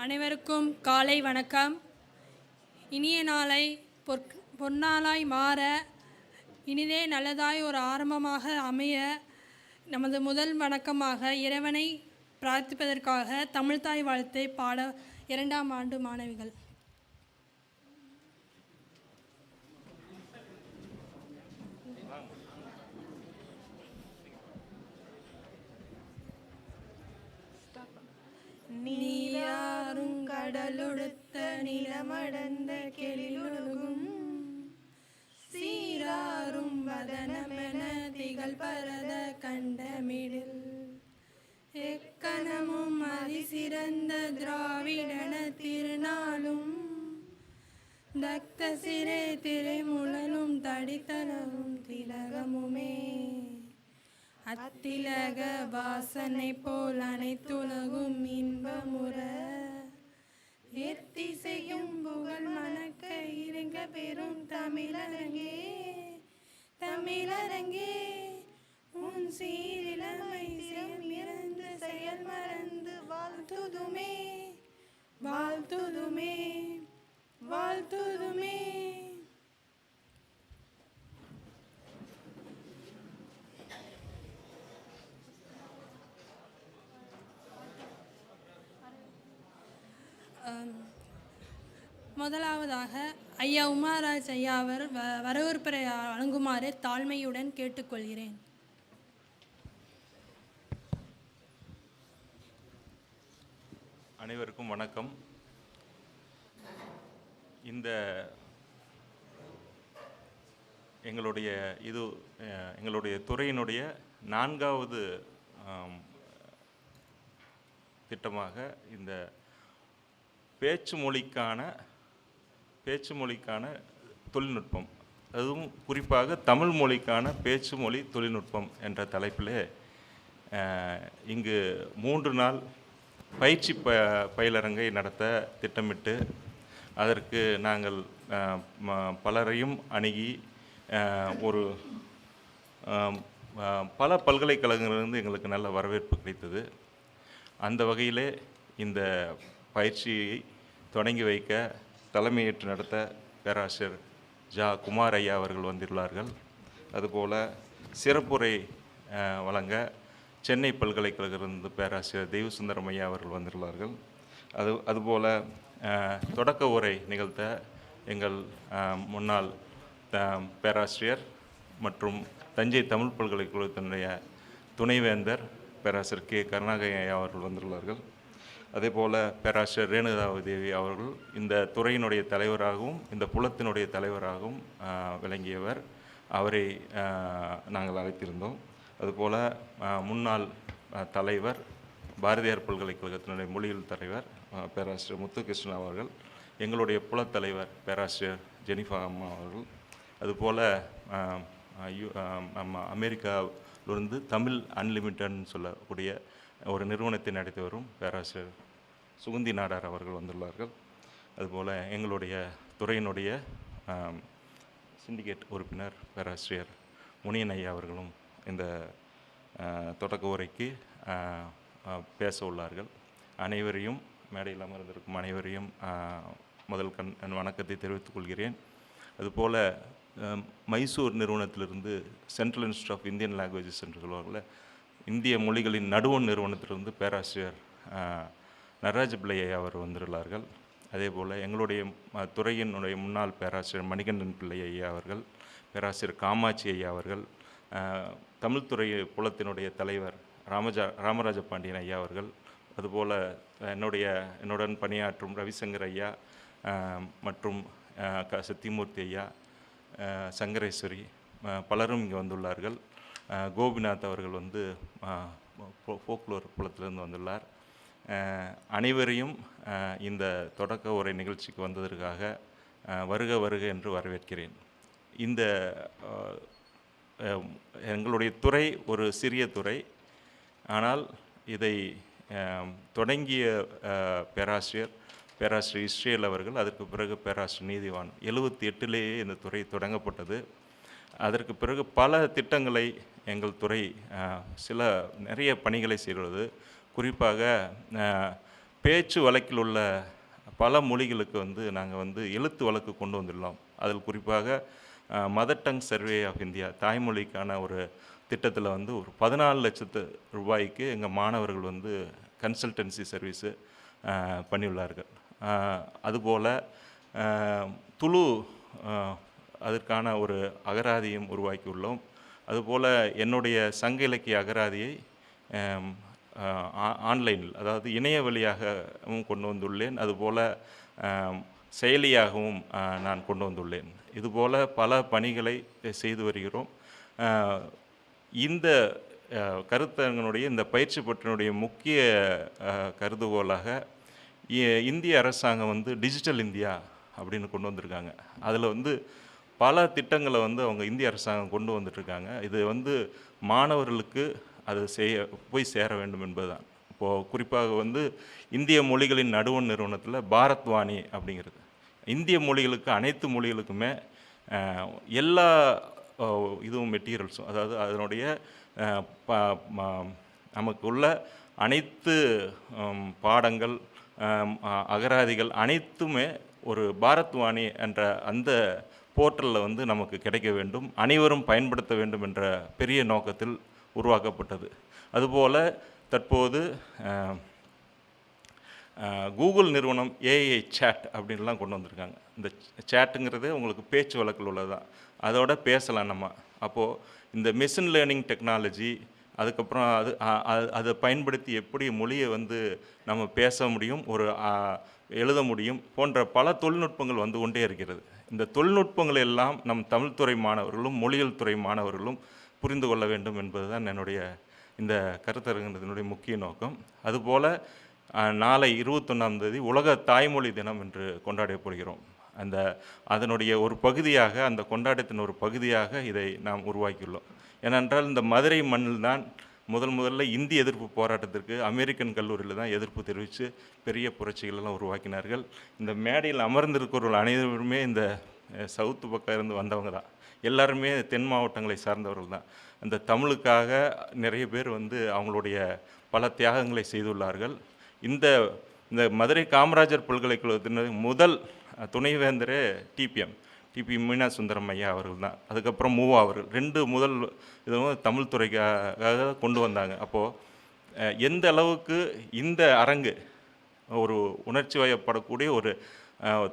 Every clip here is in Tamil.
அனைவருக்கும் காலை வணக்கம். இனிய நாளை பொன்னாளாய் மாற, இனிதே நல்லதாய் ஒரு ஆரம்பமாக அமைய நமது முதல் வணக்கமாக இறைவனை பிரார்த்திப்பதற்காக தமிழ்தாய் வாழ்த்தை பாட 2ஆம் ஆண்டு மாணவிகள். நீயாரும் கடலொடுத்த நிலமடந்த கெளிலொழுகும் சீராரும் வதனமென திகழ் பரத கண்டமிடில் எக்கணமும் அதிசிறந்த திராவிடன திருநாளும் தக்த சிறை திரைமுழலும் தடித்தனவும் திலகமுமே அத்திலக வாசனை போல் அனைத்துலகும் இன்பமுற எத்திசையும் புகழ் மணக்க இருங்க பெரும் தமிழரங்கே தமிழரங்கே உன் சீரிழமை இறந்து செயல் மறந்து வாழ்த்துதுமே வாழ்த்துதுமே வாழ்த்துதுமே. முதலாவதாக ஐயா உமாராஜ் ஐயா அவர் வரவேற்புரை வழங்குமாறு தாழ்மையுடன் கேட்டுக்கொள்கிறேன். அனைவருக்கும் வணக்கம். இந்த எங்களுடைய துறையினுடைய 4வது திட்டமாக இந்த பேச்சு மொழிக்கான தொழில்நுட்பம், அதுவும் குறிப்பாக தமிழ் மொழிக்கான பேச்சு மொழி தொழில்நுட்பம் என்ற தலைப்பிலே இங்கு 3 நாள் பயிற்சி பயிலரங்கை நடத்த திட்டமிட்டு அதற்கு நாங்கள் பலரையும் அணுகி பல பல்கலைக்கழகங்களிலிருந்து எங்களுக்கு நல்ல வரவேற்பு கிடைத்தது. அந்த வகையிலே இந்த பயிற்சியை தொடங்கி வைக்க தலைமையேற்று நடத்த பேராசிரியர் குமார் ஐயா அவர்கள் வந்துள்ளார்கள். அதுபோல் சிறப்புரை வழங்க சென்னை பல்கலைக்கழகத்திலிருந்து பேராசிரியர் தெய்வசுந்தரம் ஐயா அவர்கள் வந்துள்ளார்கள். அதுபோல் தொடக்க உரை நிகழ்த்த எங்கள் முன்னாள் பேராசிரியர் மற்றும் தஞ்சை தமிழ் பல்கலைக்கழகத்தினுடைய துணைவேந்தர் பேராசிரியர் கருணாகரன் ஐயா அவர்கள் வந்துள்ளார்கள். அதேபோல் பேராசிரியர் ரேணுகாதேவி அவர்கள் இந்த துறையினுடைய தலைவராகவும் இந்த புலத்தினுடைய தலைவராகவும் விளங்கியவர். அவரை நாங்கள் அழைத்திருந்தோம். அதுபோல் முன்னாள் தலைவர் பாரதியார் பல்கலைக்கழகத்தினுடைய மொழியியல் தலைவர் பேராசிரியர் முத்துகிருஷ்ணன் அவர்கள், எங்களுடைய புலத்தலைவர் பேராசிரியர் ஜெனிஃபா அம்மா அவர்கள், அதுபோல் அமெரிக்காவிலிருந்து தமிழ் அன்லிமிட்டட்னு சொல்லக்கூடிய ஒரு நிறுவனத்தை நடத்தி வரும் பேராசிரியர் சுகுந்தி நாடார் அவர்கள் வந்துள்ளார்கள். அதுபோல் எங்களுடைய துறையினுடைய சிண்டிகேட் உறுப்பினர் பேராசிரியர் முனியன் ஐயா அவர்களும் இந்த தொடக்க உரைக்கு பேச உள்ளார்கள். அனைவரையும், மேடையில் அமர்ந்திருக்கும் அனைவரையும் முதல் வணக்கத்தை தெரிவித்துக் கொள்கிறேன். அதுபோல் மைசூர் நிறுவனத்திலிருந்து central institute of Indian languages என்று சொல்வார்கள், இந்திய மொழிகளின் நடுவண் நிறுவனத்திலிருந்து பேராசிரியர் நடராஜ பிள்ளை ஐயா அவர் வந்துள்ளார்கள். அதே போல் எங்களுடைய துறையினுடைய முன்னாள் பேராசிரியர் மணிகண்டன் பிள்ளை ஐயா அவர்கள், பேராசிரியர் காமாட்சி ஐயா அவர்கள், தமிழ்துறை புலத்தினுடைய தலைவர் ராமராஜ பாண்டியன் ஐயா அவர்கள், அதுபோல் என்னுடன் பணியாற்றும் ரவிசங்கர் ஐயா மற்றும் சத்தியமூர்த்தி ஐயா, சங்கரேஸ்வரி பலரும் இங்கே வந்துள்ளார்கள். கோபிநாத் அவர்கள் வந்து ஃபோக்லோர் புலத்திலிருந்து வந்துள்ளார். அனைவரையும் இந்த தொடக்க உரை நிகழ்ச்சிக்கு வந்ததற்காக வருக வருக என்று வரவேற்கிறேன். இந்த எங்களுடைய துறை ஒரு சிறிய துறை, ஆனால் இதை தொடங்கிய பேராசிரியர் இஸ்ரேல் அவர்கள், அதற்கு பிறகு பேராசிரியர் நீதிவான் 78லேயே இந்த துறை தொடங்கப்பட்டது. அதற்கு பிறகு பல திட்டங்களை எங்கள் துறை நிறைய பணிகளை செய்கிறது. குறிப்பாக பேச்சு வழக்கில் உள்ள பல மொழிகளுக்கு வந்து நாங்கள் வந்து எழுத்து வழக்கு கொண்டு வந்துள்ளோம். அதில் குறிப்பாக mother tongue survey of India தாய்மொழிக்கான ஒரு திட்டத்தில் வந்து ஒரு 14,00,000 ரூபாய்க்கு எங்கள் மாணவர்கள் வந்து கன்சல்டன்சி சர்வீஸு பண்ணியுள்ளார்கள். அதுபோல் துளு அதற்கான ஒரு அகராதியும் உருவாக்கியுள்ளோம். அதுபோல் என்னுடைய சங்க இலக்கிய அகராதியை ஆன்லைனில், அதாவது இணைய வழியாகவும் கொண்டு வந்துள்ளேன். அதுபோல் செயலியாகவும் நான் கொண்டு வந்துள்ளேன். இதுபோல் பல பணிகளை செய்து வருகிறோம். இந்த கருத்தரங்கனுடைய இந்த பயிற்சி பற்றினுடைய முக்கிய கருதுகோளாக இந்திய அரசாங்கம் வந்து டிஜிட்டல் இந்தியா அப்படின்னு கொண்டு வந்திருக்காங்க. அதில் வந்து பல திட்டங்களை வந்து அவங்க இந்திய அரசாங்கம் கொண்டு வந்துட்டுருக்காங்க. இது வந்து மாணவர்களுக்கு அது போய் சேர வேண்டும் என்பதுதான். இப்போது குறிப்பாக வந்து இந்திய மொழிகளின் நடுவண் நிறுவனத்தில் பாரத் வாணி அப்படிங்கிறது இந்திய மொழிகளுக்கு, அனைத்து மொழிகளுக்குமே எல்லா இதுவும் மெட்டீரியல்ஸும், அதாவது அதனுடைய நமக்கு உள்ள அனைத்து பாடங்கள், அகராதிகள் அனைத்துமே ஒரு பாரத் வாணி என்ற அந்த போர்ட்டலில் வந்து நமக்கு கிடைக்க வேண்டும், அனைவரும் பயன்படுத்த வேண்டும் என்ற பெரிய நோக்கத்தில் உருவாக்கப்பட்டது. அதுபோல் தற்போது கூகுள் நிறுவனம் ஏஐ சேட் அப்படின்லாம் கொண்டு வந்திருக்காங்க. இந்த சேட்டுங்கிறது உங்களுக்கு பேச்சு வழக்கில் உள்ளது தான், அதோட பேசலாம் நம்ம. அப்போது இந்த மெஷின் லேர்னிங் டெக்னாலஜி, அதுக்கப்புறம் அதை பயன்படுத்தி எப்படி மொழியை வந்து நம்ம பேச முடியும், ஒரு எழுத முடியும் போன்ற பல தொழில்நுட்பங்கள் வந்து கொண்டே இருக்கிறது. இந்த தொழில்நுட்பங்கள் எல்லாம் நம் தமிழ் துறை மாணவர்களும் மொழியியல் துறை மாணவர்களும் புரிந்து கொள்ள வேண்டும் என்பது தான் என்னுடைய இந்த கருத்தரங்கினுடைய முக்கிய நோக்கம். அதுபோல் நாளை 21ஆம் தேதி உலக தாய்மொழி தினம் என்று கொண்டாடப்படுகிறோம். அதனுடைய ஒரு பகுதியாக, அந்த கொண்டாட்டத்தின் ஒரு பகுதியாக இதை நாம் உருவாக்கியுள்ளோம். ஏனென்றால் இந்த மதுரை மண்ணில் தான் முதல்ல இந்தி எதிர்ப்பு போராட்டத்திற்கு அமெரிக்கன் கல்லூரியில் தான் எதிர்ப்பு தெரிவித்து பெரிய புரட்சிகளெல்லாம் உருவாக்கினார்கள். இந்த மேடையில் அமர்ந்திருக்கிறவர்கள் அனைவருமே இந்த சவுத்து பக்கம் இருந்து வந்தவங்க தான், எல்லாருமே தென் மாவட்டங்களை சார்ந்தவர்கள் தான். அந்த தமிழுக்காக நிறைய பேர் வந்து அவங்களுடைய பல தியாகங்களை செய்துள்ளார்கள். இந்த மதுரை காமராஜர் பல்கலைக்கழகத்தின் முதல் துணைவேந்தரே டிபி மீனா சுந்தரம் ஐயா அவர்கள் தான். அதுக்கப்புறம் மூவா அவர்கள் 2 முதல் இதுவும் தமிழ் துறைக்காக கொண்டு வந்தாங்க. அப்போது எந்த அளவுக்கு இந்த அரங்கு ஒரு உணர்ச்சி வயப்படக்கூடிய ஒரு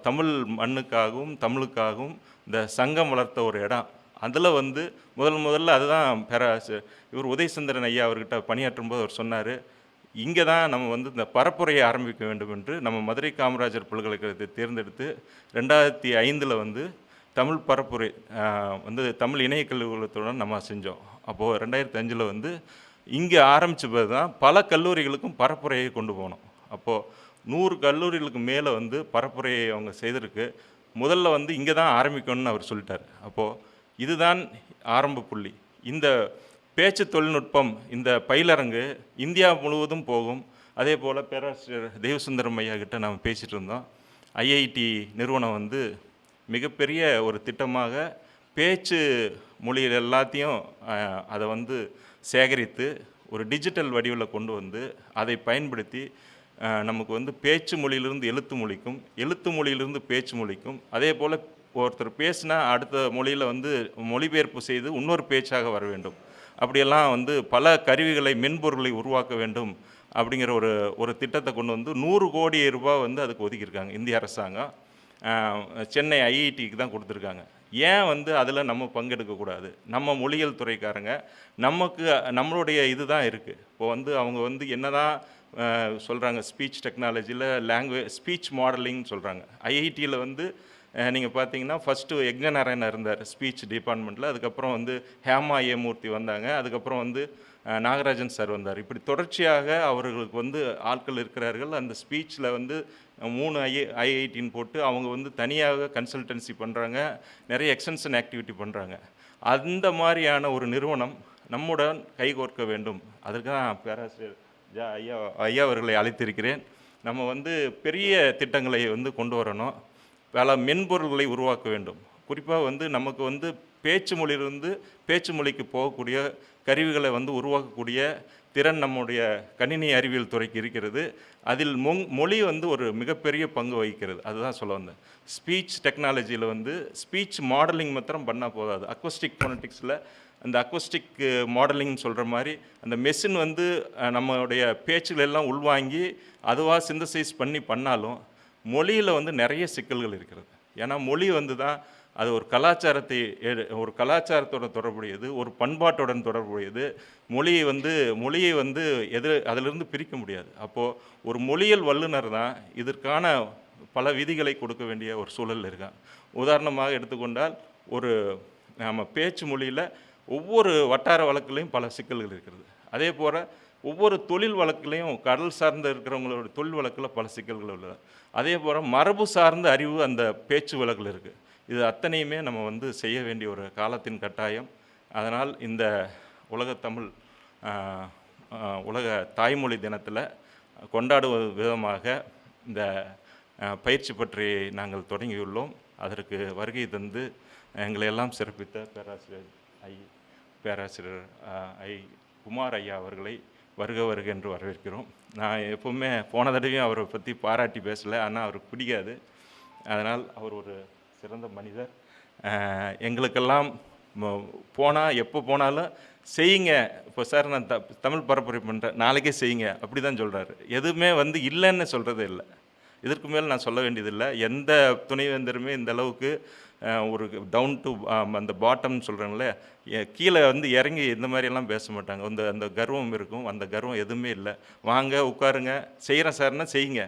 தமிழ் மண்ணுக்காகவும் தமிழுக்காகவும் இந்த சங்கம் வளர்த்த ஒரு இடம். அதில் வந்து முதல்ல அதுதான் இவர் உதயசந்திரன் ஐயா அவர்கிட்ட பணியாற்றும் போது அவர் சொன்னார், இங்கே தான் நம்ம வந்து இந்த பரப்புரையை ஆரம்பிக்க வேண்டும் என்று நம்ம மதுரை காமராஜர் பல்கலைக்கழகத்தை தேர்ந்தெடுத்து 2005 வந்து தமிழ் பரப்புரை வந்து தமிழ் இணைய கல்லூரிகளுடன் நம்ம செஞ்சோம். அப்போது 2005 வந்து இங்கே ஆரம்பித்தது தான் பல கல்லூரிகளுக்கும் பரப்புரையை கொண்டு போனோம். அப்போது 100 கல்லூரிகளுக்கு மேலே வந்து பரப்புரையை அவங்க செய்திருக்கு. முதல்ல வந்து இங்கே தான் ஆரம்பிக்கணும்னு அவர் சொல்லிட்டார். அப்போது இதுதான் ஆரம்ப புள்ளி. இந்த பேச்சு தொழில்நுட்பம், இந்த பயிலரங்கு இந்தியா முழுவதும் போகும். அதே போல் பேராசிரியர் தேவசுந்தரம் ஐயா கிட்ட நம்ம பேசிகிட்டு இருந்தோம். ஐஐடி நிறுவனம் வந்து மிகப்பெரிய ஒரு திட்டமாக பேச்சு மொழிகள் எல்லாத்தையும் அதை வந்து சேகரித்து ஒரு டிஜிட்டல் வடிவில் கொண்டு வந்து அதை பயன்படுத்தி நமக்கு வந்து பேச்சு மொழியிலிருந்து எழுத்து மொழிக்கும், எழுத்து மொழியிலிருந்து பேச்சு மொழிக்கும், அதே போல் ஒருத்தர் பேசினா அடுத்த மொழியில் வந்து மொழிபெயர்ப்பு செய்து இன்னொரு பேச்சாக வர வேண்டும். அப்படியெல்லாம் வந்து பல கருவிகளை, மென்பொருளை உருவாக்க வேண்டும் அப்படிங்கிற ஒரு திட்டத்தை கொண்டு வந்து 100 கோடி ரூபாய் வந்து அதுக்கு ஒதுக்கியிருக்காங்க இந்திய அரசாங்கம். சென்னை ஐஐடிக்கு தான் கொடுத்துருக்காங்க. ஏன் வந்து அதில் நம்ம பங்கெடுக்கக்கூடாது? நம்ம மொழியியல் துறைக்காரங்க நம்மளுடைய இது தான் இருக்குது. இப்போ வந்து அவங்க வந்து என்ன தான் சொல்கிறாங்க, ஸ்பீச் டெக்னாலஜியில் ஸ்பீச் மாடலிங்னு சொல்கிறாங்க. ஐஐடியில் வந்து நீங்கள் பார்த்தீங்கன்னா ஃபஸ்ட்டு யக்ஞநாராயணன் இருந்தார் ஸ்பீச் டிபார்ட்மெண்ட்டில், அதுக்கப்புறம் வந்து ஹேமா மூர்த்தி வந்தாங்க, அதுக்கப்புறம் வந்து நாகராஜன் சார் வந்தார். இப்படி தொடர்ச்சியாக அவர்களுக்கு வந்து ஆட்கள் இருக்கிறார்கள். அந்த ஸ்பீச்சில் வந்து 3 ஐஐடின்னு போட்டு அவங்க வந்து தனியாக கன்சல்டன்சி பண்ணுறாங்க, நிறைய எக்ஸ்டென்ஷன் ஆக்டிவிட்டி பண்ணுறாங்க. அந்த மாதிரியான ஒரு நிறுவனம் நம்முடன் கைகோர்க்க வேண்டும். அதற்கு தான் பேராசிரியர் ஐயா அவர்களை அழைத்திருக்கிறேன். நம்ம வந்து பெரிய திட்டங்களை வந்து கொண்டு வரணும், பல மென்பொருள்களை உருவாக்க வேண்டும். குறிப்பாக வந்து நமக்கு வந்து பேச்சு மொழியிலிருந்து பேச்சு மொழிக்கு போகக்கூடிய கருவிகளை வந்து உருவாக்கக்கூடிய திறன் நம்முடைய கணினி அறிவியல் துறைக்கு இருக்கிறது. அதில் மொழி வந்து ஒரு மிகப்பெரிய பங்கு வகிக்கிறது. அதுதான் சொல்ல வந்தேன். ஸ்பீச் டெக்னாலஜியில் வந்து ஸ்பீச் மாடலிங் மாத்திரம் பண்ணால் போதாது. அக்வஸ்டிக் ஃபோனட்டிக்ஸில் அந்த அக்வஸ்டிக் மாடலிங்னு சொல்கிற மாதிரி அந்த மெஷின் வந்து நம்மளுடைய பேச்சுகளெல்லாம் உள்வாங்கி அதுவாக சிந்தசைஸ் பண்ணாலும் மொழியில் வந்து நிறைய சிக்கல்கள் இருக்கிறது. ஏன்னா மொழி வந்து தான் அது ஒரு கலாச்சாரத்தோட தொடர்புடையது, ஒரு பண்பாட்டுடன் தொடர்புடையது. மொழியை வந்து அதிலிருந்து பிரிக்க முடியாது. அப்போது ஒரு மொழியியல் வல்லுநர் தான் இதற்கான பல விதிகளை கொடுக்க வேண்டிய ஒரு சூழல் இருக்கான். உதாரணமாக எடுத்துக்கொண்டால் நம்ம பேச்சு மொழியில் ஒவ்வொரு வட்டார வழக்குலையும் பல சிக்கல்கள் இருக்கிறது. அதே போல் ஒவ்வொரு தொழில் வழக்குலையும் கடல் சார்ந்த இருக்கிறவங்களோட தொழில் வழக்கில் பல சிக்கல்கள் உள்ளது. அதே போல் மரபு சார்ந்த அறிவு அந்த பேச்சு வழக்கில் இருக்குது. இது அத்தனையுமே நம்ம வந்து செய்ய வேண்டிய ஒரு காலத்தின் கட்டாயம். அதனால் இந்த உலக தாய்மொழி தினத்தில் கொண்டாடுவது விதமாக இந்த பயிற்சி பற்றி நாங்கள் தொடங்கியுள்ளோம். அதற்கு வருகை தந்து எங்களை எல்லாம் சிறப்பித்த பேராசிரியர் குமார் ஐயா அவர்களை வருக என்று வரவேற்கிறோம். நான் எப்போவுமே போன தடவையும் அவரை பற்றி பாராட்டி பேசலை, ஆனால் அவருக்கு பிடிக்காது. அதனால் அவர் ஒரு சிறந்த மனிதர். எங்களுக்கெல்லாம் எப்போ போனாலும் செய்யுங்க, இப்போ சார் நான் தமிழ் பரப்புரை பண்ணுறேன், நாளைக்கே செய்யுங்க அப்படி தான் சொல்கிறாரு. எதுவுமே வந்து இல்லைன்னு சொல்கிறதே இல்லை. இதற்கு மேல் நான் சொல்ல வேண்டியதில்லை. எந்த துணைவேந்தருமே இந்த அளவுக்கு ஒரு டவுன் டு அந்த பாட்டம்னு சொல்கிறாங்களே, கீழே வந்து இறங்கி இந்த மாதிரியெல்லாம் பேச மாட்டாங்க. அந்த கர்வம் இருக்கும். அந்த கர்வம் எதுவுமே இல்லை. வாங்க உட்காருங்க, செய்கிறேன் சார்னா செய்யுங்க,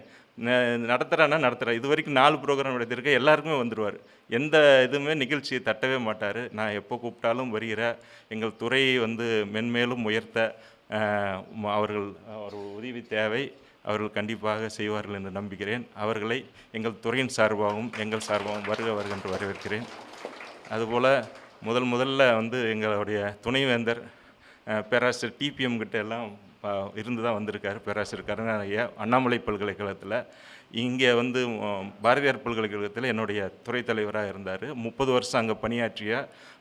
நடத்துகிறேன்னா நடத்துகிறேன். இது வரைக்கும் 4 ப்ரோக்ராம் எடுத்திருக்கேன், எல்லாருக்குமே வந்துடுவார். எந்த இதுவுமே நிகழ்ச்சியை தட்டவே மாட்டார். நான் எப்போ கூப்பிட்டாலும் வருகிற எங்கள் துறையை வந்து மென்மேலும் உயர்த்த அவர்கள் உதவி தேவை. அவர்கள் கண்டிப்பாக செய்வார்கள் என்று நம்புகிறேன். அவர்களை எங்கள் துறையின் சார்பாகவும் எங்கள் சார்பாகவும் வருக என்று வரவேற்கிறேன். அதுபோல் முதல்ல வந்து எங்களுடைய துணைவேந்தர் பேராசிரியர் டிபிஎம் கிட்ட எல்லாம் இருந்து தான் வந்திருக்கார். பேராசிரியர் கருணாநிதியா அண்ணாமலை பல்கலைக்கழகத்தில், இங்கே வந்து பாரதியார் பல்கலைக்கழகத்தில் என்னுடைய துறை தலைவராக இருந்தார். 30 வருஷம் அங்கே பணியாற்றிய.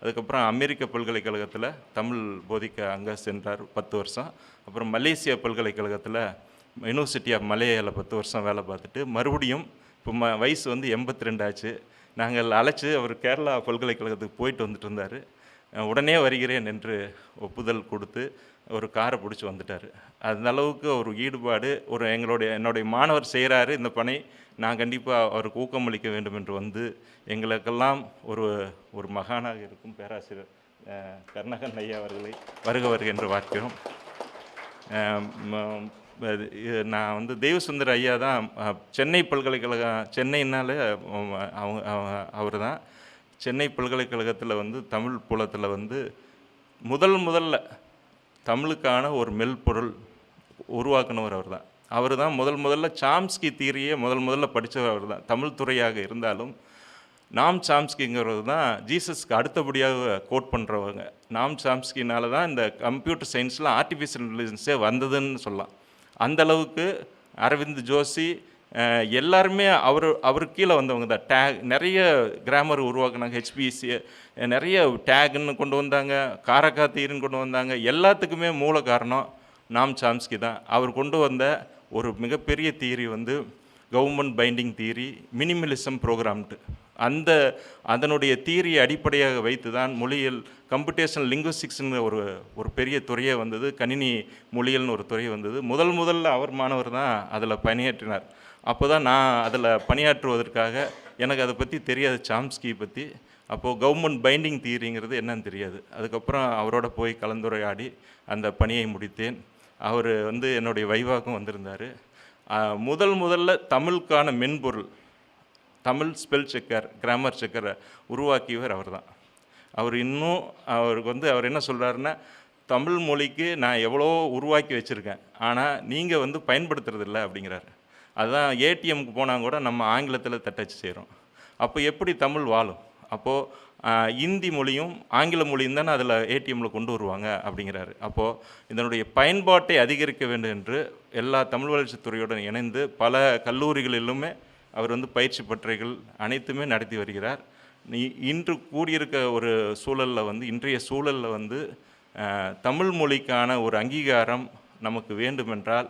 அதுக்கப்புறம் அமெரிக்க பல்கலைக்கழகத்தில் தமிழ் போதிக்க அங்கே சென்றார் 10 வருஷம். அப்புறம் மலேசியா பல்கலைக்கழகத்தில் யூனிவர்சிட்டி ஆஃப் மலேயாவில் 10 வருஷம் வேலை பார்த்துட்டு மறுபடியும் இப்போ வயசு வந்து 82 ஆச்சு. நாங்கள் அழைச்சி அவர் கேரளா பல்கலைக்கழகத்துக்கு போயிட்டு வந்துட்டு இருந்தார். உடனே வருகிறேன் என்று ஒப்புதல் கொடுத்து ஒரு காரை பிடிச்சி வந்துட்டார். அந்த அளவுக்கு ஒரு ஈடுபாடு. என்னுடைய மாணவர் செய்கிறாரு இந்த பணி, நான் கண்டிப்பாக அவருக்கு ஊக்கமளிக்க வேண்டும் என்று வந்து எங்களுக்கெல்லாம் ஒரு மகானாக இருக்கும் பேராசிரியர் கருணாகரன் ஐயா அவர்களை வருக என்று பார்க்கிறோம். நான் வந்து தெய்வசுந்தர் ஐயா தான் சென்னை பல்கலைக்கழகம், சென்னைனாலே அவர் தான் சென்னை பல்கலைக்கழகத்தில் வந்து தமிழ் புலத்தில் வந்து முதல்ல தமிழுக்கான ஒரு மெல்பொருள் உருவாக்குனவர் அவர் தான். முதல்ல சாம்ஸ்கி தீரியை முதல்ல படித்தவர் அவர் தான். தமிழ் துறையாக இருந்தாலும் நாம் சாம்ஸ்கிங்கிறது தான் ஜீசஸ்க்கு அடுத்தபடியாக கோட் பண்ணுறவங்க. நாம் சாம்ஸ்கினால தான் இந்த கம்ப்யூட்டர் சயின்ஸில் ஆர்டிஃபிஷியல் இன்டெலிஜென்ஸே வந்ததுன்னு சொல்லலாம். அந்தளவுக்கு அரவிந்த் ஜோஷி எல்லாருமே அவருக்கு கீழே வந்தவங்க தான். நிறைய கிராமர் உருவாக்குனாங்க. ஹெச்பிசி நிறைய டேக்னு கொண்டு வந்தாங்க, காரக்கா தீர்னு கொண்டு வந்தாங்க. எல்லாத்துக்குமே மூல காரணம் நாம் சாம்ஸ்கி தான். அவர் கொண்டு வந்த ஒரு மிகப்பெரிய தியரி வந்து கவர்மெண்ட் பைண்டிங் தியரி, மினிமலிசம் ப்ரோக்ராம்ட்டு. அதனுடைய தியரியை அடிப்படையாக வைத்து தான் மொழியியல் கம்ப்யூட்டேஷனல் லிங்குவிஸ்டிக்ஸ்னு ஒரு பெரிய துறையே வந்தது. கணினி மொழியல்னு ஒரு துறை வந்தது. முதல்ல அவர் மாணவர் தான் அதில் பணியாற்றினார். அப்போ தான் நான் அதில் பணியாற்றுவதற்காக, எனக்கு அதை பற்றி தெரியாது, சாம்ஸ்கியை பற்றி. அப்போது கவர்மெண்ட் பைண்டிங் தியரிங்கிறது என்னன்னு தெரியாது. அதுக்கப்புறம் அவரோட போய் கலந்துரையாடி அந்த பணியை முடித்தேன். அவர் வந்து என்னுடைய வைவாக்கும் வந்திருந்தார். முதல்ல தமிழுக்கான மென்பொருள், தமிழ் ஸ்பெல் செக்கர், கிராமர் செக்கரை உருவாக்கியவர் அவர் தான். அவர் என்ன சொல்கிறாருன்னா, தமிழ் மொழிக்கு நான் எவ்வளோ உருவாக்கி வச்சுருக்கேன், ஆனால் நீங்கள் வந்து பயன்படுத்துறதில்லை அப்படிங்கிறாரு. அதுதான் ஏடிஎம்க்கு போனால் கூட நம்ம ஆங்கிலத்தில் தட்டச்சு செய்கிறோம். அப்போ எப்படி தமிழ் வாழும்? அப்போது இந்தி மொழியும் ஆங்கில மொழியும் தானே அதில் ஏடிஎம்மில் கொண்டு வருவாங்க அப்படிங்கிறாரு. அப்போது இதனுடைய பயன்பாட்டை அதிகரிக்க வேண்டும் என்று எல்லா தமிழ் வளர்ச்சித்துறையுடன் இணைந்து பல கல்லூரிகளிலுமே அவர் வந்து பயிற்சி பட்டறைகள் அனைத்துமே நடத்தி வருகிறார். இன்று கூடியிருக்க ஒரு சூழலில் வந்து இன்றைய சூழலில் வந்து தமிழ் மொழிக்கான ஒரு அங்கீகாரம் நமக்கு வேண்டுமென்றால்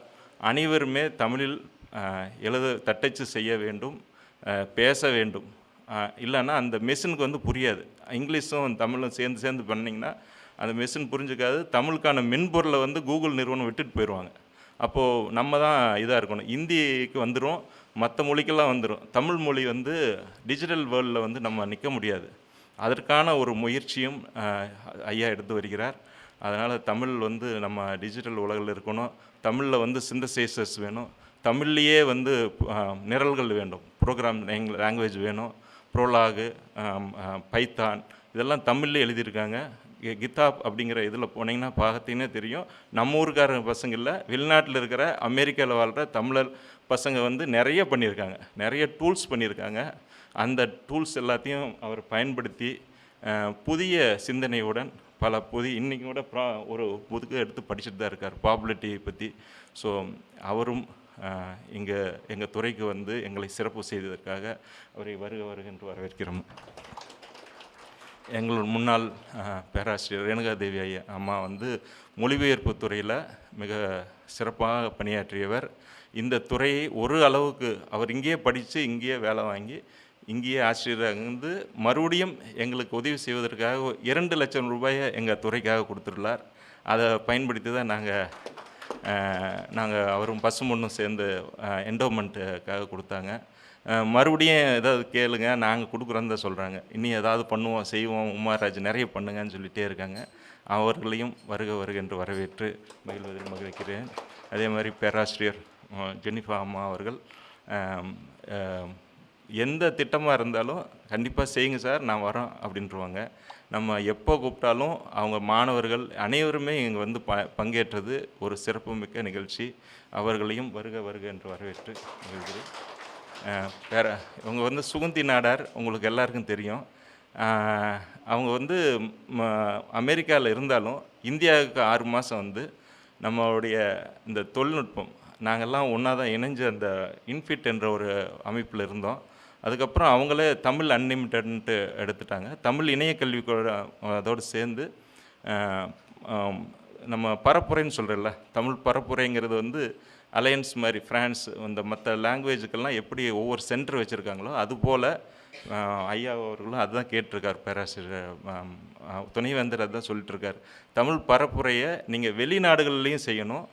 அனைவருமே தமிழில் தட்டச்சு செய்ய வேண்டும், பேச வேண்டும். இல்லைன்னா அந்த மெஷினுக்கு வந்து புரியாது. இங்கிலீஷும் தமிழும் சேர்ந்து சேர்ந்து பண்ணிங்கன்னா அந்த மெஷின் புரிஞ்சுக்காது. தமிழுக்கான மென்பொருளை வந்து கூகுள் நிறுவனம் விட்டுட்டு போயிடுவாங்க. அப்போது நம்ம தான் இதாக இருக்கணும். இந்திக்கு வந்துடும், மற்ற மொழிக்கெல்லாம் வந்துடும். தமிழ் மொழி வந்து டிஜிட்டல் வேர்ல்டில் வந்து நம்ம நிற்க முடியாது. அதற்கான ஒரு முயற்சியும் ஐயா எடுத்து வருகிறார். அதனால் தமிழ் வந்து நம்ம டிஜிட்டல் உலகில் இருக்கணும். தமிழில் வந்து சிந்தசைசர்ஸ் வேணும், தமிழ்லேயே வந்து நிரல்கள் வேண்டும், ப்ரோக்ராம் லாங்குவேஜ் வேணும், ப்ரோலாகு, பைத்தான் இதெல்லாம் தமிழ்லேயே எழுதியிருக்காங்க. கித்தாப் அப்படிங்கிற இதில் போனீங்கன்னா பார்த்தீங்கன்னா தெரியும். நம்ம ஊருக்கார பசங்க இல்லை, வெளிநாட்டில் இருக்கிற அமெரிக்காவில் வாழ்கிற தமிழர் பசங்க வந்து நிறைய பண்ணியிருக்காங்க, நிறைய டூல்ஸ் பண்ணியிருக்காங்க. அந்த டூல்ஸ் எல்லாத்தையும் அவர் பயன்படுத்தி புதிய சிந்தனையுடன் பல இன்றைக்கி கூட ஒரு புதுக்கு எடுத்து படிச்சுட்டு தான் இருக்கார் ப்ராபபிலிட்டியை பற்றி. ஸோ அவரும் இங்கே எங்கள் துறைக்கு வந்து எங்களை சிறப்பு செய்ததற்காக அவரை வருக என்று வரவேற்கிறோம். எங்களோட முன்னாள் பேராசிரியர் ரேணுகாதேவி ஐயா அம்மா வந்து மொழிபெயர்ப்பு துறையில் மிக சிறப்பாக பணியாற்றியவர். இந்த துறையை ஒரு அளவுக்கு அவர் இங்கேயே படித்து இங்கேயே வேலை வாங்கி இங்கேயே ஆசிரியராக இருந்து மறுபடியும் எங்களுக்கு உதவி செய்வதற்காக 2 லட்சம் ரூபாயை எங்கள் துறைக்காக கொடுத்துள்ளார். அதை பயன்படுத்தி தான் நாங்கள் அவரும் பசுமொன்னும் சேர்ந்து என்டோமெண்ட்டுக்காக கொடுத்தாங்க. மறுபடியும் ஏதாவது கேளுங்க, நாங்கள் கொடுக்குறோன்னு தான் சொல்கிறாங்க. இன்னும் ஏதாவது பண்ணுவோம், செய்வோம், உமாராஜ் நிறைய பண்ணுங்கன்னு சொல்லிகிட்டே இருக்காங்க. அவர்களையும் வருக என்று வரவேற்று மகிழ்வதில் மகிழ்கிறேன். அதே மாதிரி பேராசிரியர் ஜெனிஃபா அம்மா அவர்கள் எந்த திட்டமாக இருந்தாலும் கண்டிப்பாக செய்யுங்க சார், நான் வரோம் அப்படின்றவாங்க. நம்ம எப்போ கூப்பிட்டாலும் அவங்க மாணவர்கள் அனைவருமே இங்கே வந்து பங்கேற்றது ஒரு சிறப்புமிக்க நிகழ்ச்சி. அவர்களையும் வருக என்று வரவேற்று நிகழ்கிறேன். இவங்க வந்து சுகந்தி நாடார், உங்களுக்கு எல்லாருக்கும் தெரியும். அவங்க வந்து அமெரிக்காவில் இருந்தாலும் இந்தியாவுக்கு 6 மாதம் வந்து நம்மளுடைய இந்த தொழில்நுட்பம் நாங்கள்லாம் ஒன்றா தான் இணைஞ்சு அந்த இன்ஃபிட் என்ற ஒரு அமைப்பில் இருந்தோம். அதுக்கப்புறம் அவங்களே தமிழ் அன்லிமிட்டட்ன்ட்டு எடுத்துட்டாங்க. தமிழ் இணையக்கல்வி அதோடு சேர்ந்து நம்ம பரப்புரைன்னு சொல்கிறல்ல, தமிழ் பரப்புரைங்கிறது வந்து அலையன்ஸ் மாதிரி ஃப்ரான்ஸ் இந்த மற்ற லாங்குவேஜுக்கெல்லாம் எப்படி ஒவ்வொரு சென்டர் வச்சுருக்காங்களோ அதுபோல் ஐயா அவர்களும் அதுதான் கேட்டிருக்கார். பேராசிரியர் துணைவேந்தர் அதுதான் சொல்லிட்டுருக்கார். தமிழ் பரப்புரையை நீங்கள் வெளிநாடுகள்லேயும் செய்யணும்,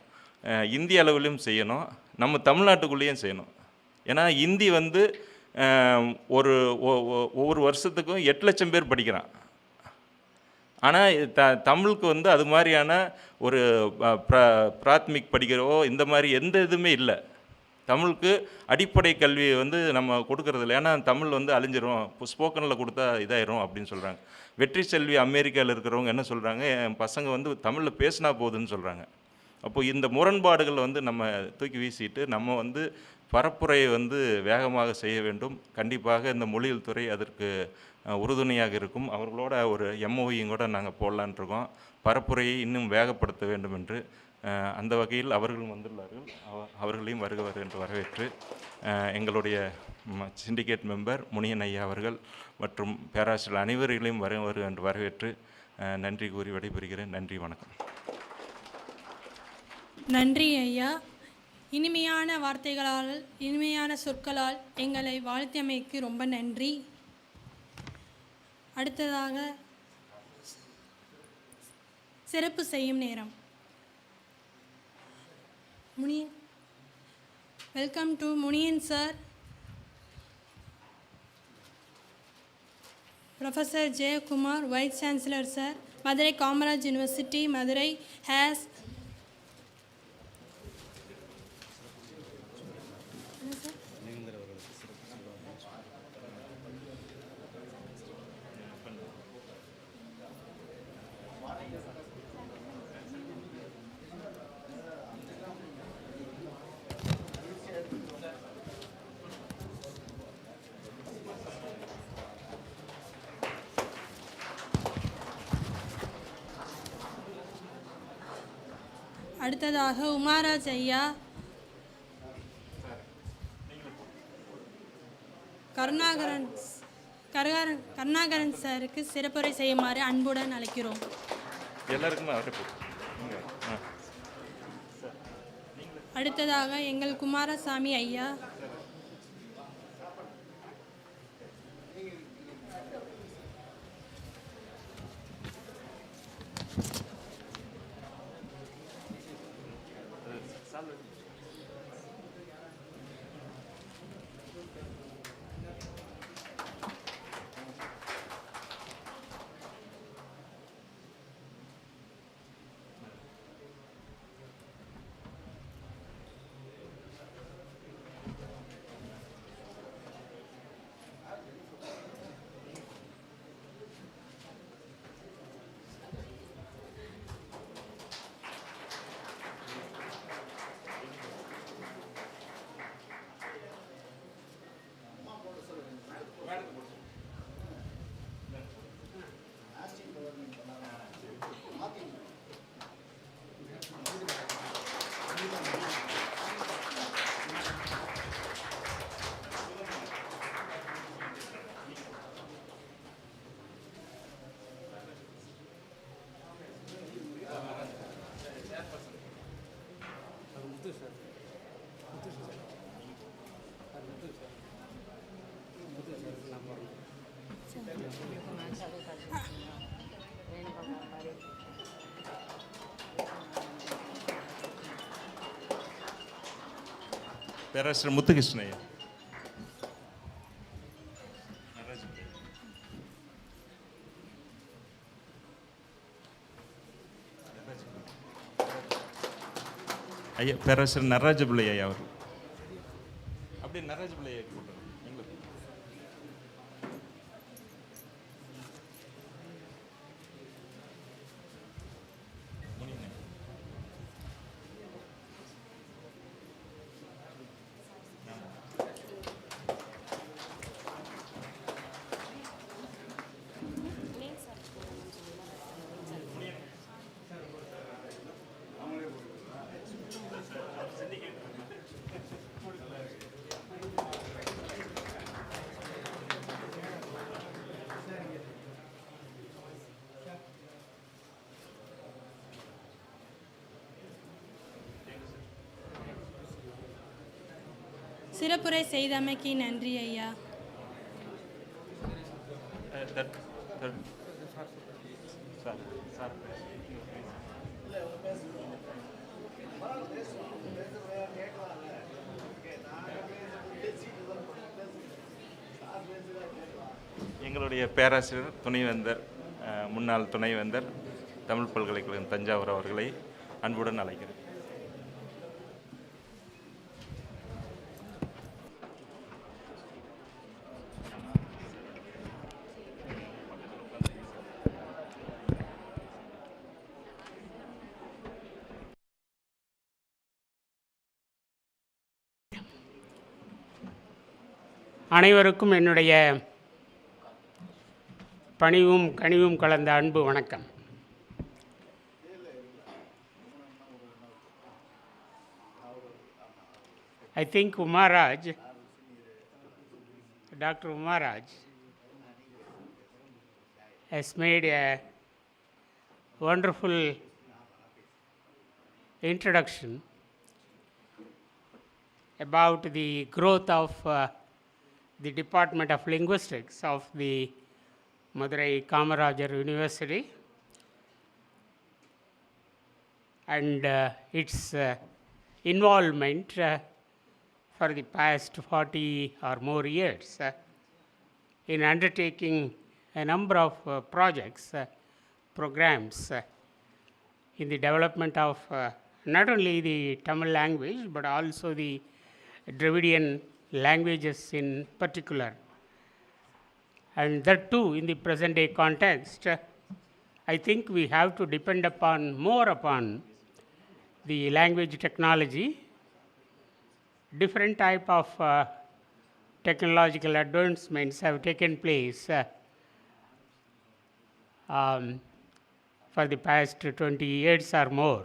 இந்திய அளவிலையும் செய்யணும், நம்ம தமிழ்நாட்டுக்குள்ளேயும் செய்யணும். ஏன்னா இந்தி வந்து ஒவ்வொரு வருஷத்துக்கும் 8 லட்சம் பேர் படிக்கிறான். ஆனால் தமிழுக்கு வந்து அது மாதிரியான ஒரு பிராத்மிக் படிக்கிறவோ இந்த மாதிரி எந்த இதுவுமே இல்லை. தமிழுக்கு அடிப்படை கல்வியை வந்து நம்ம கொடுக்கறதில்ல. ஏன்னா தமிழ் வந்து அழிஞ்சிரும், ஸ்போக்கனில் கொடுத்தா இதாயிரும் அப்படின்னு சொல்கிறாங்க. வெற்றி செல்வி அமெரிக்காவில் இருக்கிறவங்க என்ன சொல்கிறாங்க, என் பசங்க வந்து தமிழில் பேசினா போகுதுன்னு சொல்கிறாங்க. அப்போது இந்த முரண்பாடுகள் வந்து நம்ம தூக்கி வீசிட்டு நம்ம வந்து பரப்புரையை வந்து வேகமாக செய்ய வேண்டும். கண்டிப்பாக இந்த மொழியியல் துறை அதற்கு உறுதுணையாக இருக்கும். அவர்களோட ஒரு எம்ஓயும் கூட நாங்கள் போடலான் இருக்கோம். பரப்புரையை இன்னும் வேகப்படுத்த வேண்டும் என்று. அந்த வகையில் அவர்களும் வந்துள்ளார்கள். அவர்களையும் வருக என்று வரவேற்று எங்களுடைய சிண்டிகேட் மெம்பர் முனியன் ஐயா அவர்கள் மற்றும் பேராசிரியர் அனைவர்களையும் வருக என்று வரவேற்று நன்றி கூறி விடைபெறுகிறேன். நன்றி, வணக்கம். நன்றி ஐயா. இனிமையான வார்த்தைகளால், இனிமையான சொற்களால் எங்களை வாழ்த்தியமைக்கு ரொம்ப நன்றி. அடுத்ததாக சிறப்பு செய்யும் நேரம். Muniyan, welcome to Muniyan sir. Professor Jayakumar, wise chancellor sir, Madurai Kamaraj university Madurai has அடுத்ததாக உமாராஜ் ஐயா, கருணாகரன் கருணாகரன் சாருக்கு சிறப்புரை செய்யுமாறு அன்புடன் அழைக்கிறோம். எல்லாருக்குமே அவரே அடுத்ததாக எங்கள் குமாரசாமி ஐயா. பேராசிரியர் முத்துகிருஷ்ணன் ஐயா. ஐயா பேராசிரியர் நடராஜ பிள்ளை ஐயா அவர். அப்படியே நடராஜ பிள்ளை ஐயா கூப்பிடுறேன். எங்களுக்கு சிறப்புரை செய்தமைக்கு நன்றி ஐயா. எங்களுடைய பேராசிரியர் துணைவேந்தர், முன்னாள் துணைவேந்தர் தமிழ் பல்கலைக்கழகம் தஞ்சாவூர் அவர்களை அன்புடன் அழைக்கிறேன். அனைவருக்கும் என்னுடைய பணிவும் கனிவும் கலந்த அன்பு வணக்கம். I think Dr. Umaraj has made a wonderful introduction about the growth of the Department of Linguistics of the Madurai Kamarajar University and its involvement for the past 40 or more years in undertaking a number of projects, programs in the development of not only the Tamil language but also the Dravidian languages in particular. And that too in the present day context, I think we have to depend more upon the language technology. Different type of technological advancements have taken place for the past 20 years or more.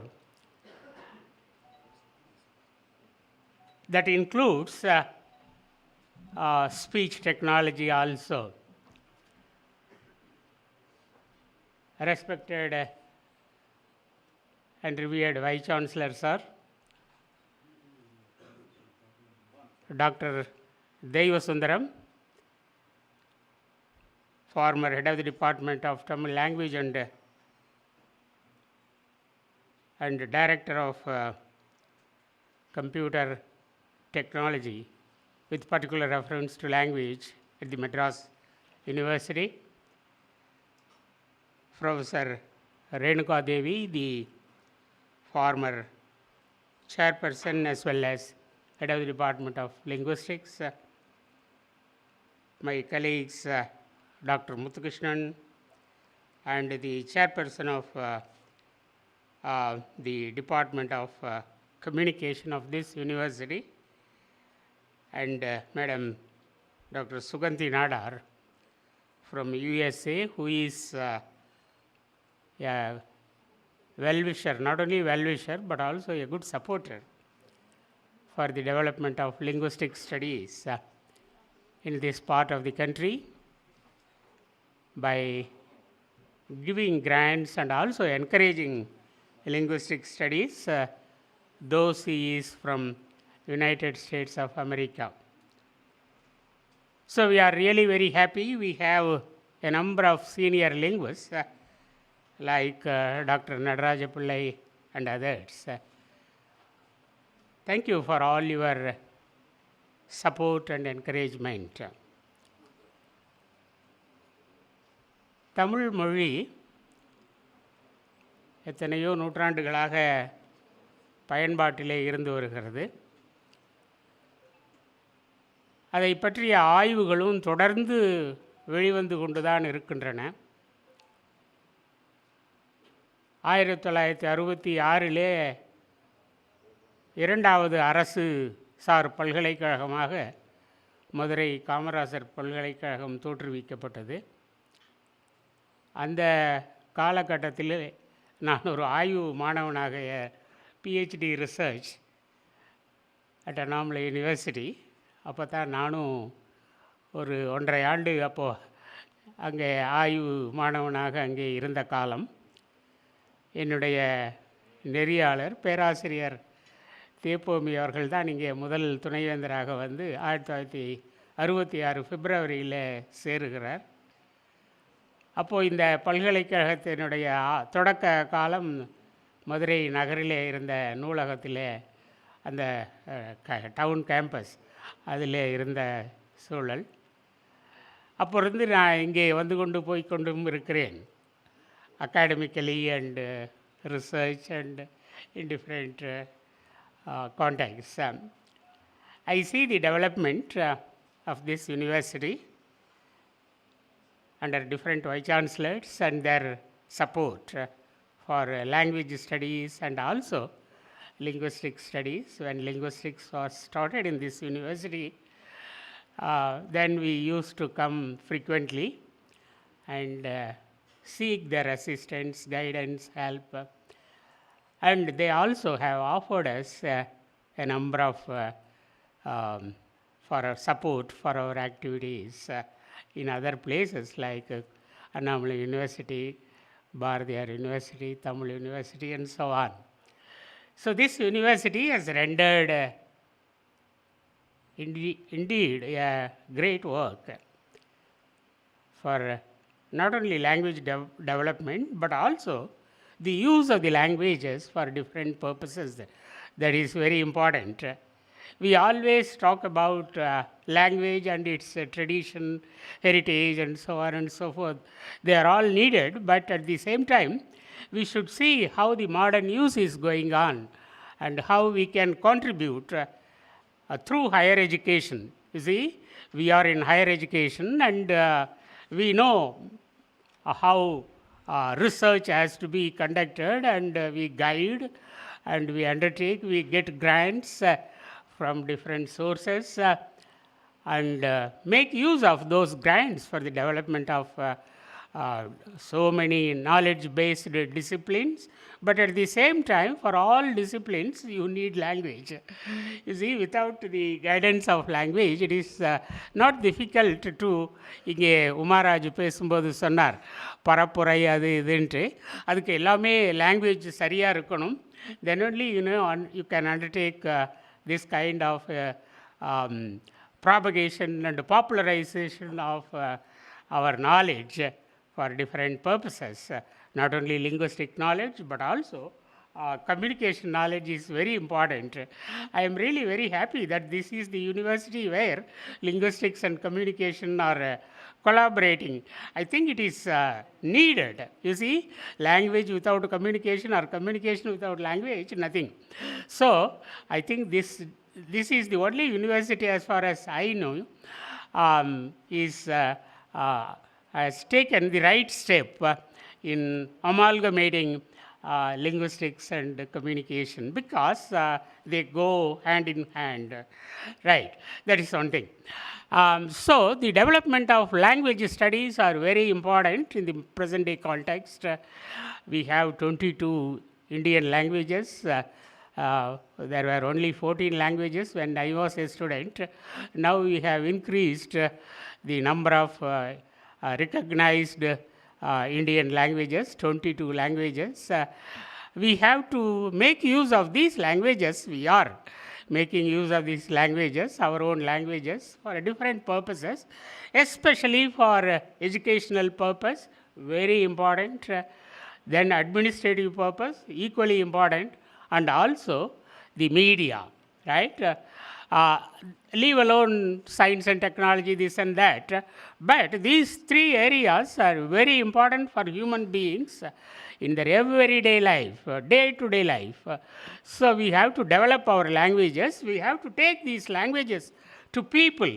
That includes speech technology also. respected and revered Vice Chancellor, sir, Dr. Devasundaram, former head of the Department of Tamil Language and Director of Computer Technology, with particular reference to language at the Madras University, Professor Renuka Devi, the former chairperson as well as head of the Department of Linguistics, my colleagues Dr. Muthukrishnan and the chairperson of the Department of Communication of this university, and Madam Dr. Suganti Nadar from USA, who is a well-wisher, not only well-wisher but also a good supporter for the development of linguistic studies in this part of the country by giving grants and also encouraging linguistic studies, those he is from United States of America. So we are really very happy. We have a number of senior linguists like Dr. Nadaraja Pillai and others. Thank you for all your support and encouragement. Tamil மொழி எத்தனையோ நூற்றாண்டுகளாக பயன்பாட்டிலே இருந்து வருகிறது. அதை பற்றிய ஆய்வுகளும் தொடர்ந்து வெளிவந்து கொண்டுதான் இருக்கின்றன. 1966 இரண்டாவது அரசு சார் பல்கலைக்கழகமாக மதுரை காமராசர் பல்கலைக்கழகம் தோற்றுவிக்கப்பட்டது. அந்த காலகட்டத்தில் நான் ஒரு ஆய்வு மாணவனாக PhD research at Annamalai university, அப்போ தான் நானும் ஒரு 1.5 ஆண்டு அப்போது அங்கே ஆய்வு மாணவனாக அங்கே இருந்த காலம். என்னுடைய நெறியாளர் பேராசிரியர் தேப்போமி அவர்கள் தான் இங்கே முதல் துணைவேந்தராக வந்து 1966 பிப்ரவரியில் சேருகிறார். அப்போது இந்த பல்கலைக்கழகத்தினுடைய தொடக்க காலம் மதுரை நகரிலே இருந்த நூலகத்திலே, அந்த டவுன் கேம்பஸ் அதில் இருந்த சூழல். அப்போ இருந்து நான் இங்கே வந்து கொண்டு போய் கொண்டும் இருக்கிறேன், academically and research and in different contexts. I see the development of this university under different vice chancellors and their support for language studies and also linguistic studies. When linguistics was started in this university, then we used to come frequently and seek their assistance, guidance, help. And they also have offered us a number of for our support for our activities in other places like Annamalai University, Bharatiyar University, Tamil University, and so on. So this university has rendered indeed a great work for not only language development but also the use of the languages for different purposes. That is very important. We always talk about language and its tradition, heritage, and so on and so forth. They are all needed, but at the same time, we should see how the modern use is going on and how we can contribute through higher education. You see, we are in higher education and we know how research has to be conducted, and we guide and we undertake, we get grants from different sources and make use of those grants for the development of so many knowledge-based disciplines, but at the same time, for all disciplines, you need language. You see, without the guidance of language, it is not difficult to, இங்கே உமாராஜ் பேசும்போது சொன்னார் பரப்புரை அது இதுன்ட்டு, அதுக்கு எல்லாமே லாங்குவேஜ் சரியாக இருக்கணும். Then only, you can undertake this kind of propagation and popularization of our knowledge for different purposes. Not only linguistic knowledge, but also communication knowledge is very important. I am really very happy that this is the university where linguistics and communication are collaborating. I think it is needed. You see, language without communication or communication without language, nothing. So, I think this is the only university, as far as I know, has taken the right step in amalgamating linguistics and communication, because they go hand in hand. Right, that is one thing. So, the development of language studies are very important in the present day context. We have 22 Indian languages. There were only 14 languages when I was a student. Now we have increased the number of recognized Indian languages, 22 languages. We have to make use of these languages. We are making use of these languages, our own languages, for different purposes, especially for educational purpose, very important. Then administrative purpose, equally important, and also the media, right? Leave alone science and technology, this and that. But these three areas are very important for human beings in their everyday life, day-to-day life. So we have to develop our languages. We have to take these languages to people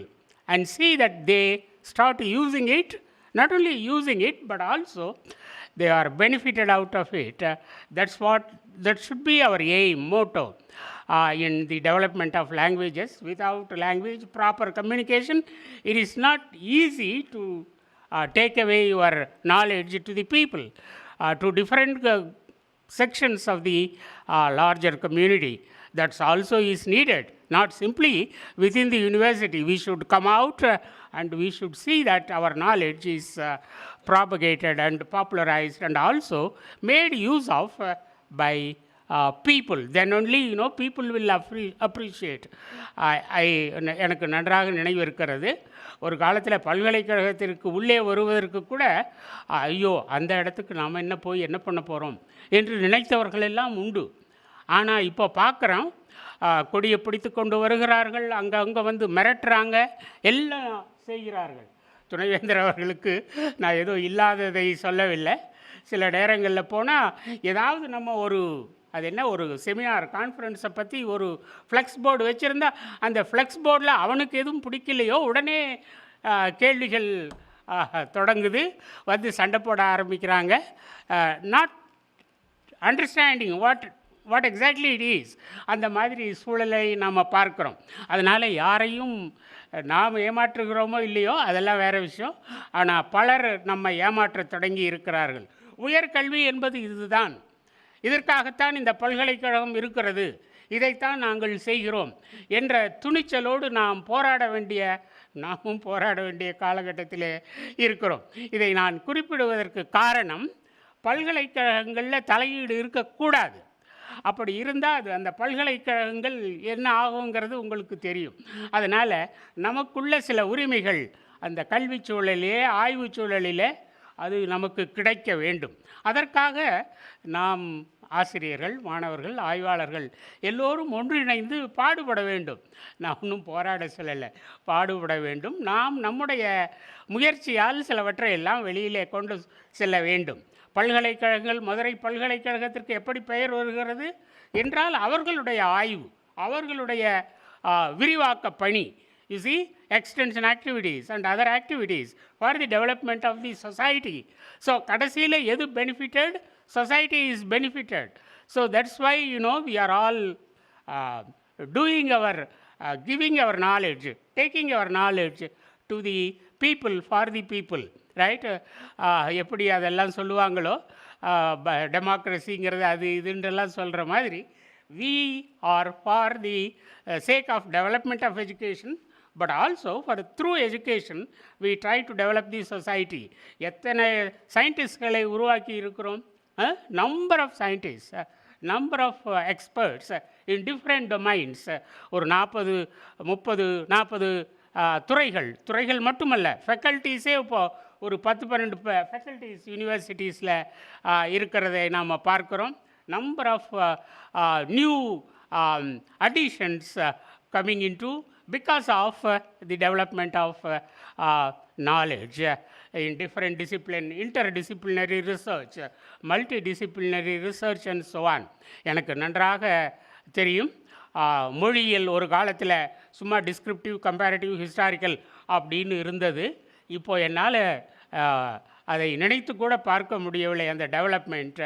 and see that they start using it, not only using it, but also they are benefited out of it. That should be our aim, motto. In the development of languages. Without language, proper communication, it is not easy to take away your knowledge to the people, to different sections of the larger community. That also is needed, not simply within the university. We should come out and we should see that our knowledge is propagated and popularized and also made use of by people. Then only, people will appreciate. எனக்கு நன்றாக நினைவு இருக்கிறது, ஒரு காலத்தில் பல்கலைக்கழகத்திற்கு உள்ளே வருவதற்கு கூட ஐயோ அந்த இடத்துக்கு நாம் என்ன பண்ண போகிறோம் என்று நினைத்தவர்கள் எல்லாம் உண்டு. ஆனால் இப்போ பார்க்குறோம், கொடியை பிடித்து கொண்டு வருகிறார்கள், அங்கே வந்து மிரட்டுறாங்க, எல்லாம் செய்கிறார்கள். துணைவேந்தர் அவர்களுக்கு நான் ஏதோ இல்லாததை சொல்லவில்லை. சில நேரங்களில் போனால் ஏதாவது நம்ம ஒரு செமினார் கான்ஃபரன்ஸை பற்றி ஒரு ஃப்ளெக்ஸ் போர்டு வச்சுருந்தா, அந்த ஃப்ளெக்ஸ் போர்டில் அவனுக்கு எதுவும் பிடிக்கலையோ உடனே கேள்விகள் தொடங்குது, வந்து சண்டை போட ஆரம்பிக்கிறாங்க. Not understanding what exactly it is. அந்த மாதிரி சூழலை நாம் பார்க்குறோம். அதனால் யாரையும் நாம் ஏமாற்றுகிறோமோ இல்லையோ அதெல்லாம் வேறு விஷயம். ஆனால் பலர் நம்ம ஏமாற்ற தொடங்கி இருக்கிறார்கள். உயர்கல்வி என்பது இதுதான். இதற்காகத்தான் இந்த பல்கலைக்கழகம் இருக்கிறது, இதைத்தான் நாங்கள் செய்கிறோம் என்ற துணிச்சலோடு நாமும் போராட வேண்டிய காலகட்டத்தில் இருக்கிறோம். இதை நான் குறிப்பிடுவதற்கு காரணம், பல்கலைக்கழகங்களில் தலையீடு இருக்கக்கூடாது. அப்படி இருந்தால் அது அந்த பல்கலைக்கழகங்கள் என்ன ஆகுங்கிறது உங்களுக்கு தெரியும். அதனால் நமக்குள்ள சில உரிமைகள் அந்த கல்வி சூழலிலே, ஆய்வு சூழலிலே அது நமக்கு கிடைக்க வேண்டும். அதற்காக நாம் ஆசிரியர்கள், மாணவர்கள், ஆய்வாளர்கள் எல்லோரும் ஒன்றிணைந்து பாடுபட வேண்டும். நான் ஒன்றும் போராட சொல்லலை, பாடுபட வேண்டும். நாம் நம்முடைய முயற்சியால் சிலவற்றை எல்லாம் வெளியிலே கொண்டு செல்ல வேண்டும். பல்கலைக்கழகங்கள், மதுரை பல்கலைக்கழகத்திற்கு எப்படி பெயர் வருகிறது என்றால் அவர்களுடைய ஆய்வு, அவர்களுடைய விரிவாக்க பணி. You see, extension activities and other activities for the development of the society. So, kadasile edu benefited, society is benefited. So, that's why, we are all doing giving our knowledge, taking our knowledge to the people, for the people, right. எப்படி அதெல்லாம் சொல்லுவாங்களோ, டெமோக்ரஸிங்கிறது அது இதுன்றெல்லாம் சொல்கிற மாதிரி, we are for the sake of development of education, but also for through education we try to develop the society. எத்தனை சயின்டிஸ்ட்களை உருவாக்கி இருக்கிறோம், number of scientist, number of experts in different domains. ஒரு 40 துறைகள் மட்டுமல்ல, ஃபேக்கல்ட்டிஸே இப்போது ஒரு 10-12 ஃபேக்கல்ட்டிஸ் யூனிவர்சிட்டிஸில் இருக்கிறதை நாம் பார்க்குறோம். Number of new additions coming into because of the development of knowledge in different discipline, interdisciplinary research, multidisciplinary research and so on. எனக்கு நன்றாக தெரியும், மொழியியல் ஒரு காலத்தில் சும்மா டிஸ்கிரிப்டிவ், கம்பேரிட்டிவ், ஹிஸ்டாரிக்கல் அப்படின்னு இருந்தது. இப்போது என்னால் அதை நினைத்து கூட பார்க்க முடியவில்லை. அந்த டெவலப்மெண்ட்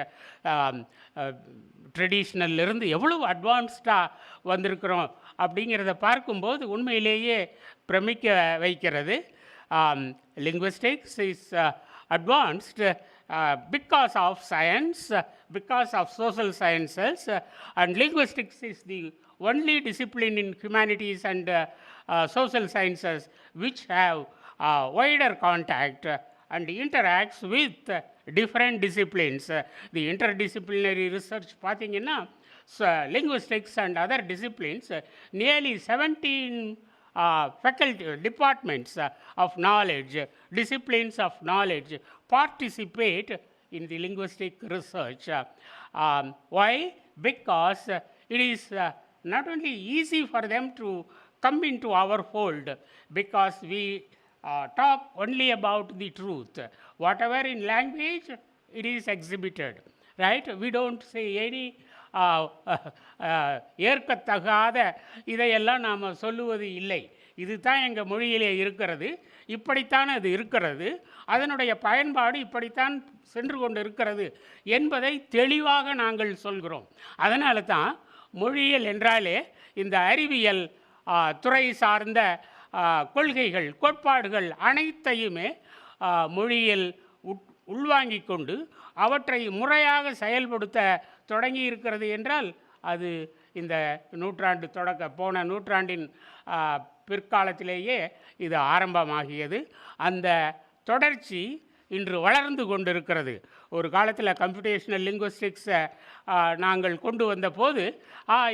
ட்ரெடிஷ்னல்லிருந்து எவ்வளவு அட்வான்ஸ்டாக வந்திருக்கிறோம் அப்படிங்கிறத பார்க்கும்போது உண்மையிலேயே பிரமிக்க வைக்கிறது. Linguistics is advanced because of science, because of social sciences, and linguistics is the only discipline in humanities and social sciences which have wider contact and interacts with different disciplines. The interdisciplinary research பார்த்தீங்கன்னா, linguistics and other disciplines, nearly 17 faculty departments of knowledge, disciplines of knowledge participate in the linguistic research. Why? Because it is not only easy for them to come into our fold, because we talk only about the truth. Whatever in language, it is exhibited, right? We don't say any ஏற்கத்தகாத இதையெல்லாம் நாம் சொல்லுவது இல்லை. இது தான் எங்கள் மொழியிலே இருக்கிறது, இப்படித்தான் அது இருக்கிறது, அதனுடைய பயன்பாடு இப்படித்தான் சென்று கொண்டு இருக்கிறது என்பதை தெளிவாக நாங்கள் சொல்கிறோம். அதனால தான் மொழியியல் என்றாலே இந்த அறிவியல் துறை சார்ந்த கொள்கைகள், கோட்பாடுகள் அனைத்தையுமே மொழியியல் உள்வாங்கிக் கொண்டு அவற்றை முறையாக செயல்படுத்த தொடங்கி இருக்கிறது என்றால் அது இந்த நூற்றாண்டு போன நூற்றாண்டின் பிற்காலத்திலேயே இது ஆரம்பமாகியது. அந்த தொடர்ச்சி இன்று வளர்ந்து கொண்டிருக்கிறது. ஒரு காலத்தில் கம்ப்யூட்டேஷனல் லிங்குவிஸ்டிக்ஸை நாங்கள் கொண்டு வந்த போது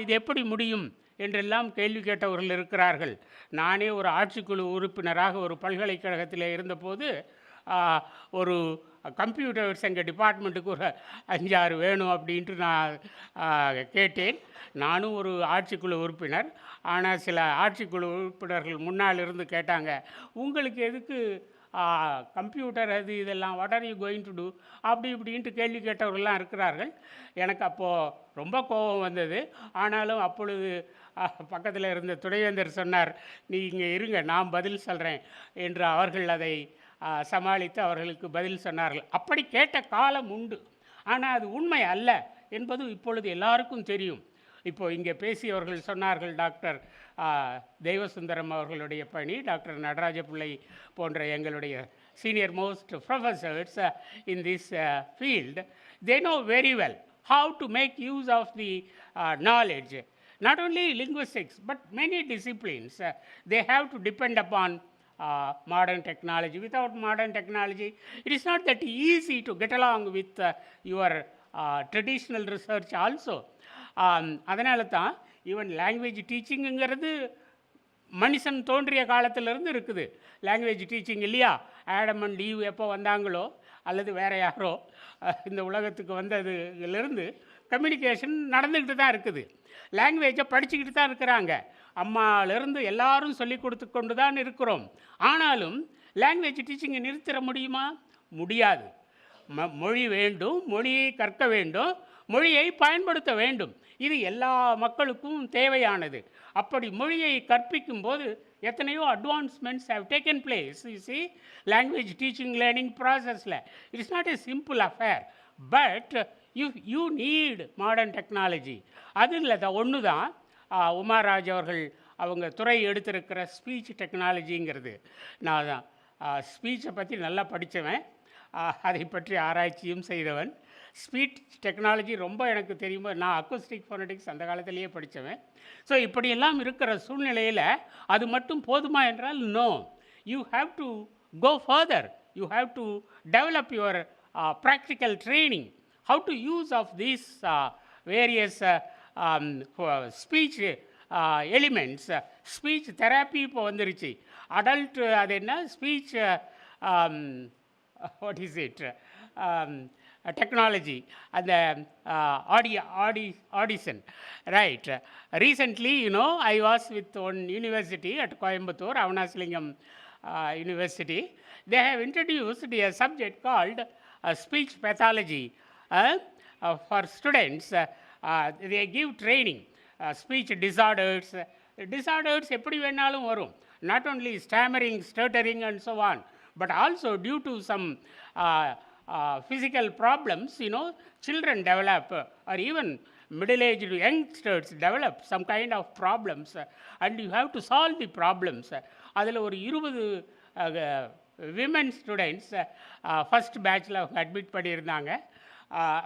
இது எப்படி முடியும் என்றெல்லாம் கேள்வி கேட்டவர்கள் இருக்கிறார்கள். நானே ஒரு ஆட்சிக்குழு உறுப்பினராக ஒரு பல்கலைக்கழகத்தில் இருந்தபோது ஒரு கம்ப்யூட்டர்ஸ் எங்கள் டிபார்ட்மெண்ட்டுக்கு ஒரு 5-6 வேணும் அப்படின்ட்டு நான் கேட்டேன். நானும் ஒரு ஆட்சிக்குழு உறுப்பினர். ஆனால் சில ஆட்சிக்குழு உறுப்பினர்கள் முன்னால் இருந்து கேட்டாங்க, உங்களுக்கு எதுக்கு கம்ப்யூட்டர் அது இதெல்லாம், what are you going to do அப்படி இப்படின்ட்டு கேள்வி கேட்டவர்கள்லாம் இருக்கிறார்கள். எனக்கு அப்போது ரொம்ப கோபம் வந்தது. ஆனாலும் அப்பொழுது பக்கத்தில் இருந்த துணைவேந்தர் சொன்னார், நீ இங்கே இருங்க, நான் பதில் சொல்கிறேன் என்று அவர்கள் அதை சமாளித்து அவர்களுக்கு பதில் சொன்னார்கள். அப்படி கேட்ட காலம் உண்டு. ஆனால் அது உண்மை அல்ல என்பது இப்பொழுது எல்லாருக்கும் தெரியும். இப்போது இங்கே பேசியவர்கள் சொன்னார்கள், டாக்டர் தெய்வசுந்தரம் அவர்களுடைய பணி, டாக்டர் நடராஜ பிள்ளை போன்ற எங்களுடைய senior most professors in this field, they know very well how to make use of the knowledge. Not only linguistics, but many disciplines, they have to depend upon modern technology. Without modern technology, it is not that easy to get along with your traditional research also. அதனால தான் ஈவன் லாங்குவேஜ் டீச்சிங்குங்கிறது மனுஷன் தோன்றிய காலத்திலிருந்து இருக்குது. லாங்குவேஜ் டீச்சிங் இல்லையா? ஆடம் அண்ட் ஈவ் எப்போ வந்தாங்களோ அல்லது வேறு யாரோ இந்த உலகத்துக்கு வந்ததுலேருந்து கம்யூனிகேஷன் நடந்துக்கிட்டு தான் இருக்குது. லாங்குவேஜை படிச்சுக்கிட்டு தான் இருக்கிறாங்க. அம்மாவிலேருந்து எல்லாரும் சொல்லி கொடுத்து கொண்டு தான் இருக்கிறோம். ஆனாலும் லாங்குவேஜ் டீச்சிங்கை நிறுத்திட முடியுமா? முடியாது. மொழி வேண்டும், மொழியை கற்க வேண்டும், மொழியை பயன்படுத்த வேண்டும். இது எல்லா மக்களுக்கும் தேவையானது. அப்படி மொழியை கற்பிக்கும் போது எத்தனையோ advancements have taken place. You see, language teaching learning ப்ராசஸில் it is not a simple affair, but you need modern technology. அதில் ஒன்று தான் உமாராஜ் அவர்கள் அவங்க துறை எடுத்திருக்கிற ஸ்பீச் டெக்னாலஜிங்கிறது. நான் ஸ்பீச்சை பற்றி நல்லா படித்தவன், அதை பற்றி ஆராய்ச்சியும் செய்தவன். ஸ்பீச் டெக்னாலஜி ரொம்ப எனக்கு தெரியுமா, நான் அக்கோஸ்டிக் ஃபோனடிக்ஸ் அந்த காலத்திலேயே படித்தவன். ஸோ இப்படியெல்லாம் இருக்கிற சூழ்நிலையில் அது மட்டும் போதுமா என்றால் no, you have to go further, you have to develop your practical training, how to use of these various speech elements. Speech therapy இப்போ வந்துருச்சு, அடல்ட் அது என்ன speech what is it technology, அந்த audition, right? Recently, you know, I was with one university at Coimbatore, Avanasilingam University. They have introduced a subject called speech pathology for students. They give training, speech disorders. Disorders எப்படி வேணாலும் வரும், not only stammering, stuttering and so on, but also due to some physical problems, you know, children develop, or even middle-aged youngsters develop some kind of problems, and you have to solve the problems. அதில் ஒரு 20 விமன் ஸ்டூடெண்ட்ஸ் ஃபஸ்ட் பேட்சில் அவங்க அட்மிட் பண்ணியிருந்தாங்க.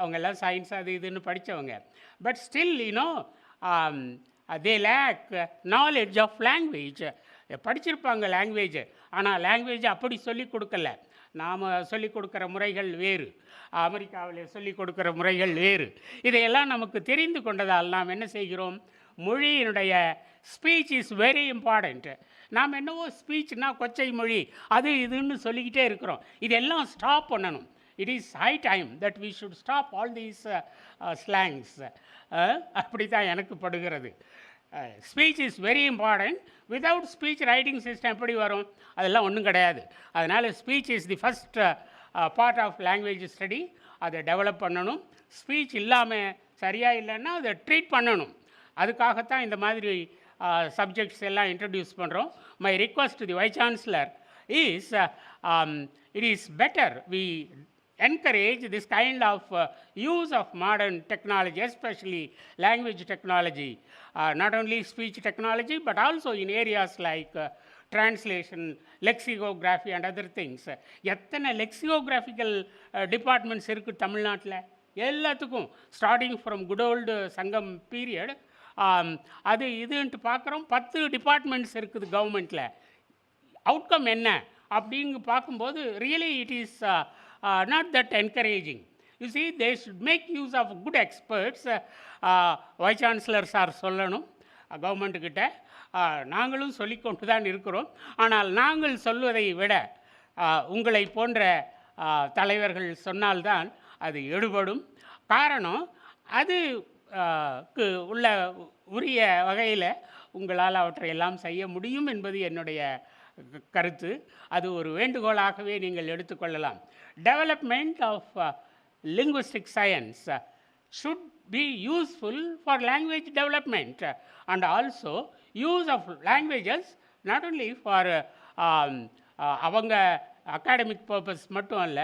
அவங்கெல்லாம் சயின்ஸ் அது இதுன்னு படித்தவங்க. But still you know they lack knowledge of language. படிச்சிருப்பாங்க லாங்குவேஜ், ஆனால் லாங்குவேஜ் அப்படி சொல்லிக் கொடுக்கல. நாம் சொல்லிக் கொடுக்குற முறைகள் வேறு, அமெரிக்காவில் சொல்லிக் கொடுக்குற முறைகள் வேறு. இதையெல்லாம் நமக்கு தெரிந்து கொண்டதால் நாம் என்ன செய்கிறோம், மொழியினுடைய ஸ்பீச் இஸ் வெரி இம்பார்ட்டண்ட். நாம் என்னவோ ஸ்பீச்னா கொச்சை மொழி அது இதுன்னு சொல்லிக்கிட்டே இருக்கிறோம். இதெல்லாம் ஸ்டாப் பண்ணணும். It is high time that we should stop all these slangs. அப்படி தான் எனக்கு படுகிறது. Speech is very important. Without speech writing system எப்படி வரும், அதெல்லாம் ஒன்றும் கிடையாது. அதனால் speech is the first part of language study. அதை டெவலப் பண்ணணும். ஸ்பீச் இல்லாமல் சரியாக இல்லைன்னா அதை ட்ரீட் பண்ணணும். அதுக்காகத்தான் இந்த மாதிரி சப்ஜெக்ட்ஸ் எல்லாம் இன்ட்ரடியூஸ் பண்ணுறோம். My request to the vice chancellor is it is better we encourage this kind of use of modern technology, especially language technology, not only speech technology but also in areas like translation, lexicography and other things. எத்தனை லெக்சிகோகிராஃபிக்கல் டிபார்ட்மெண்ட்ஸ் இருக்குது தமிழ்நாட்டில், எல்லாத்துக்கும் ஸ்டார்டிங் ஃப்ரம் குட் ஓல்டு சங்கம் பீரியட். அது இதுன்ட்டு பார்க்குறோம், 10 டிபார்ட்மெண்ட்ஸ் இருக்குது கவர்மெண்ட்டில். அவுட்கம் என்ன அப்படின்னு பார்க்கும்போது really it is not that encouraging. You see, they should make use of good experts. Vice chancellor sir சொல்லணும் கவர்மெண்ட்டுக்கிட்ட. நாங்களும் சொல்லிக்கொண்டு தான் இருக்கிறோம். ஆனால் நாங்கள் சொல்வதை விட உங்களை போன்ற தலைவர்கள் சொன்னால்தான் அது எடுபடும். காரணம், அது உள்ள உரிய வகையில் உங்களால் அவற்றையெல்லாம் செய்ய முடியும் என்பது என்னுடைய கருத்து. அது ஒரு வேண்டுகோளாகவே நீங்கள் எடுத்துக்கொள்ளலாம். Development of linguistic science should be useful for language development, and also use of languages not only for அவங்க academic purpose மட்டும் அல்ல,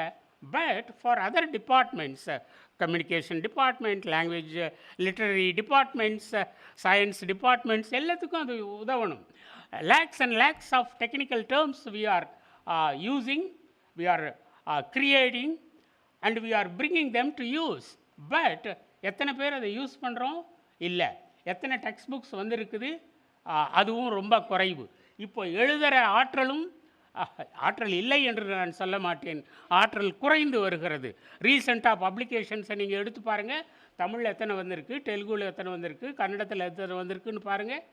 but for other departments, communication department, language literary departments, science departments, எல்லாத்துக்கும் அது உதவணும். Lakhs and lakhs of technical terms we are using, we are creating and we are bringing them to use. But எத்தனை பேர் அதை யூஸ் பண்ணுறோம்? இல்லை. எத்தனை டெக்ஸ்ட் புக்ஸ் வந்துருக்குது? அதுவும் ரொம்ப குறைவு. இப்போ எழுதுகிற ஆற்றல் இல்லை என்று நான் சொல்ல மாட்டேன், ஆற்றல் குறைந்து வருகிறது. ரீசெண்டாக பப்ளிகேஷன்ஸை நீங்கள் எடுத்து பாருங்கள். தமிழில் எத்தனை வந்திருக்கு, தெலுங்குல எத்தனை வந்திருக்கு, கன்னடத்தில் எத்தனை வந்திருக்குன்னு பாருங்கள்.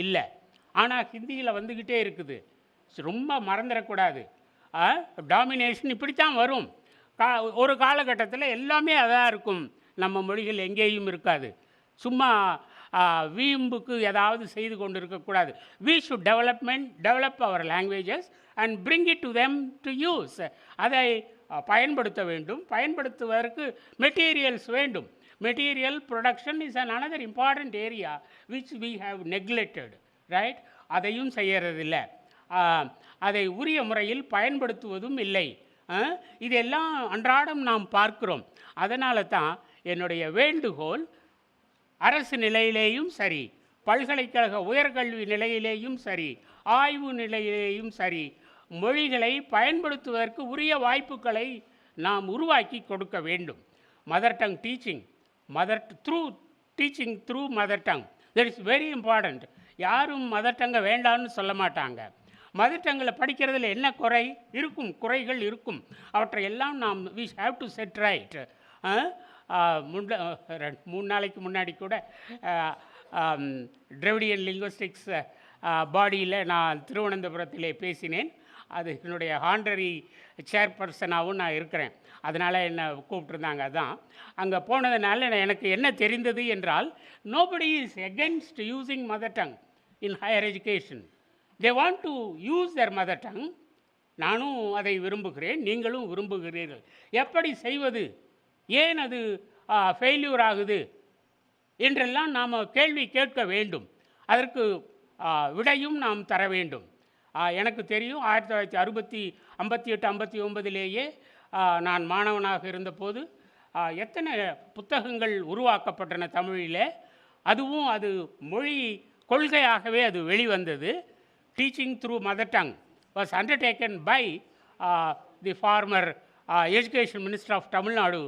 இல்லை. ஆனால் ஹிந்தியில் வந்துக்கிட்டே இருக்குது. ரொம்ப மறந்துடக்கூடாது. டாமினேஷன் இப்படித்தான் வரும். ஒரு காலகட்டத்தில் எல்லாமே அதாக இருக்கும். நம்ம மொழிகள் எங்கேயும் இருக்காது. சும்மா வீம்புக்கு ஏதாவது செய்து கொண்டு இருக்கக்கூடாது. we should develop our languages and bring it to them to use. அதை பயன்படுத்த வேண்டும். பயன்படுத்துவதற்கு மெட்டீரியல்ஸ் வேண்டும். Material production is another important area which we have neglected, right? அதையும் செய்யறதில்லை. அதை உரிய முறையில் பயன்படுத்துவதும் இல்லை. இதெல்லாம் அன்றாடம் நாம் பார்க்கிறோம். அதனால தான் என்னுடைய வேண்டுகோள், அரசு நிலையிலேயும் சரி, பல்கலைக்கழக உயர்கல்வி நிலையிலேயும் சரி, ஆய்வு நிலையிலேயும் சரி, மொழிகளை பயன்படுத்துவதற்கு உரிய வாய்ப்புகளை நாம் உருவாக்கி கொடுக்க வேண்டும். Mother tongue teaching, teaching through mother tongue, that is very important. யாரும் மதர் டங்கை வேண்டாம்னு சொல்ல மாட்டாங்க. மதர் டங்கில் படிக்கிறதுல என்ன குறை இருக்கும், குறைகள் இருக்கும், அவற்றை எல்லாம் நாம் we have to set right. 3 நாளைக்கு முன்னாடி கூட டிராவிடியன் லிங்குவிஸ்டிக்ஸ் பாடியில் நான் திருவனந்தபுரத்திலே பேசினேன். அது என்னுடைய ஹானரரி சேர்பர்சனாகவும் நான் இருக்கிறேன். அதனால் என்னை கூப்பிட்ருந்தாங்க. அதான் அங்கே போனதுனால எனக்கு என்ன தெரிந்தது என்றால், nobody is against using mother tongue in higher education. They want to use their mother tongue. நானும் அதை விரும்புகிறேன், நீங்களும் விரும்புகிறீர்கள். எப்படி செய்வது, ஏன் அது ஃபெயில்யூர் ஆகுது என்றெல்லாம் நாம் கேள்வி கேட்க வேண்டும். அதற்கு விடையும் நாம் தர வேண்டும். எனக்கு தெரியும், 1958-59 நான் மாணவனாக இருந்தபோது எத்தனை புத்தகங்கள் உருவாக்கப்பட்டன தமிழில். அதுவும் அது மொழி கொள்கையாகவே அது வெளிவந்தது. Teaching through mother tongue was undertaken by the former education minister of Tamil Nadu,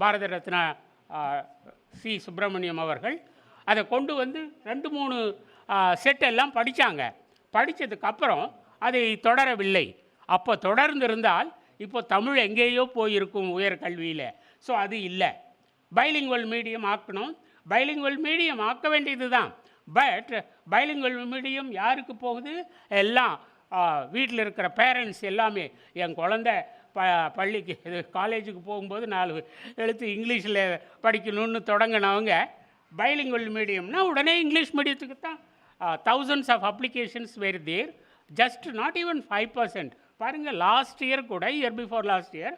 Bharat Ratna C Subramaniam அவர்கள். அதை கொண்டு வந்து 2-3 செட்டெல்லாம் படித்தாங்க. படித்ததுக்கப்புறம் அதை தொடரவில்லை. அப்போ தொடர்ந்திருந்தால் இப்போ தமிழ் எங்கேயோ போயிருக்கும் உயர்கல்வியில். ஸோ அது இல்லை. பைலிங்குவல் மீடியம் ஆக்கணும். பைலிங்குவல் மீடியம் ஆக்க வேண்டியது தான். பட் பைலிங்குவல் மீடியம் யாருக்கு போகுது? எல்லாம் வீட்டில் இருக்கிற பேரண்ட்ஸ் எல்லாமே. என் குழந்த பள்ளிக்கு காலேஜுக்கு போகும்போது 4 எழுத்து இங்கிலீஷில் படிக்கணும்னு தொடங்கினவங்க பைலிங்குவல் மீடியம்னா உடனே இங்கிலீஷ் மீடியத்துக்கு தான். thousands of applications were there, just not even 5%. பாருங்கள், லாஸ்ட் இயர் கூட, year before last year,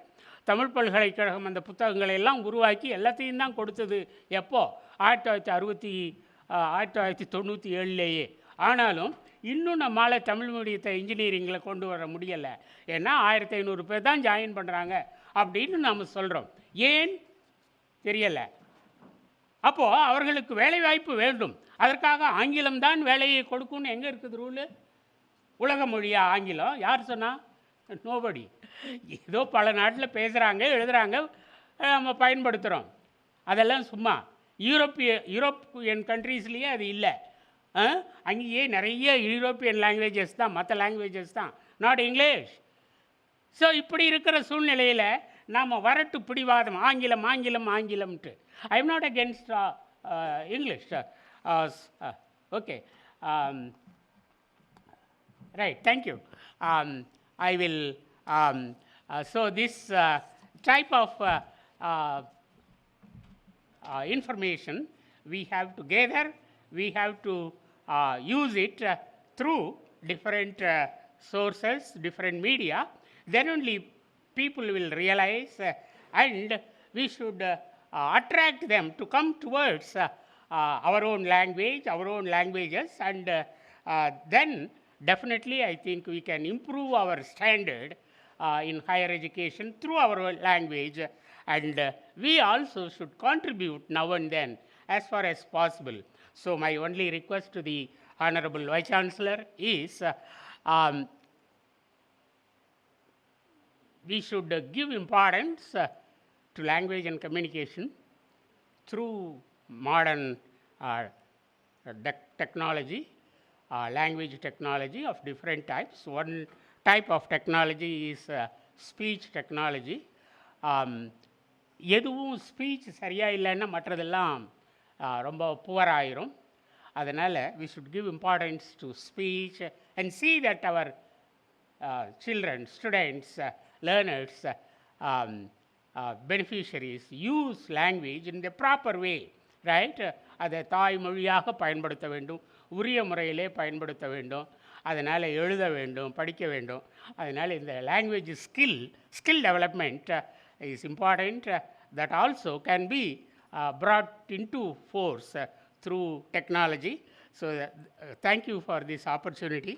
Tamil பல்கலைக்கழகம் அந்த புத்தகங்களை எல்லாம் உருவாக்கி எல்லாத்தையும் தான் கொடுத்தது. எப்போ? 1997. ஆனாலும் இன்னும் நம்மளால் தமிழ் மீடியத்தை இன்ஜினியரிங்கில் கொண்டு வர முடியலை. ஏன்னா 1500 பேர் தான் ஜாயின் பண்ணுறாங்க அப்படின்னு நாம் சொல்கிறோம். ஏன் தெரியலை. அப்போது அவர்களுக்கு வேலைவாய்ப்பு வேண்டும். அதற்காக ஆங்கிலம் தான் வேலையை கொடுக்கும்னு எங்கே இருக்குது ரூலு? உலக மொழியா ஆங்கிலம்? யார் சொன்னால்? நோபடி. ஏதோ பல நாட்டில் பேசுகிறாங்க, எழுதுகிறாங்க, நம்ம பயன்படுத்துகிறோம். அதெல்லாம் சும்மா. யூரோப்பியன் கண்ட்ரீஸ்லேயே அது இல்லை. அங்கேயே நிறைய யூரோப்பியன் லாங்குவேஜஸ் தான், மற்ற லாங்குவேஜஸ் தான், நாட் இங்கிலீஷ். ஸோ இப்படி இருக்கிற சூழ்நிலையில் நாம் வரட்டு பிடிவாதம், ஆங்கிலம் ஆங்கிலம் ஆங்கிலம்ட்டு. I am not against English. Okay, right, thank you. I will, so this type of information we have to gather, we have to use it through different sources, different media. Then only people will realize and we should attract them to come towards our own language, our own languages, and then definitely I think we can improve our standard in higher education through our language, and we also should contribute now and then as far as possible. So my only request to the Honorable Vice Chancellor is we should give importance to language and communication through modern technology, language technology of different types. One type of technology is speech technology. எதுவும் ஸ்பீச் சரியாக இல்லைன்னா மற்றதெல்லாம் ரொம்ப புவராயிரும். அதனால் we should give importance to speech and see that our children, students, learners, beneficiaries use language in the proper way, right? அதை தாய்மொழியாக பயன்படுத்த வேண்டும், உரிய முறையிலே பயன்படுத்த வேண்டும். அதனால் எழுத வேண்டும், படிக்க வேண்டும். அதனால் இந்த language skill development is important. That also can be brought into force through technology. So thank you for this opportunity.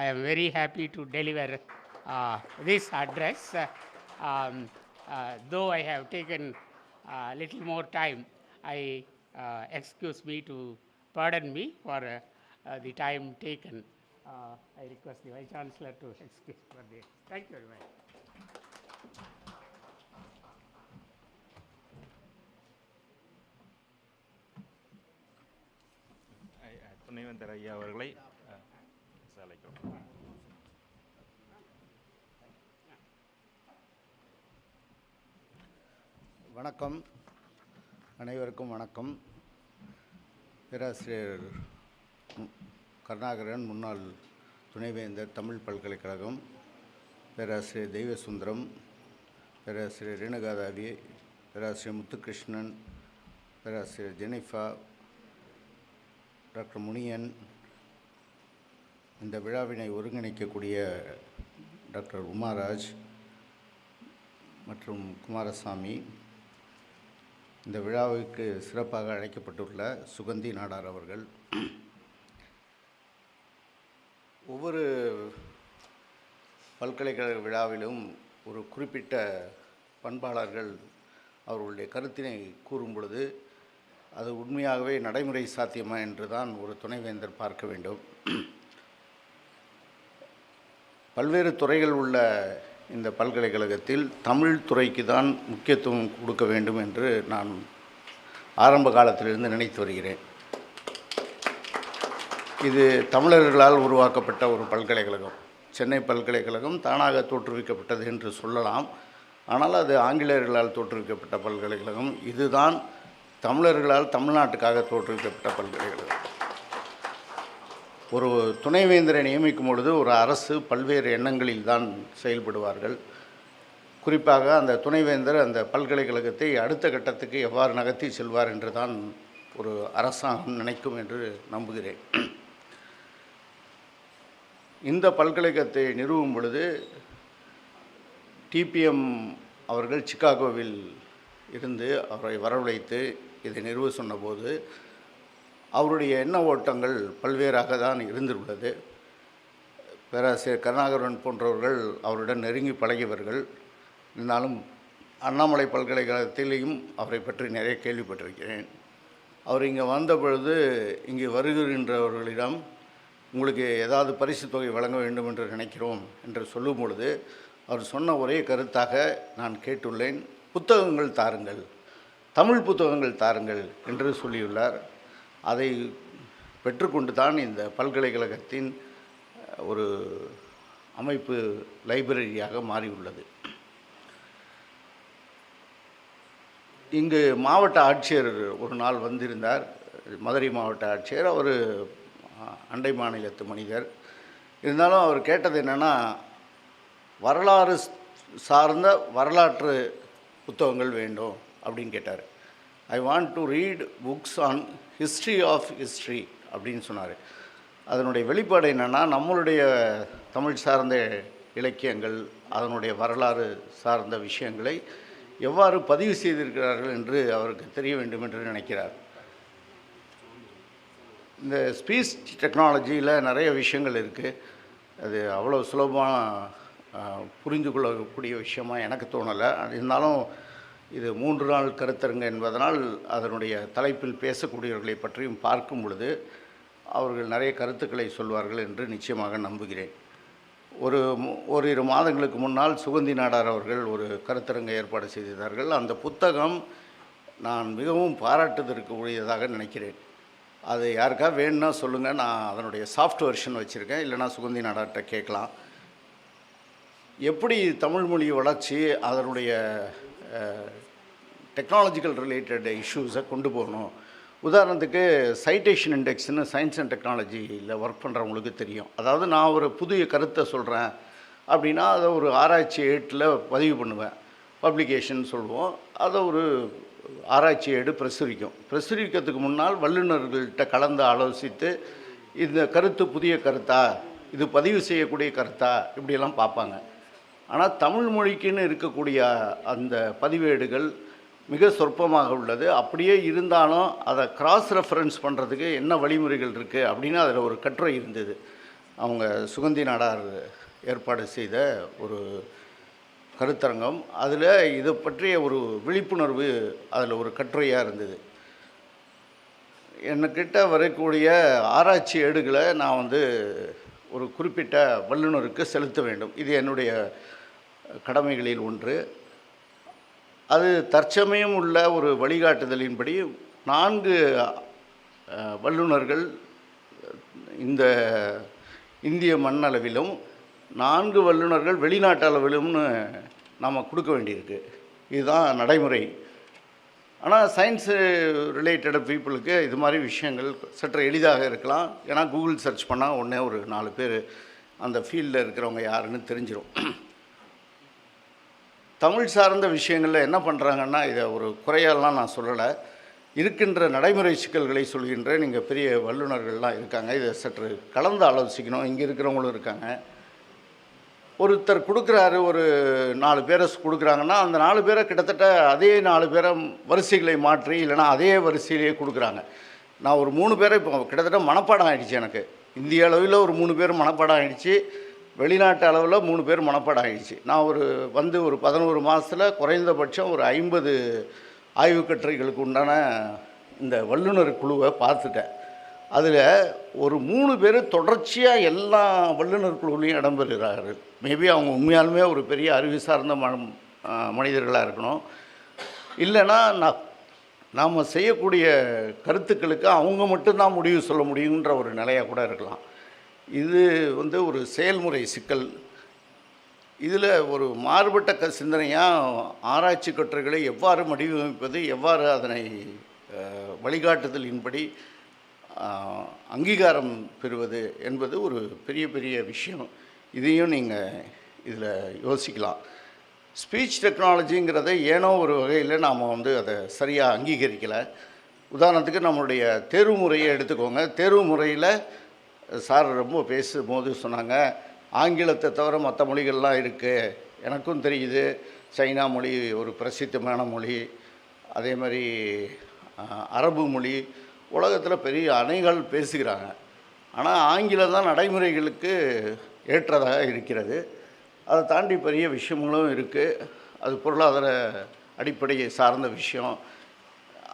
I am very happy to deliver this address. Though I have taken little more time, I excuse me to pardon me for the time taken I request the Vice Chancellor to excuse for this. Thank you very much. துணைவேந்தர் ஐயா அவர்களை அழைக்கிறோம். வணக்கம், அனைவருக்கும் வணக்கம். பேராசிரியர் கருணாகரன், முன்னாள் துணைவேந்தர், தமிழ் பல்கலைக்கழகம், பேராசிரியர் தெய்வசுந்தரம், பேராசிரியர் ரேணுகாதாவி, பேராசிரியர் முத்துகிருஷ்ணன், பேராசிரியர் ஜெனிஃபா, டாக்டர் முனியன், இந்த விழாவினை ஒருங்கிணைக்கக்கூடிய டாக்டர் உமாராஜ் மற்றும் குமாரசாமி, இந்த விழாவுக்கு சிறப்பாக அழைக்கப்பட்டுள்ள சுகந்தி நாடார் அவர்கள், ஒவ்வொரு பல்கலைக்கழக விழாவிலும் ஒரு குறிப்பிட்ட பண்பாளர்கள் அவர்களுடைய கருத்தினை கூறும் பொழுது அது உண்மையாகவே நடைமுறை சாத்தியமா என்று தான் ஒரு துணைவேந்தர் பார்க்க வேண்டும். பல்வேறு துறைகள் உள்ள இந்த பல்கலைக்கழகத்தில் தமிழ் துறைக்கு தான் முக்கியத்துவம் கொடுக்க வேண்டும் என்று நான் ஆரம்ப காலத்திலிருந்து நினைத்து வருகிறேன். இது தமிழர்களால் உருவாக்கப்பட்ட ஒரு பல்கலைக்கழகம். சென்னை பல்கலைக்கழகம் தானாக தோற்றுவிக்கப்பட்டது என்று சொல்லலாம். ஆனால் அது ஆங்கிலேயர்களால் தோற்றுவிக்கப்பட்ட பல்கலைக்கழகம். இதுதான் தமிழர்களால் தமிழ்நாட்டுக்காக தோற்றுவிக்கப்பட்ட பல்கலைக்கழகம். ஒரு துணைவேந்தரை நியமிக்கும் பொழுது ஒரு அரசு பல்வேறு எண்ணங்களில் தான் செயல்படுவார்கள். குறிப்பாக அந்த துணைவேந்தர் அந்த பல்கலைக்கழகத்தை அடுத்த கட்டத்துக்கு எவ்வாறு நகர்த்தி செல்வார் என்று தான் ஒரு அரசாங்கம் நினைக்கும் என்று நம்புகிறேன். இந்த பல்கலைக்கழகத்தை நிறுவும் பொழுது டிபிஎம் அவர்கள் சிகாகோவில் இருந்து அவரை வரவழைத்து இதை நிறுவ சொன்னபோது அவருடைய எண்ண ஓட்டங்கள் பல்வேறாக தான் இருந்துள்ளது. பேராசிரியர் கருணாகரன் போன்றவர்கள் அவருடன் நெருங்கி பழகியவர்கள். இருந்தாலும் அண்ணாமலை பல்கலைக்கழகத்திலேயும் அவரை பற்றி நிறைய கேள்விப்பட்டிருக்கிறேன். அவர் இங்கே வந்த பொழுது இங்கே வருகின்றவர்களிடம் உங்களுக்கு ஏதாவது பரிசு தொகை வழங்க வேண்டும் என்று நினைக்கிறோம் என்று சொல்லும் பொழுது அவர் சொன்ன ஒரே கருத்தாக நான் கேட்டுள்ளேன், புத்தகங்கள் தாருங்கள், தமிழ் புத்தகங்கள் தாருங்கள் என்று சொல்லியுள்ளார். அதை பெற்றுக்கொண்டு தான் இந்த பல்கலைக்கழகத்தின் ஒரு அமைப்பு லைப்ரரியாக மாறியுள்ளது. இங்கு மாவட்ட ஆட்சியர் ஒரு நாள் வந்திருந்தார், மதுரை மாவட்ட ஆட்சியர். அவர் அண்டை மாநிலத்து மனிதர். இருந்தாலும் அவர் கேட்டது என்னென்னா, வரலாறு சார்ந்த வரலாற்று புத்தகங்கள் வேண்டும் அப்படின்னு கேட்டார். I want to read books on history of history அப்படின்னு சொன்னார். அதனுடைய வெளிப்பாடு என்னென்னா, நம்மளுடைய தமிழ் சார்ந்த இலக்கியங்கள், அதனுடைய வரலாறு சார்ந்த விஷயங்களை எவ்வாறு பதிவு செய்திருக்கிறார்கள் என்று அவருக்கு தெரிய வேண்டும் என்று நினைக்கிறார். இந்த ஸ்பீச் டெக்னாலஜியில் நிறைய விஷயங்கள் இருக்குது. அது அவ்வளோ சுலபமாக புரிந்து கொள்ளக்கூடிய விஷயமாக எனக்கு தோணலை. இருந்தாலும் இது 3 நாள் கருத்தரங்கு என்பதனால் அதனுடைய தலைப்பில் பேசக்கூடியவர்களை பற்றியும் பார்க்கும் பொழுது அவர்கள் நிறைய கருத்துக்களை சொல்வார்கள் என்று நிச்சயமாக நம்புகிறேன். ஓரிரு மாதங்களுக்கு முன்னால் சுகந்தி நாடார் அவர்கள் ஒரு கருத்தரங்கை ஏற்பாடு செய்திருந்தார்கள். அந்த புத்தகம் நான் மிகவும் பாராட்டுவதற்கு உரியதாக நினைக்கிறேன். அது யாருக்கா வேணும்னா சொல்லுங்கள், நான் அதனுடைய சாஃப்ட் வெர்ஷன் வச்சுருக்கேன், இல்லைனா சுகந்தி நாடார்கிட்ட கேட்கலாம். எப்படி தமிழ்மொழி வளர்ச்சி அதனுடைய டெக்னாலஜிக்கல் ரிலேட்டட் இஷ்யூஸை கொண்டு போகணும். உதாரணத்துக்கு சைட்டேஷன் இண்டெக்ஸ்னு சயின்ஸ் அண்ட் டெக்னாலஜியில் ஒர்க் பண்ணுறவங்களுக்கு தெரியும். அதாவது நான் ஒரு புதிய கருத்தை சொல்கிறேன் அப்படின்னா அதை ஒரு ஆராய்ச்சி ஏட்டில் பதிவு பண்ணுவேன், பப்ளிகேஷன் சொல்லுவோம். அதை ஒரு ஆராய்ச்சி ஏடு பிரசுரிக்கிறதுக்கு முன்னால் வல்லுநர்கள்ட்ட கலந்து ஆலோசித்து இந்த கருத்து புதிய கருத்தா, இது பதிவு செய்யக்கூடிய கருத்தா, இப்படியெல்லாம் பார்ப்பாங்க. ஆனால் தமிழ் மொழிக்குன்னு இருக்கக்கூடிய அந்த பதிவேடுகள் மிக சொற்பமாக உள்ளது. அப்படியே இருந்தாலும் அதை கிராஸ் ரெஃபரன்ஸ் பண்ணுறதுக்கு என்ன வழிமுறைகள் இருக்குது அப்படின்னு அதில் ஒரு கட்டுரை இருந்தது. அவங்க சுகந்தி நாடார் ஏற்பாடு செய்த ஒரு கருத்தரங்கம். அதில் இதை பற்றிய ஒரு விழிப்புணர்வு அதில் ஒரு கட்டுரையாக இருந்தது. என்கிட்ட வரக்கூடிய ஆராய்ச்சி ஏடுகளை நான் ஒரு குறிப்பிட்ட வல்லுநருக்கு செலுத்த வேண்டும். இது என்னுடைய கடமைகளில் ஒன்று. அது தற்சமயம் உள்ள ஒரு வழிகாட்டுதலின்படி 4 வல்லுநர்கள் இந்த இந்திய மண்ணளவிலும் 4 வல்லுநர்கள் வெளிநாட்டு அளவிலும்னு நாம் கொடுக்க வேண்டியிருக்கு. இதுதான் நடைமுறை. ஆனால் சயின்ஸு ரிலேட்டட் பீப்புளுக்கு இது மாதிரி விஷயங்கள் சற்று எளிதாக இருக்கலாம். ஏன்னா கூகுள் சர்ச் பண்ணால் உடனே ஒரு 4 பேர் அந்த ஃபீல்டில் இருக்கிறவங்க யாருன்னு தெரிஞ்சிடும். தமிழ் சார்ந்த விஷயங்களில் என்ன பண்ணுறாங்கன்னா, இதை ஒரு குறையெல்லாம் நான் சொல்லலை, இருக்கின்ற நடைமுறை சிக்கல்களை சொல்கின்ற நீங்கள் பெரிய வல்லுநர்கள்லாம் இருக்காங்க. இதை சற்று கலந்து ஆலோசிக்கணும். இங்கே இருக்கிறவங்களும் இருக்காங்க. ஒருத்தர் கொடுக்குறாரு, ஒரு 4 பேரை கொடுக்குறாங்கன்னா, அந்த 4 பேரை கிட்டத்தட்ட அதே 4 பேரை வரிசைகளை மாற்றி இல்லைனா அதே வரிசையிலேயே கொடுக்குறாங்க. நான் ஒரு 3 பேரை இப்போ கிட்டத்தட்ட மனப்பாடம் ஆகிடுச்சு. எனக்கு இந்திய அளவில் ஒரு 3 பேர் மனப்பாடம் ஆகிடுச்சு, வெளிநாட்டு அளவில் 3 பேர் மனப்பாடம் ஆகிடுச்சு. நான் ஒரு 11 மாதத்தில் குறைந்தபட்சம் ஒரு 50 ஆய்வுக்கட்டுரைகளுக்கு உண்டான இந்த வல்லுநர் குழுவை பார்த்துட்டேன். அதில் ஒரு 3 பேர் தொடர்ச்சியாக எல்லா வல்லுநர் குழுவிலையும் இடம்பெறுகிறார்கள். மேபி அவங்க உண்மையாலுமே ஒரு பெரிய அறிவு சார்ந்த மனிதர்களாக இருக்கணும். இல்லைன்னா நாம் செய்யக்கூடிய கருத்துக்களுக்கு அவங்க மட்டும்தான் முடிவு சொல்ல முடியுன்ற ஒரு நிலையாக கூட இருக்கலாம். இது ஒரு செயல்முறை சிக்கல். இதில் ஒரு மாறுபட்ட சிந்தனையாக ஆராய்ச்சி கட்டுரைகளை எவ்வாறு வடிவமைப்பது, எவ்வாறு அதனை வழிகாட்டுதலின்படி அங்கீகாரம் பெறுவது என்பது ஒரு பெரிய பெரிய விஷயம். இதையும் நீங்கள் இதில் யோசிக்கலாம். ஸ்பீச் டெக்னாலஜிங்கிறத ஏனோ ஒரு வகையில் நாம் அதை சரியாக அங்கீகரிக்கலை. உதாரணத்துக்கு நம்மளுடைய தேர்வு முறையை எடுத்துக்கோங்க. தேர்வு முறையில் சார் ரொம்ப பேசும்போது சொன்னாங்க, ஆங்கிலத்தை தவிர மற்ற மொழிகள்லாம் இருக்குது. எனக்கும் தெரியுது, சைனா மொழி ஒரு பிரசித்தமான மொழி, அதே மாதிரி அரபு மொழி உலகத்தில் பெரிய அணைகள் பேசுகிறாங்க. ஆனால் ஆங்கிலம் தான் நடைமுறைகளுக்கு ஏற்றதாக இருக்கிறது. அதை தாண்டி பெரிய விஷயங்களும் இருக்குது. அது பொருளாதார அடிப்படையை சார்ந்த விஷயம்,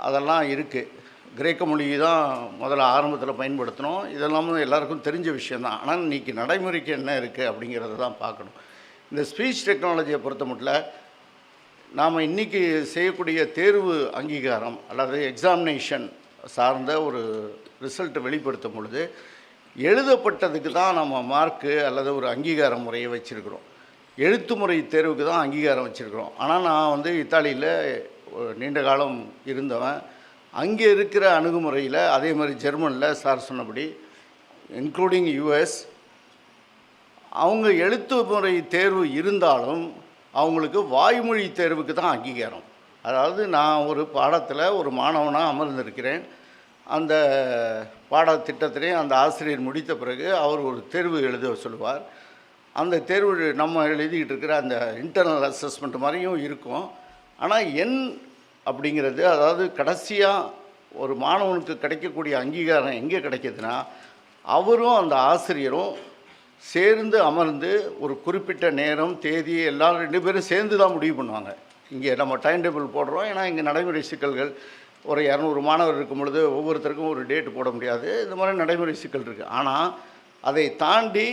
அதெல்லாம் இருக்குது. கிரேக்க மொழி தான் முதல்ல ஆரம்பத்தில் பயன்படுத்தணும். இதெல்லாம் எல்லாருக்கும் தெரிஞ்ச விஷயந்தான். ஆனால் இன்றைக்கி நடைமுறைக்கு என்ன இருக்குது அப்படிங்கிறத தான் பார்க்கணும். இந்த ஸ்பீச் டெக்னாலஜியை பொறுத்த மட்டும் நாம் இன்றைக்கி செய்யக்கூடிய தேர்வு அங்கீகாரம் அல்லது எக்ஸாமினேஷன் சார்ந்த ஒரு ரிசல்ட்டை வெளிப்படுத்தும் பொழுது எழுதப்பட்டதுக்கு தான் நம்ம மார்க்கு அல்லது ஒரு அங்கீகார முறையை வச்சுருக்கிறோம். எழுத்து முறை தேர்வுக்கு தான் அங்கீகாரம் வச்சுருக்கிறோம். ஆனால் நான் இத்தாலியில் நீண்ட காலம் இருந்தவன். அங்கே இருக்கிற அணுகுமுறையில் அதே மாதிரி ஜெர்மனில் சார் சொன்னபடி இன்க்ளூடிங் யூஎஸ், அவங்க எழுத்து முறை தேர்வு இருந்தாலும் அவங்களுக்கு வாய்மொழி தேர்வுக்கு தான் அங்கீகாரம். அதாவது நான் ஒரு பாடத்தில் ஒரு மாணவனாக அமர்ந்திருக்கிறேன். அந்த பாடத்திட்டத்திலே அந்த ஆசிரியர் முடித்த பிறகு அவர் ஒரு தேர்வு எழுத சொல்லுவார். அந்த தேர்வு நம்ம எழுதிக்கிட்டு இருக்கிற அந்த இன்டர்னல் அசஸ்மெண்ட் மாதிரியும் இருக்கும். ஆனால் அப்படிங்கிறது, அதாவது கடைசியாக ஒரு மாணவனுக்கு கிடைக்கக்கூடிய அங்கீகாரம் எங்கே கிடைக்கிதுன்னா, அவரும் அந்த ஆசிரியரும் சேர்ந்து அமர்ந்து ஒரு குறிப்பிட்ட நேரம் தேதி எல்லாம் 2 பேரும் சேர்ந்து தான் முடிவு பண்ணுவாங்க. இங்கே நம்ம டைம் டேபிள் போடுறோம். ஏன்னா இங்கே நடைமுறை சிக்கல்கள், ஒரு 200 மாணவர் இருக்கும் பொழுது ஒவ்வொருத்தருக்கும் ஒரு டேட் போட முடியாது. இந்த மாதிரி நடைமுறை சிக்கல் இருக்குது. ஆனால் அதை தாண்டி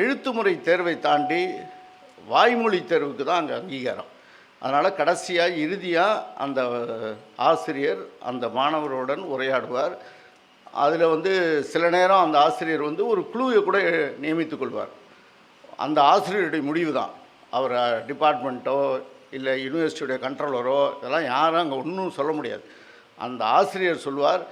எழுத்து முறை தேர்வை தாண்டி வாய்மொழி தேர்வுக்கு தான் அங்கே அங்கீகாரம். அதனால் கடைசியாக இறுதியாக அந்த ஆசிரியர் அந்த மாணவருடன் உரையாடுவார். அதில் சில நேரம் அந்த ஆசிரியர் ஒரு குழுவை கூட நியமித்து கொள்வார். அந்த ஆசிரியருடைய முடிவு தான். அவர் டிபார்ட்மெண்ட்டோ இல்லை யூனிவர்சிட்டியுடைய கண்ட்ரோலரோ இதெல்லாம் யாரும் அங்கே ஒன்றும் சொல்ல முடியாது. அந்த ஆசிரியர் சொல்வார்,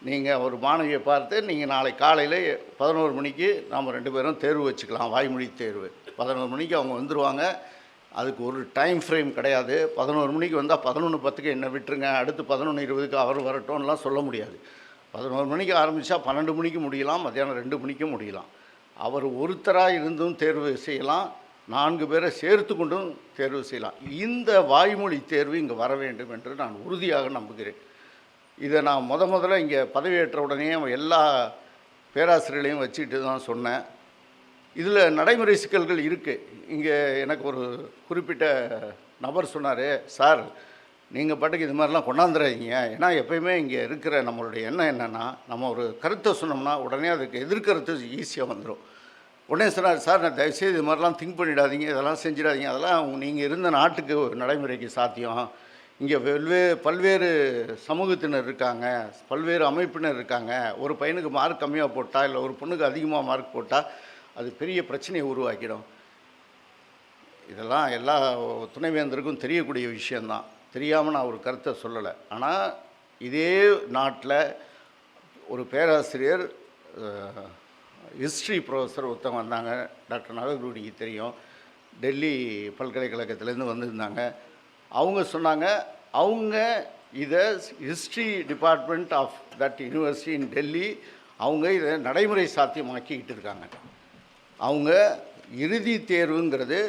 நீங்கள் ஒரு மாணவியை பார்த்து நீங்கள் நாளை காலையில் 11 மணிக்கு நாம் 2 பேரும் தேர்வு வச்சுக்கலாம், வாய்மொழி தேர்வு. 11 மணிக்கு அவங்க வந்துடுவாங்க. அதுக்கு ஒரு டைம் ஃப்ரேம் கிடையாது. 11 மணிக்கு வந்தால் 11:10க்கு என்ன விட்டுருங்க, அடுத்து 11:20க்கு அவர் வரட்டும்லாம் சொல்ல முடியாது. 11 மணிக்கு ஆரம்பித்தா 12 மணிக்கு முடியலாம், மத்தியானம் 2 மணிக்கும் முடியலாம். அவர் ஒருத்தராக இருந்தும் தேர்வு செய்யலாம், 4 பேரை சேர்த்து கொண்டும் தேர்வு செய்யலாம். இந்த வாய்மொழி தேர்வு இங்கே வர வேண்டும் என்று நான் உறுதியாக நம்புகிறேன். இதை நான் முதல்ல இங்கே பதவியேற்ற உடனே எல்லா பேராசிரியர்களையும் வச்சுட்டு தான் சொன்னேன். இதில் நடைமுறை சிக்கல்கள் இருக்குது. இங்கே எனக்கு ஒரு குறிப்பிட்ட நபர் சொன்னார், சார் நீங்கள் பாட்டுக்கு இது மாதிரிலாம் கொண்டாந்துறாதீங்க. ஏன்னா எப்போயுமே இங்கே இருக்கிற நம்மளுடைய எண்ணம் என்னென்னா, நம்ம ஒரு கருத்தை சொன்னோம்னா உடனே அதுக்கு எதிர்கருத்து ஈஸியாக வந்துடும். உடனே சொன்னார், சார் நான் தயவுசெய்து இது மாதிரிலாம் திங்க் பண்ணிடாதீங்க, இதெல்லாம் செஞ்சிடாதீங்க, அதெல்லாம் நீங்கள் இருந்த நாட்டுக்கு ஒரு நடைமுறைக்கு சாத்தியம். இங்கே பல்வேறு சமூகத்தினர் இருக்காங்க, பல்வேறு அமைப்பினர் இருக்காங்க. ஒரு பையனுக்கு மார்க் கம்மியாக போட்டால் இல்லை ஒரு பொண்ணுக்கு அதிகமாக மார்க் போட்டால் அது பெரிய பிரச்சனையை உருவாக்கிடும். இதெல்லாம் எல்லா துணைவேந்தருக்கும் தெரியக்கூடிய விஷயந்தான். தெரியாமல் நான் ஒரு கருத்தை சொல்லலை. ஆனால் இதே நாட்டில் ஒரு பேராசிரியர் ஹிஸ்ட்ரி ப்ரொஃபஸர் ஒருத்தவங்க வந்தாங்க, டாக்டர் நகர்குடிக்கு தெரியும், டெல்லி பல்கலைக்கழகத்திலேருந்து வந்திருந்தாங்க. அவங்க சொன்னாங்க, அவங்க இதை history department of that university in Delhi அவங்க இதை நடைமுறை சாத்தியமாக்கிக்கிட்டு இருக்காங்க. அவங்க இறுதி தேர்வுங்கிறது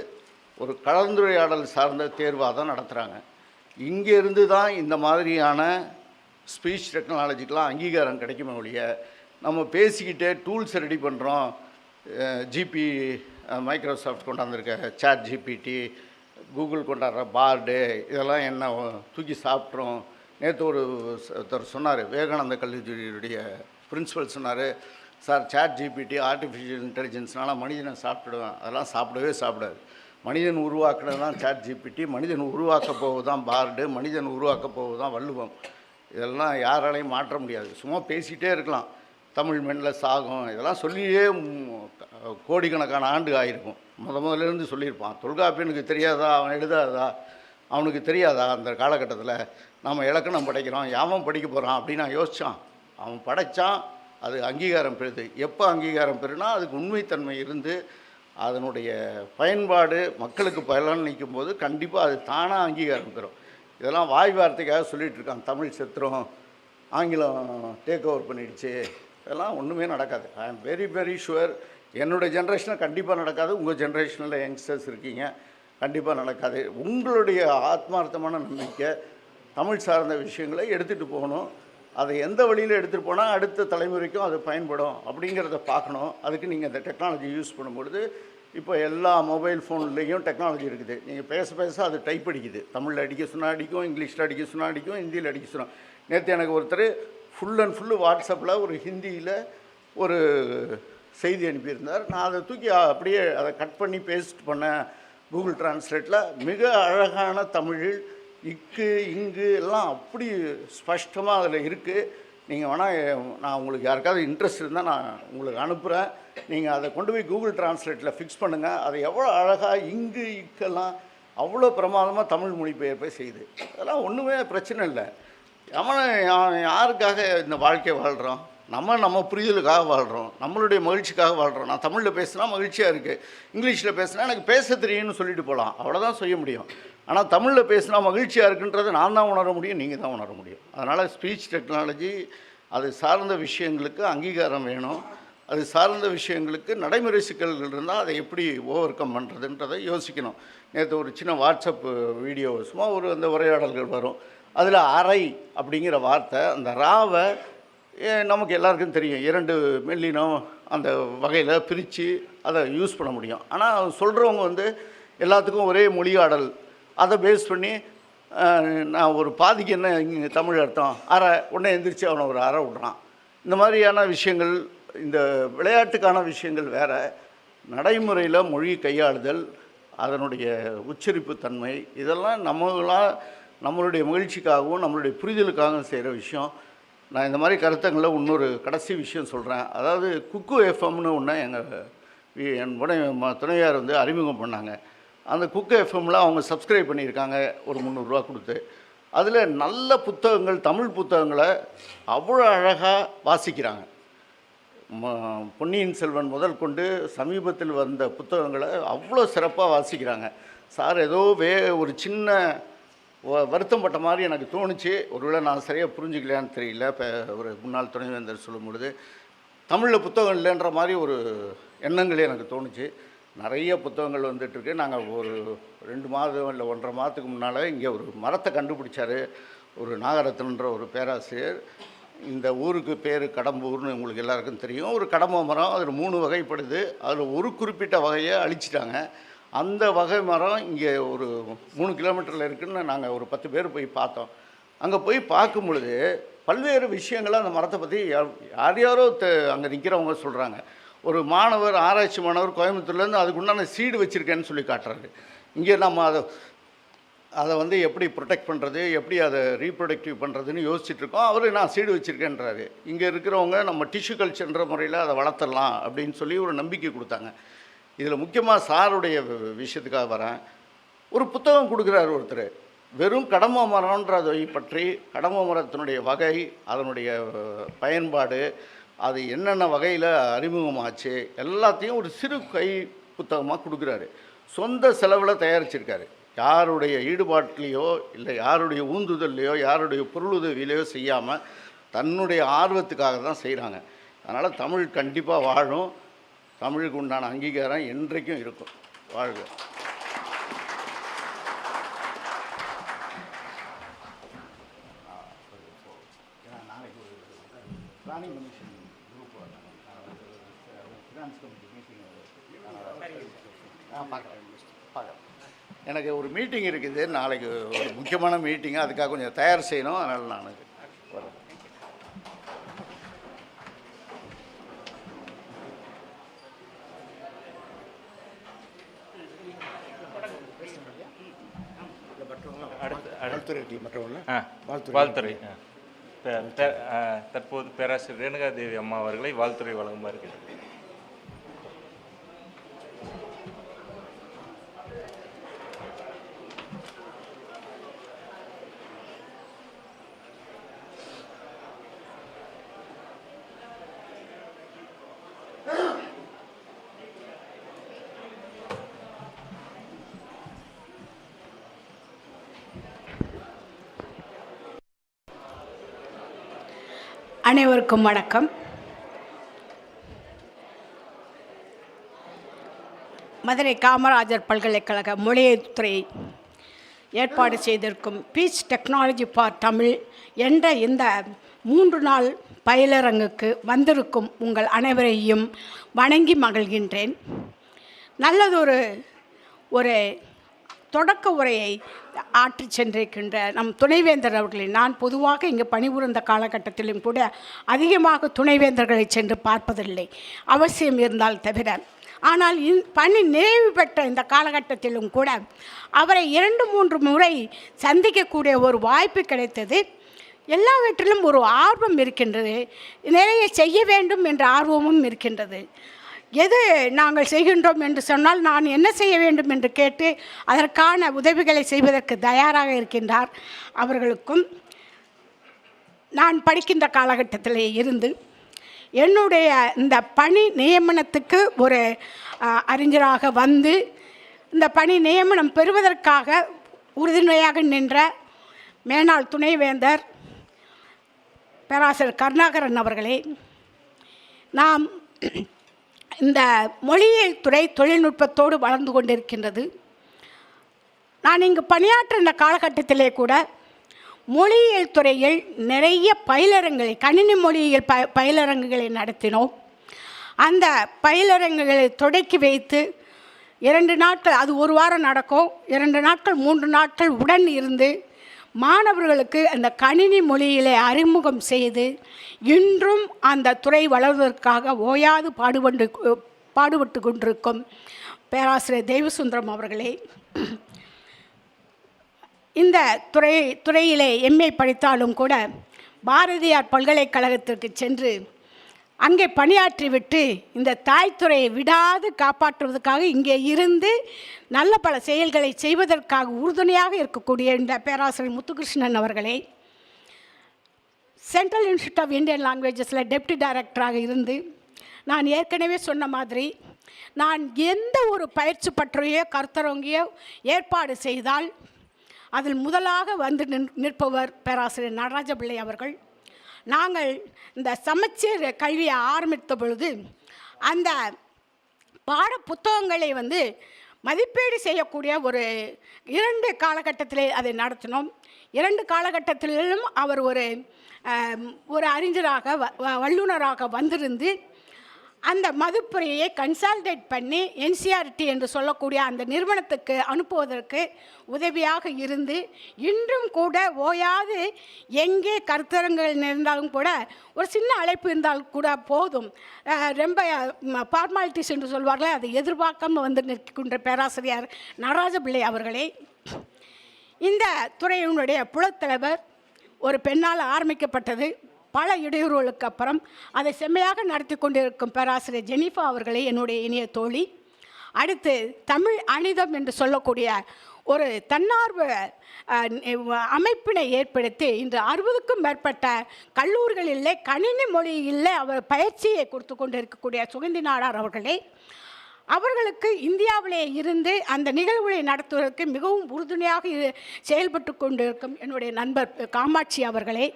ஒரு கலந்துரையாடல் சார்ந்த தேர்வாக தான் நடத்துகிறாங்க. இங்கேருந்து தான் இந்த மாதிரியான ஸ்பீச் டெக்னாலஜிக்கெலாம் அங்கீகாரம் கிடைக்குமே ஒழிய, நம்ம பேசிக்கிட்டே டூல்ஸ் ரெடி பண்ணுறோம். மைக்ரோசாஃப்ட் கொண்டாந்துருக்க சாட் ஜிபிடி, கூகுள் கொண்டாடுற பார்டு, இதெல்லாம் என்ன தூக்கி சாப்பிட்றோம். நேற்று ஒருத்தர் சொன்னார், விவேகானந்த கல்லூரியுடைய பிரின்சிபல் சொன்னார், சார் சாட் ஜிபிடி ஆர்டிஃபிஷியல் இன்டெலிஜென்ஸ்னால மனிதனை சாப்பிடுவேன். அதெல்லாம் சாப்பிடாது. மனிதன் உருவாக்குனது தான் சாட் ஜிபிடி, மனிதன் உருவாக்க போவது தான் பார்டு, மனிதன் உருவாக்க போவது தான் வள்ளுவம். இதெல்லாம் யாராலையும் மாற்ற முடியாது. சும்மா பேசிகிட்டே இருக்கலாம், தமிழ் மென்னில் சாகும், இதெல்லாம் சொல்லியே கோடிக்கணக்கான ஆண்டு ஆகிருக்கும். முதல்லேருந்து சொல்லியிருப்பான். தொல்காப்பியனுக்கு தெரியாதா, அவன் எழுதாதா, அவனுக்கு தெரியாதா அந்த காலகட்டத்தில் நம்ம இலக்கணம் படைக்கிறோம், யாவன் படிக்க போகிறான் அப்படின்னு நான் யோசித்தான். அவன் படைத்தான், அது அங்கீகாரம் பெறுது. எப்போ அங்கீகாரம் பெறுனா அதுக்கு உண்மைத்தன்மை இருந்து அதனுடைய பயன்பாடு மக்களுக்கு பலனளிக்கும் போது கண்டிப்பாக அது தானாக அங்கீகாரம் பெறும். இதெல்லாம் வாய் வார்த்தைக்காக சொல்லிகிட்டு இருக்கான், தமிழ் செத்துரும், ஆங்கிலம் டேக் ஓவர் பண்ணிடுச்சு, இதெல்லாம் ஒன்றுமே நடக்காது. ஐ ஆம் வெரி ஷுவர். என்னுடைய ஜென்ரேஷனில் கண்டிப்பாக நடக்காது. உங்கள் ஜென்ரேஷனில் யங்ஸ்டர்ஸ் இருக்கீங்க, கண்டிப்பாக நடக்காது. உங்களுடைய ஆத்மார்த்தமான நம்பிக்கை தமிழ் சார்ந்த விஷயங்களை எடுத்துகிட்டு போகணும். அதை எந்த வழியில் எடுத்துகிட்டு போனால் அடுத்த தலைமுறைக்கும் அது பயன்படும் அப்படிங்கிறத பார்க்கணும். அதுக்கு நீங்கள் இந்த டெக்னாலஜி யூஸ் பண்ணும்பொழுது, இப்போ எல்லா மொபைல் ஃபோன்லேயும் டெக்னாலஜி இருக்குது. நீங்கள் பேச அது டைப் அடிக்குது. தமிழில் அடிக்க சொன்னால் அடிக்கும், இங்கிலீஷில் அடிக்க சொன்னால் அடிக்கும், ஹிந்தியில் அடிக்க சொன்னால். நேற்று எனக்கு ஒருத்தர் ஃபுல் அண்ட் ஃபுல்லு வாட்ஸ்அப்பில் ஒரு ஹிந்தியில் ஒரு செய்தி அனுப்பியிருந்தார். நான் அதை தூக்கி அப்படியே அதை கட் பண்ணி பேஸ்ட் பண்ணேன் கூகுள் டிரான்ஸ்லேட்டில். மிக அழகான தமிழில் இக்கு இங்கு எல்லாம் அப்படி ஸ்பஷ்டமாக அதில் இருக்குது. நீங்கள் வேணால் நான் உங்களுக்கு யாருக்காவது இன்ட்ரெஸ்ட் இருந்தால் நான் உங்களுக்கு அனுப்புகிறேன். நீங்கள் அதை கொண்டு போய் கூகுள் டிரான்ஸ்லேட்டில் ஃபிக்ஸ் பண்ணுங்கள். அதை எவ்வளோ அழகாக இங்கு இக்கெல்லாம் அவ்வளோ பிரமாதமாக தமிழ் மொழிபெயர்ப்பை செய்யுது. அதெல்லாம் ஒன்றுமே பிரச்சனை இல்லை. யாருக்காக இந்த வாழ்க்கையை வாழ்கிறோம்? நம்ம புரிதலுக்காக வாழ்கிறோம், நம்மளுடைய மகிழ்ச்சிக்காக வாழ்கிறோம். நான் தமிழில் பேசினா மகிழ்ச்சியாக இருக்குது, இங்கிலீஷில் பேசினா எனக்கு பேச தெரியும்னு சொல்லிட்டு போகலாம், அவ்வளோதான் செய்ய முடியும். ஆனால் தமிழில் பேசினா மகிழ்ச்சியாக இருக்குன்றதை நான் தான் உணர முடியும், நீங்கள் தான் உணர முடியும். அதனால் ஸ்பீச் டெக்னாலஜி அது சார்ந்த விஷயங்களுக்கு அங்கீகாரம் வேணும். அது சார்ந்த விஷயங்களுக்கு நடைமுறை சிக்கல்கள் இருந்தால் அதை எப்படி ஓவர் கம் பண்ணுறதுன்றதை யோசிக்கணும். நேற்று ஒரு சின்ன வாட்ஸ்அப் வீடியோ சும்மா அந்த உரையாடல்கள் வரும். அதில் அறை அப்படிங்கிற வார்த்தை, அந்த ராவை நமக்கு எல்லாருக்கும் தெரியும், 2 மெல்லினம் அந்த வகையில் பிரித்து அதை யூஸ் பண்ண முடியும். ஆனால் சொல்கிறவங்க எல்லாத்துக்கும் ஒரே மொழியாடல், அதை பேஸ் பண்ணி நான் ஒரு பாதிக்கு என்ன இங்கே தமிழ் அர்த்தம், அரை உடனே எந்திரிச்சு அவனை ஒரு அரை விட்றான். இந்த மாதிரியான விஷயங்கள், இந்த விளையாட்டுக்கான விஷயங்கள் வேறு. நடைமுறையில் மொழி கையாளுதல், அதனுடைய உச்சரிப்பு தன்மை, இதெல்லாம் நம்மளுடைய மகிழ்ச்சிக்காகவும் நம்மளுடைய புரிதலுக்காகவும் செய்கிற விஷயம். நான் இந்த மாதிரி கருத்தங்களில் இன்னொரு கடைசி விஷயம் சொல்கிறேன். அதாவது குக்கு எஃப்எம்னு ஒன்று என் துணையார் அறிமுகம் பண்ணாங்க. அந்த குக்கு எஃப்எம்மில் அவங்க சப்ஸ்கிரைப் பண்ணியிருக்காங்க ஒரு 300 ரூபா கொடுத்து. அதில் நல்ல புத்தகங்கள், தமிழ் புத்தகங்களை அவ்வளோ அழகாக வாசிக்கிறாங்க. பொன்னியின் செல்வன் முதல் கொண்டு சமீபத்தில் வந்த புத்தகங்களை அவ்வளோ சிறப்பாக வாசிக்கிறாங்க. சார் ஏதோ ஒரு சின்ன வருத்தம் பட்ட மாதிரி எனக்கு தோணுச்சு. ஒருவேளை நான் சரியாக புரிஞ்சுக்கலையான்னு தெரியல. இப்போ ஒரு முன்னாள் துணைவேந்தர் சொல்லும் பொழுது தமிழில் புத்தகம் இல்லைன்ற மாதிரி ஒரு எண்ணங்களே எனக்கு தோணுச்சு. நிறைய புத்தகங்கள் வந்துட்டுருக்கு. நாங்கள் ஒரு 2 மாதம் இல்லை 1.5 மாதத்துக்கு முன்னால் இங்கே ஒரு மரத்தை கண்டுபிடிச்சார் ஒரு நாகரத்னன்ற ஒரு பேராசிரியர். இந்த ஊருக்கு பேர் கடம்பூர்னு உங்களுக்கு எல்லாருக்கும் தெரியும். ஒரு கடம்ப மரம், அதில் 3 வகைப்படுது. அதில் ஒரு குறிப்பிட்ட வகையை அழிச்சிட்டாங்க. அந்த வகை மரம் இங்கே ஒரு 3 கிலோமீட்டரில் இருக்குதுன்னு நாங்கள் ஒரு 10 பேர் போய் பார்த்தோம். அங்கே போய் பார்க்கும் பொழுது பல்வேறு விஷயங்களை அந்த மரத்தை பற்றி யாரோ அங்கே நிற்கிறவங்க சொல்கிறாங்க. ஒரு மாணவர், ஆராய்ச்சி மாணவர் கோயம்புத்தூர்லேருந்து அதுக்கு உண்டான சீடு வச்சுருக்கேன்னு சொல்லி காட்டுறாரு. இங்கே நம்ம அதை வந்து எப்படி ப்ரொடெக்ட் பண்ணுறது, எப்படி அதை ரீப்ரொடக்டிவ் பண்ணுறதுன்னு யோசிச்சுட்ருக்கோம். அவர் நான் சீடு வச்சுருக்கேன்றாரு. இங்கே இருக்கிறவங்க நம்ம டிஷ்யூ கல்ச்சர்ன்ற முறையில் அதை வளர்த்துடலாம் அப்படின்னு சொல்லி ஒரு நம்பிக்கை கொடுத்தாங்க. இதில் முக்கியமாக சாருடைய விஷயத்துக்காக வரேன். ஒரு புத்தகம் கொடுக்குறாரு ஒருத்தர், வெறும் கடம்ப மரம்ன்றதை பற்றி, கடம்ப மரத்தினுடைய வகை, அதனுடைய பயன்பாடு, அது என்னென்ன வகையில் அறிமுகமாச்சு எல்லாத்தையும் ஒரு சிறு கை புத்தகமாக கொடுக்குறாரு. சொந்த செலவில் தயாரிச்சிருக்காரு. யாருடைய ஈடுபாட்டிலையோ இல்லை யாருடைய ஊந்துதல்லையோ யாருடைய பொருளுதவியிலையோ செய்யாமல் தன்னுடைய ஆர்வத்துக்காக தான் செய்கிறாங்க. அதனால் தமிழ் கண்டிப்பாக வாழும். தமிழுக்கு உண்டான அங்கீகாரம் என்றைக்கும் இருக்கும். வாழ்க. எனக்கு ஒரு மீட்டிங் இருக்குது நாளைக்கு, ஒரு முக்கியமான மீட்டிங்கு, அதுக்காக கொஞ்சம் தயார் செய்யணும். அதனால் நான் வரேன். வாழ்த்துறை தற்போது பேராசிரியர் ரேணுகா தேவி அம்மா அவர்களை வாழ்த்துறை வழங்குமாறு கேட்கிறேன். அனைவருக்கும் வணக்கம். மதுரை காமராஜர் பல்கலைக்கழக மொழித்துறை ஏற்பாடு செய்திருக்கும் பீச் டெக்னாலஜி ஃபார் தமிழ் என்ற இந்த 3 நாள் பயிலரங்குக்கு வந்திருக்கும் உங்கள் அனைவரையும் வணங்கி மகிழ்கின்றேன். நல்லதொரு ஒரு தொடக்க உரையை ஆற்றி சென்றிருக்கின்ற நம் துணைவேந்தர் அவர்களை, நான் பொதுவாக இங்கு பணிபுரிந்த காலகட்டத்திலும் கூட அதிகமாக துணைவேந்தர்களை சென்று பார்ப்பதில்லை, அவசியம் இருந்தால் தவிர. ஆனால் பணி நிறைவு பெற்ற இந்த காலகட்டத்திலும் கூட அவரை 2-3 முறை சந்திக்கக்கூடிய ஒரு வாய்ப்பு கிடைத்தது. எல்லாவற்றிலும் ஒரு ஆர்வம் இருக்கின்றது, நிறைய செய்ய வேண்டும் என்ற ஆர்வமும் இருக்கின்றது. எது நாங்கள் செய்கின்றோம் என்று சொன்னால் நான் என்ன செய்ய வேண்டும் என்று கேட்டு அதற்கான உதவிகளை செய்வதற்கு தயாராக இருக்கின்றார். அவர்களுக்கும் நான் படிக்கின்ற காலகட்டத்தில் இருந்து என்னுடைய இந்த பணி நியமனத்துக்கு ஒரு அறிஞராக வந்து இந்த பணி நியமனம் பெறுவதற்காக உறுதுணையாக நின்ற மேனாள் துணைவேந்தர் பேராசிரியர் கருணாகரன் அவர்களே, நாம் இந்த மொழியியல் துறை தொழில்நுட்பத்தோடு வளர்ந்து கொண்டிருக்கின்றது. நான் இங்கு பணியாற்ற இந்த காலகட்டத்திலே கூட மொழியியல் துறையில் நிறைய பயிலரங்குகளை, கணினி மொழியியல் பயிலரங்குகளை நடத்தினோம். அந்த பயிலரங்குகளை தொடக்கி வைத்து 2 நாட்கள், அது 1 வாரம் நடக்கும், 2 நாட்கள் 3 நாட்கள் உடன் இருந்து மாணவர்களுக்கு அந்த கணினி மொழியிலே அறிமுகம் செய்து இன்றும் அந்த துறை வளர்வதற்காக ஓயாது பாடுபட்டு கொண்டிருக்கும் பேராசிரியர் தெய்வசுந்தரம் அவர்களே, இந்த துறையிலே எம்ஏ படித்தாலும் கூட பாரதியார் பல்கலைக்கழகத்திற்கு சென்று அங்கே பணியாற்றிவிட்டு இந்த தாய்த்துறையை விடாது காப்பாற்றுவதற்காக இங்கே இருந்து நல்ல பல செயல்களை செய்வதற்காக உறுதுணையாக இருக்கக்கூடிய இந்த பேராசிரியர் முத்துகிருஷ்ணன் அவர்களே, சென்ட்ரல் இன்ஸ்டியூட் ஆஃப் இந்தியன் லாங்குவேஜஸில் டெப்டி டைரக்டராக இருந்து நான் ஏற்கனவே சொன்ன மாதிரி நான் எந்த ஒரு பயிற்சி பற்றியோ கருத்தரங்கையோ ஏற்பாடு செய்தால் அதில் முதலாக வந்து நிற்பவர் பேராசிரியர் நடராஜ பிள்ளை அவர்கள். நாங்கள் இந்த சமச்சீர் கல்வியை ஆரம்பித்த பொழுது அந்த பாட புத்தகங்களை வந்து மதிப்பீடு செய்யக்கூடிய ஒரு 2 காலகட்டத்திலே அதை நடத்தினோம். 2 காலகட்டத்திலும் அவர் ஒரு அறிஞராக வல்லுநராக வந்திருந்து அந்த மதிப்புரையை கன்சால்டேட் பண்ணி என்சிஆர்டி என்று சொல்லக்கூடிய அந்த நிறுவனத்துக்கு அனுப்புவதற்கு உதவியாக இருந்து இன்றும் கூட ஓயாது எங்கே கருத்தரங்குகள் இருந்தாலும் கூட ஒரு சின்ன அழைப்பு இருந்தால் கூட போதும், ரொம்ப ஃபார்மாலிட்டிஸ் என்று சொல்வார்கள், அதை எதிர்பார்க்காமல் வந்து நிற்கின்ற பேராசிரியர் நடராஜபிள்ளை அவர்களே, இந்த துறையினுடைய புலத்தலைவர் ஒரு பெண்ணால் ஆரம்பிக்கப்பட்டது. பல இடையூறுகளுக்கு அப்புறம் அதை செம்மையாக நடத்தி கொண்டிருக்கும் பேராசிரியர் ஜெனிஃபா அவர்களே என்னுடைய இனிய தோழி. அடுத்து தமிழ் அனிதம் என்று சொல்லக்கூடிய ஒரு தன்னார்வ அமைப்பினை ஏற்படுத்தி இன்று 60க்கும் மேற்பட்ட கல்லூரிகளிலே கணினி மொழியிலே அவர் பயிற்சியை கொடுத்து கொண்டிருக்கக்கூடிய சுகந்தி நாடார் அவர்களே, அவர்களுக்கு இந்தியாவிலே இருந்து அந்த நிகழ்வுகளை நடத்துவதற்கு மிகவும் உறுதுணையாக செயல்பட்டு கொண்டிருக்கும் என்னுடைய நண்பர் காமாட்சி அவர்களே,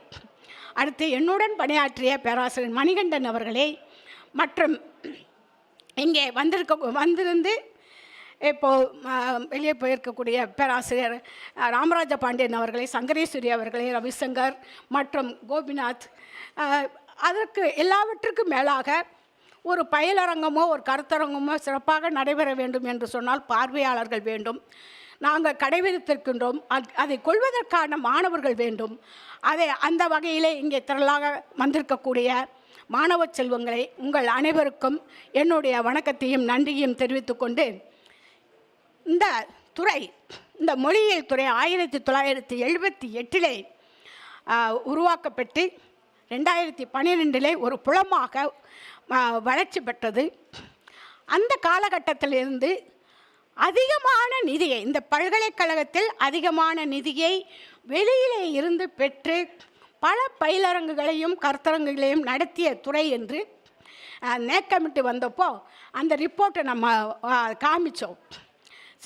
அடுத்து என்னுடன் பணியாற்றிய பேராசிரியர் மணிகண்டன் அவர்களே, மற்றும் இங்கே வந்திருந்து இப்போது வெளியே போயிருக்கக்கூடிய பேராசிரியர் ராமராஜ பாண்டியன் அவர்களே, சங்கரேஸ்வரி அவர்களே, ரவிசங்கர் மற்றும் கோபிநாத், அதற்கு எல்லாவற்றுக்கும் மேலாக ஒரு பயிலரங்கமோ ஒரு கருத்தரங்கமோ சிறப்பாக நடைபெற வேண்டும் என்று சொன்னால் பார்வையாளர்கள் வேண்டும். நாங்கள் கடைபிடித்திருக்கின்றோம். அதை கொள்வதற்கான மாணவர்கள் வேண்டும். அந்த வகையிலே இங்கே திரளாக வந்திருக்கக்கூடிய மாணவ செல்வங்களை உங்கள் அனைவருக்கும் என்னுடைய வணக்கத்தையும் நன்றியையும் தெரிவித்துக்கொண்டு, இந்த துறை, இந்த மொழியியல் துறை 1978 உருவாக்கப்பட்டு 2012 ஒரு புலமாக வளர்ச்சி பெற்றது. அந்த காலகட்டத்திலிருந்து அதிகமான நிதியை, இந்த பல்கலைக்கழகத்தில் அதிகமான நிதியை வெளியிலே இருந்து பெற்று பல பயிலரங்குகளையும் கருத்தரங்குகளையும் நடத்திய துறை என்று நேக்கமிட்டு வந்தப்போ அந்த ரிப்போர்ட்டை நம்ம காமிச்சோம்.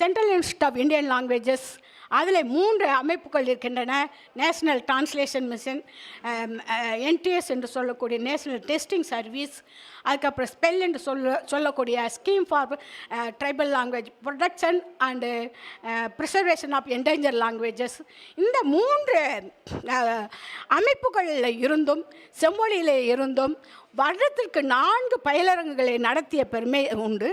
Central institute of Indian languages, அதில் 3 அமைப்புகள் இருக்கின்றன. நேஷ்னல் டிரான்ஸ்லேஷன் மிஷன், என்டிஎஸ் என்று சொல்லக்கூடிய நேஷ்னல் டெஸ்டிங் சர்வீஸ், அதுக்கப்புறம் ஸ்பெல் என்று சொல்லக்கூடிய scheme for tribal language protection and preservation of endanger languages. இந்த 3 அமைப்புகளில் இருந்தும் செம்மொழியில் இருந்தும் வருடத்திற்கு 4 பயிலரங்குகளை நடத்திய பெருமை உண்டு.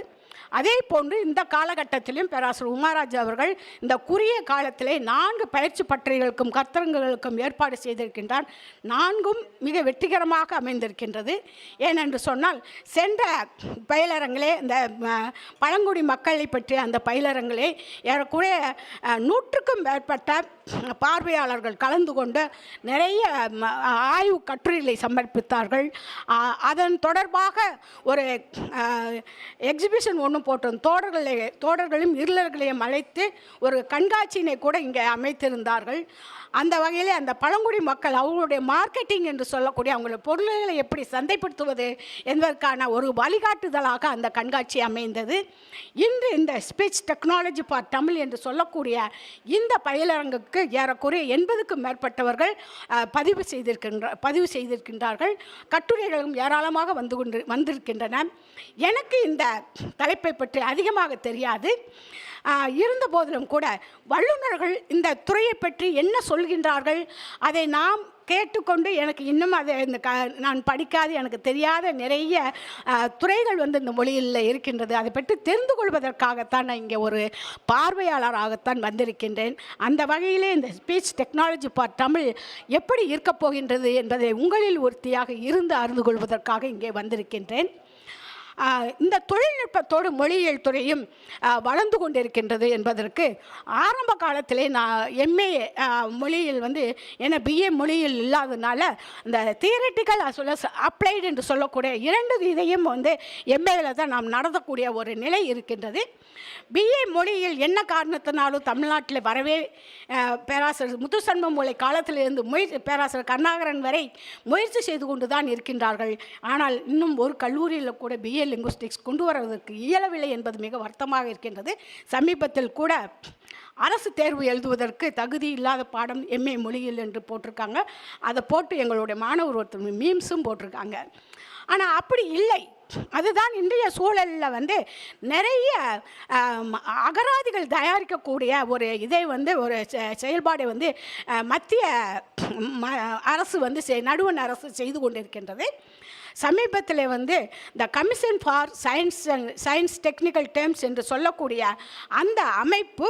அதே போன்று இந்த காலகட்டத்திலும் பேராசிரியர் உமாராஜ் அவர்கள் இந்த குறுகிய காலத்திலே 4 பயிற்சி பட்டறைகளுக்கும் கருத்தரங்குகளுக்கும் ஏற்பாடு செய்திருக்கின்றார். 4ம் மிக வெற்றிகரமாக அமைந்திருக்கின்றது. ஏனென்று சொன்னால் சென்ற பயிலரங்கிலே இந்த பழங்குடி மக்களை பற்றிய அந்த பயிலரங்கிலே ஏறக்குறைய 100க்கும் மேற்பட்ட பார்வையாளர்கள் கலந்து கொண்டு நிறைய ஆய்வு கட்டுரைகளை சமர்ப்பித்தார்கள். அதன் தொடர்பாக ஒரு எக்ஸிபிஷன் ஒன்று போட்டோம். தோடர்களையும் இருளர்களையும் அழைத்து ஒரு கண்காட்சியினை கூட இங்கே அமைத்திருந்தார்கள். அந்த வகையில் அந்த பழங்குடி மக்கள் அவர்களுடைய மார்க்கெட்டிங் என்று சொல்லக்கூடிய அவங்களுடைய பொருள்களை எப்படி சந்தைப்படுத்துவது என்பதற்கான ஒரு வழிகாட்டுதலாக அந்த கண்காட்சி அமைந்தது. இன்று இந்த ஸ்பீச் டெக்னாலஜி ஃபார் தமிழ் என்று சொல்லக்கூடிய இந்த பயிலரங்குக்கு ஏறக்குறைய 80க்கும் மேற்பட்டவர்கள் பதிவு செய்திருக்கின்றார்கள். கட்டுரைகளும் ஏராளமாக வந்திருக்கின்றன. எனக்கு இந்த தலைப்பை பற்றி அதிகமாக தெரியாது. இருந்த போதிலும் கூட வல்லுநர்கள் இந்த துறையை பற்றி என்ன சொல்கின்றார்கள் அதை நாம் கேட்டுக்கொண்டு, எனக்கு இன்னும் அதை நான் படிக்காது எனக்கு தெரியாத நிறைய துறைகள் இந்த மொழியில் இருக்கின்றது. அதை பற்றி தெரிந்து கொள்வதற்காகத்தான் நான் இங்கே ஒரு பார்வையாளராகத்தான் வந்திருக்கின்றேன். அந்த வகையிலே இந்த ஸ்பீச் டெக்னாலஜி ஃபார் தமிழ் எப்படி இருக்கப் போகின்றது என்பதை உங்களில் ஒருத்தியாக இருந்து அறிந்து கொள்வதற்காக இங்கே வந்திருக்கின்றேன். இந்த தொழில்நுட்பத்தோடு மொழியியல் துறையும் வளர்ந்து கொண்டிருக்கின்றது என்பதற்கு ஆரம்ப காலத்திலே நான் எம்ஏ மொழியில் ஏன்னா பிஏ மொழியில் இல்லாததுனால இந்த theoretical as well as applied என்று சொல்லக்கூடிய 2 இதையும் எம்ஏவில் தான் நாம் நடத்தக்கூடிய ஒரு நிலை இருக்கின்றது. பிஏ மொழியில் என்ன காரணத்தினாலும் தமிழ்நாட்டில் வரவே பேராசிரியர் முத்துசண்முகம் மூலை காலத்திலிருந்து பேராசிரியர் கருணாகரன் வரை முயற்சி செய்து கொண்டு தான் இருக்கின்றார்கள். ஆனால் இன்னும் ஒரு கல்லூரியில் கூட பிஏ லிங்குஸ்டிக்ஸ் கொண்டு வருவதற்கு இயலவில்லை என்பது மிக வருத்தமாக இருக்கின்றது. சமீபத்தில் கூட அரசு தேர்வு எழுதுவதற்கு தகுதி இல்லாத பாடம் எம்ஏ மொழியில் என்று போட்டிருக்காங்க. அதை போட்டு எங்களுடைய மாணவர் ஒருத்தர் மீம்ஸும் போட்டிருக்காங்க. ஆனால் அப்படி இல்லை. அதுதான் இன்றைய சூழலில் வந்து நிறைய அகராதிகள் தயாரிக்கக்கூடிய ஒரு இதை வந்து ஒரு செயல்பாடை வந்து மத்திய அரசு வந்து நடுவண் அரசு செய்து கொண்டிருக்கின்றது. சமீபத்தில் வந்து த commission for science technical terms என்று சொல்லக்கூடிய அந்த அமைப்பு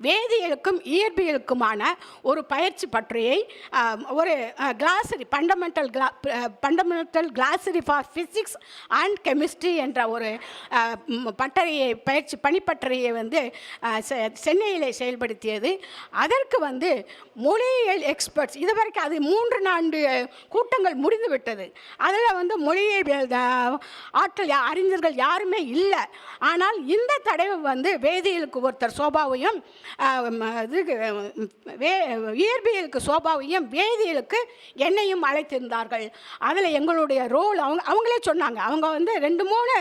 வேதியியலுக்கும் இயற்பியலுக்குமான ஒரு பயிற்சி பற்றியை ஒரு கிளாஸரி fundamental கிளாஸரி for physics and chemistry என்ற ஒரு பணிப்பட்டறையை வந்து சென்னையில் செயல்படுத்தியது. அதற்கு வந்து மொழியியல் எக்ஸ்பர்ட்ஸ் இதுவரைக்கும் அது 3-4 கூட்டங்கள் முடிந்து விட்டது. அதில் வந்து மொழியியல் ஆட்கள் அறிஞர்கள் யாருமே இல்லை. ஆனால் இந்த தடவை வந்து வேதியியலுக்கு ஒருத்தர் சோபா இயற்பியலுக்கு சோபாவையும் வேதியியலுக்கு என்னையும் அழைத்திருந்தார்கள். அதில் எங்களுடைய ரோல் அவங்களே சொன்னாங்க. அவங்க வந்து 2-3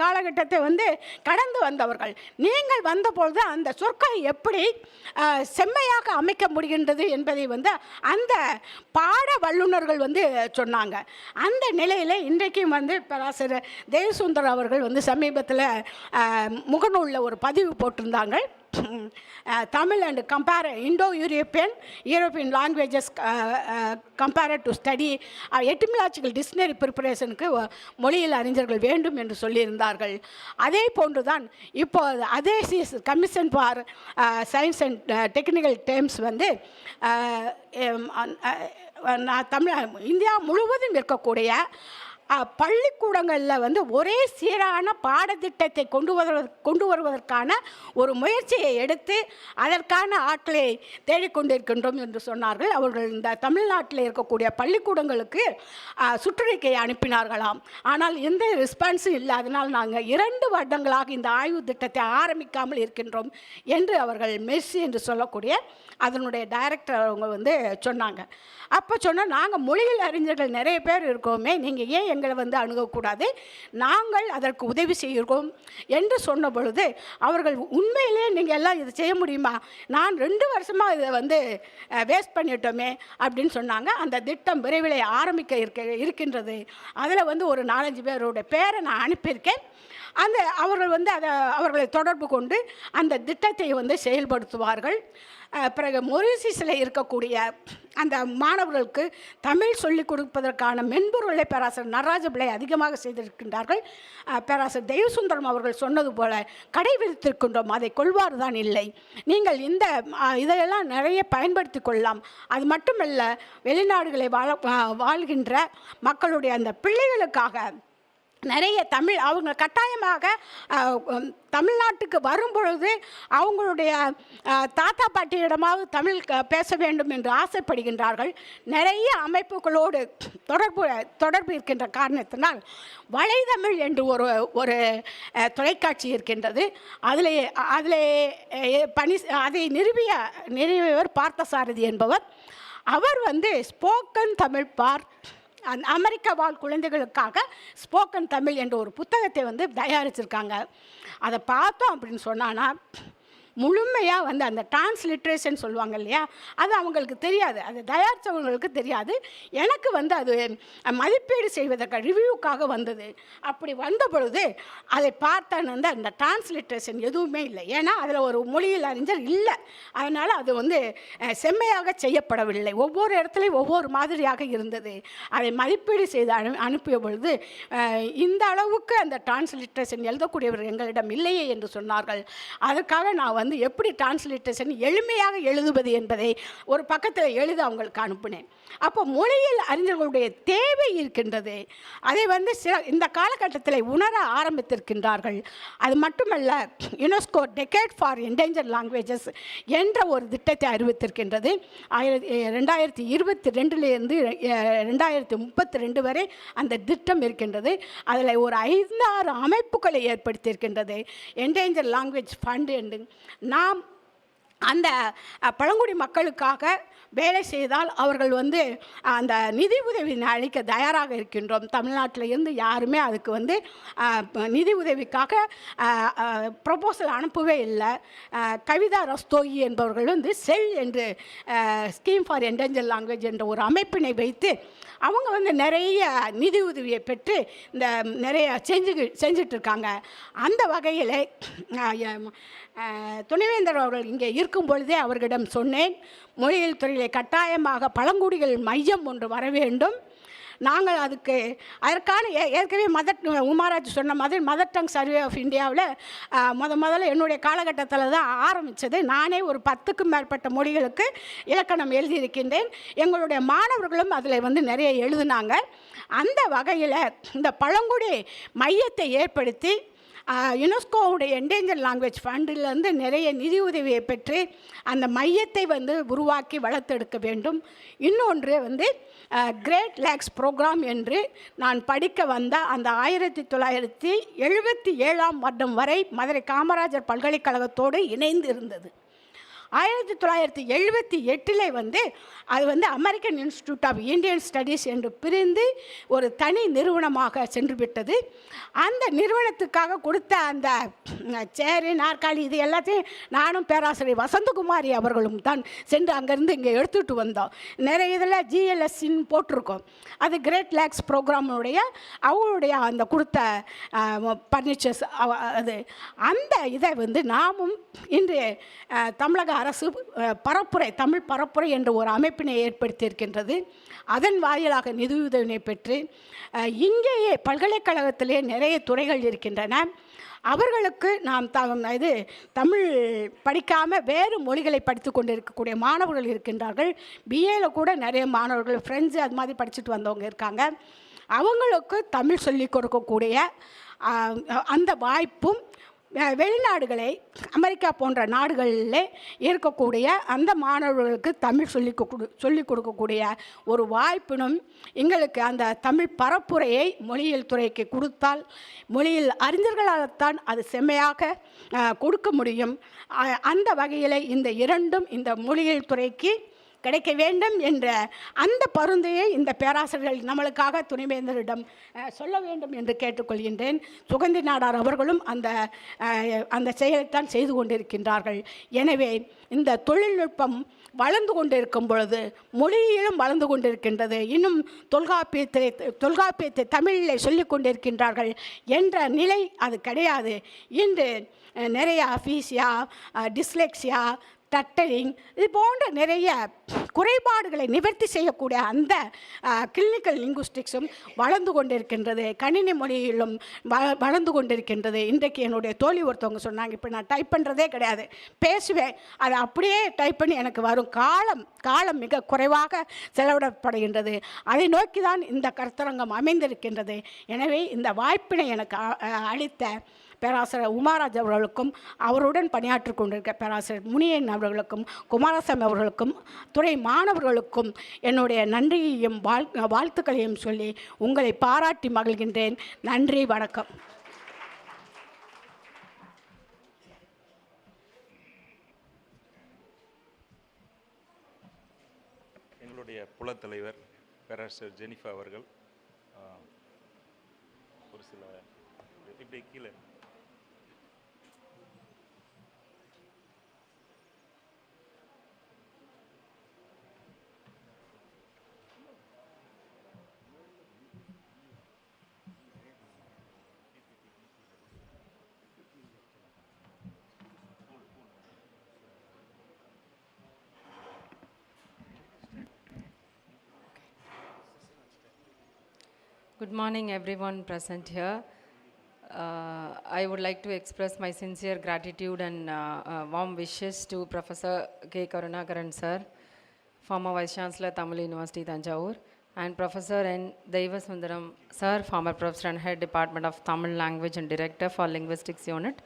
காலகட்டத்தை வந்து கடந்து வந்தவர்கள். நீங்கள் வந்தபொழுது அந்த சொற்களை எப்படி செம்மையாக அமைக்க முடிகின்றது என்பதை வந்து அந்த பாட வல்லுநர்கள் வந்து சொன்னாங்க. அந்த நிலையில் இன்றைக்கும் வந்து பேராசிரியர் தேவசுந்தர் அவர்கள் வந்து சமீபத்தில் முகநூலில் ஒரு பதிவு போட்டிருந்தாங்க. Tamil and European languages compared to study etymological dictionary ப்ரிப்பரேஷனுக்கு மொழியியல் அறிஞர்கள் வேண்டும் என்று சொல்லியிருந்தார்கள். அதே போன்று தான் இப்போ அதே commission for science and technical terms வந்து இந்தியா முழுவதும் இருக்கக்கூடிய பள்ளிக்கூடங்களில் வந்து ஒரே சீரான பாடத்திட்டத்தை கொண்டு வருவதற்கான ஒரு முயற்சியை எடுத்து அதற்கான ஆட்களை தேடிக்கொண்டிருக்கின்றோம் என்று சொன்னார்கள். அவர்கள் இந்த தமிழ்நாட்டில் இருக்கக்கூடிய பள்ளிக்கூடங்களுக்கு சுற்றறிக்கை அனுப்பினார்களாம். ஆனால் எந்த ரெஸ்பான்ஸும் இல்லை. அதனால் நாங்கள் 2 வருடங்களாக இந்த ஆய்வு திட்டத்தை ஆரம்பிக்காமல் இருக்கின்றோம் என்று அவர்கள் மெர்சி என்று சொல்லக்கூடிய அதனுடைய டைரக்டர் அவங்க வந்து சொன்னாங்க. அப்போ சொன்னால் நாங்கள் மொழியியல் அறிஞர்கள் நிறைய பேர் இருக்கோமே, நீங்கள் ஏன் எங்களை வந்து அணுகக்கூடாது, நாங்கள் அதற்கு உதவி செய்கிறோம் என்று சொன்ன பொழுது அவர்கள் உண்மையிலே நீங்கள் எல்லாம் இதை செய்ய முடியுமா, நான் 2 வருஷமாக இதை வந்து வேஸ்ட் பண்ணிட்டோமே அப்படின்னு சொன்னாங்க. அந்த திட்டம் விரைவில் ஆரம்பிக்க இருக்கின்றது. அதில் வந்து ஒரு 4-5 பேரோட பேரை நான் அனுப்பியிருக்கேன். அவர்கள் வந்து அவர்களை தொடர்பு கொண்டு அந்த திட்டத்தை வந்து செயல்படுத்துவார்கள். பிறகு மொரிசிஸில் இருக்கக்கூடிய அந்த மாணவர்களுக்கு தமிழ் சொல்லிக் கொடுப்பதற்கான மென்பொருளை பேராசிரியர் நடராஜ பிள்ளை அதிகமாக செய்திருக்கின்றார்கள். பேராசிரியர் தெய்வசுந்தரம் அவர்கள் சொன்னது போல கடைபிடித்திருக்கின்றோம், அதை கொள்வார் தான் இல்லை. நீங்கள் இதையெல்லாம் நிறைய பயன்படுத்தி கொள்ளலாம். அது மட்டுமல்ல, வெளிநாடுகளை வாழ்கின்ற மக்களுடைய அந்த பிள்ளைகளுக்காக நிறைய அவங்க கட்டாயமாக தமிழ்நாட்டுக்கு வரும்பொழுது அவங்களுடைய தாத்தா பாட்டியிடமாவது தமிழ் பேச வேண்டும் என்று ஆசைப்படுகின்றார்கள். நிறைய அமைப்புகளோடு தொடர்பு இருக்கின்ற காரணத்தினால் வலைதமிழ் என்று ஒரு தொலைக்காட்சி இருக்கின்றது. அதை நிறுவியவர் பார்த்தசாரதி என்பவர். அவர் வந்து ஸ்போக்கன் தமிழ் அமெரிக்க வாழ் குழந்தைகளுக்காக ஸ்போக்கன் தமிழ் என்ற ஒரு புத்தகத்தை வந்து தயாரிச்சிருக்காங்க. அதை பார்த்தோம் அப்படின்னு சொன்னான்னா முழுமையாக வந்து அந்த டிரான்ஸ்லிட்ரேஷன் சொல்லுவாங்க இல்லையா, அது அவங்களுக்கு தெரியாது, அது தயாரித்தவங்களுக்கு தெரியாது. எனக்கு வந்து அது மதிப்பீடு செய்வதற்கு ரிவ்யூக்காக வந்தது. அப்படி வந்த பொழுது அதை பார்த்தேன் வந்து அந்த டிரான்ஸ்லிட்ரேஷன் எதுவுமே இல்லை. ஏன்னா அதில் ஒரு மொழியியல் அறிஞர் இல்லை. அதனால் அது வந்து செம்மையாக செய்யப்படவில்லை. ஒவ்வொரு இடத்துலையும் ஒவ்வொரு மாதிரியாக இருந்தது. அதை மதிப்பீடு செய்து அனுப்பிய பொழுது இந்த அளவுக்கு அந்த டிரான்ஸ்லிட்ரேஷன் எழுதக்கூடியவர் எங்களிடம் இல்லையே என்று சொன்னார்கள். அதுக்காக நான் வந்து எப்படி டிரான்ஸ்லேட்டேஷன் எளிமையாக எழுதுவது என்பதை ஒரு பக்கத்தில் எழுத அவங்களுக்கு அனுப்பினேன். அப்போ மொழியியல் அறிஞர்களுடைய தேவை இருக்கின்றது. அதை வந்து இந்த காலகட்டத்தில் உணர ஆரம்பித்திருக்கின்றார்கள். அது மட்டுமல்ல, UNESCO decade for endangered languages என்ற ஒரு திட்டத்தை அறிவித்திருக்கின்றது. 2022 2032 வரை அந்த திட்டம் இருக்கின்றது. அதில் ஒரு 5-6 அமைப்புகளை ஏற்படுத்தியிருக்கின்றது. என்டேஞ்சர்ட் லாங்குவேஜ் ஃபண்டு என்று நாம் அந்த பழங்குடி மக்களுக்காக வேலை செய்தால் அவர்கள் வந்து அந்த நிதி உதவி அளிக்க தயாராக இருக்கின்றோம். தமிழ்நாட்டில் இருந்து யாருமே அதுக்கு வந்து நிதி உதவிக்காக ப்ரொபோசல் அனுப்பவே இல்லை. கவிதா ரஸ்தோயி என்பவர்கள் வந்து செல் என்று ஸ்கீம் ஃபார் என்டேஞ்சர் லாங்குவேஜ் என்ற ஒரு அமைப்பினை வைத்து அவங்க வந்து நிறைய நிதி உதவியை பெற்று இந்த நிறைய செஞ்சிட்ருக்காங்க. அந்த வகையில் துணைவேந்தர் அவர்கள் இங்கே இருக்கும் பொழுதே அவர்களிடம் சொன்னேன், மொழியியல் துறையிலே கட்டாயமாக பழங்குடிகள் மையம் ஒன்று வர வேண்டும். நாங்கள் அதற்கான ஏற்கனவே உமாராஜ் சொன்ன மாதிரி மதர் டங் சர்வே ஆஃப் இந்தியாவில் முதல்ல என்னுடைய காலகட்டத்தில் தான் ஆரம்பித்தது. நானே ஒரு 10க்கும் மேற்பட்ட மொழிகளுக்கு இலக்கணம் எழுதியிருக்கின்றேன். எங்களுடைய மாணவர்களும் அதில் வந்து நிறைய எழுதினாங்க. அந்த வகையில் இந்த பழங்குடி மையத்தை ஏற்படுத்தி யுனெஸ்கோவுடைய என்டேஞ்சர் லாங்குவேஜ் ஃபண்டிலேருந்து நிறைய நிதி உதவியை பெற்று அந்த மையத்தை வந்து உருவாக்கி வளர்த்தெடுக்க வேண்டும். இன்னொன்று வந்து கிரேட் லேக்ஸ் ப்ரோக்ராம் என்று நான் படிக்க வந்த அந்த 1977ஆம் வருடம் வரை மதுரை காமராஜர் பல்கலைக்கழகத்தோடு இணைந்து இருந்தது. 1978 வந்து அது வந்து American institute of Indian studies என்று பிரிந்து ஒரு தனி நிறுவனமாக சென்று விட்டது. அந்த நிறுவனத்துக்காக கொடுத்த அந்த சேரு நாற்காலி இது எல்லாத்தையும் நானும் பேராசிரியர் வசந்தகுமாரி அவர்களும் தான் சென்று அங்கேருந்து இங்கே எடுத்துகிட்டு வந்தோம். நிறைய இதில் ஜிஎல்எஸ்ன்னு போட்டிருக்கோம். அது கிரேட் லேக்ஸ் ப்ரோக்ராமுடைய அவங்களுடைய அந்த கொடுத்த பர்னிச்சர்ஸ் அது அந்த இதை வந்து நாமும் இன்று தமிழக அரசு தமிழ் பரப்புரை என்ற ஒரு அமைப்பினை ஏற்படுத்தியிருக்கின்றது. அதன் வாயிலாக நிதியுதவினை பெற்று இங்கேயே பல்கலைக்கழகத்திலே நிறைய துறைகள் இருக்கின்றன. அவர்களுக்கு நாம் தமிழ் படிக்காமல் வேறு மொழிகளை படித்து கொண்டு இருக்கக்கூடிய மாணவர்கள் இருக்கின்றார்கள். பிஏல கூட நிறைய மாணவர்கள் ஃப்ரெண்ட்ஸு அது மாதிரி படிச்சுட்டு வந்தவங்க இருக்காங்க. அவங்களுக்கு தமிழ் சொல்லிக் கொடுக்கக்கூடிய அந்த வாய்ப்பும் வெளிநாடுகளை அமெரிக்கா போன்ற நாடுகளில் இருக்கக்கூடிய அந்த மாணவர்களுக்கு தமிழ் சொல்லிக் கொடுக்கக்கூடிய ஒரு வாய்ப்பினும் எங்களுக்கு அந்த தமிழ் பரப்புரையை மொழியியல் துறைக்கு கொடுத்தால் மொழியில் அறிஞர்களால்தான் அது செம்மையாக கொடுக்க முடியும். அந்த வகையில் இந்த இரண்டும் இந்த மொழியியல் துறைக்கு கிடைக்க வேண்டும் என்ற அந்த பருந்தையை இந்த பேராசிரியர்கள் நம்மளுக்காக துணைவேந்தரிடம் சொல்ல வேண்டும் என்று கேட்டுக்கொள்கின்றேன். சுகந்தி நாடார் அவர்களும் அந்த செயலைத்தான் செய்து கொண்டிருக்கின்றார்கள். எனவே இந்த தொழில்நுட்பம் வளர்ந்து கொண்டிருக்கும் பொழுது மொழியிலும் வளர்ந்து கொண்டிருக்கின்றது. இன்னும் தொல்காப்பியத்தை தமிழில் சொல்லிக் கொண்டிருக்கின்றார்கள் என்ற நிலை அது கிடையாது. இன்று நிறைய அஃபீசியா, டிஸ்லெக்சியா, டட்டரிங் இது போன்ற நிறைய குறைபாடுகளை நிவர்த்தி செய்யக்கூடிய அந்த கிளினிக்கல் லிங்குஸ்டிக்ஸும் வளர்ந்து கொண்டிருக்கின்றது. கணினி மொழியிலும் வளர்ந்து கொண்டிருக்கின்றது. இன்றைக்கு என்னுடைய தோழி ஒருத்தவங்க சொன்னாங்க, இப்போ நான் டைப் பண்ணுறதே கிடையாது, பேசுவேன், அதை அப்படியே டைப் பண்ணி எனக்கு வரும். காலம் மிக குறைவாக செலவிடப்படுகின்றது. அதை நோக்கி தான் இந்த கருத்தரங்கம் அமைந்திருக்கின்றது. எனவே இந்த வாய்ப்பினை எனக்கு அளித்த பேராசிரியர் உமாராஜ் அவர்களுக்கும் அவருடன் பணியாற்றி கொண்டிருக்க பேராசிரியர் முனியன் அவர்களுக்கும் குமாரசாமி அவர்களுக்கும் துறை மாணவர்களுக்கும் என்னுடைய நன்றியையும் வாழ்த்துக்களையும் சொல்லி உங்களை பாராட்டி மகிழ்கின்றேன். நன்றி, வணக்கம். எங்களுடைய புலத்தலைவர் பேராசிரியர் ஜெனிஃபா அவர்கள் ஒரு சில இப்படி கீழே Good morning, everyone present here. I would like to express my sincere gratitude and warm wishes to Professor K. Karunakaran sir, former Vice Chancellor, Tamil University, Thanjavur, and Professor N. Deivasundaram sir, former Professor and Head Department of Tamil Language and Director for Linguistics Unit,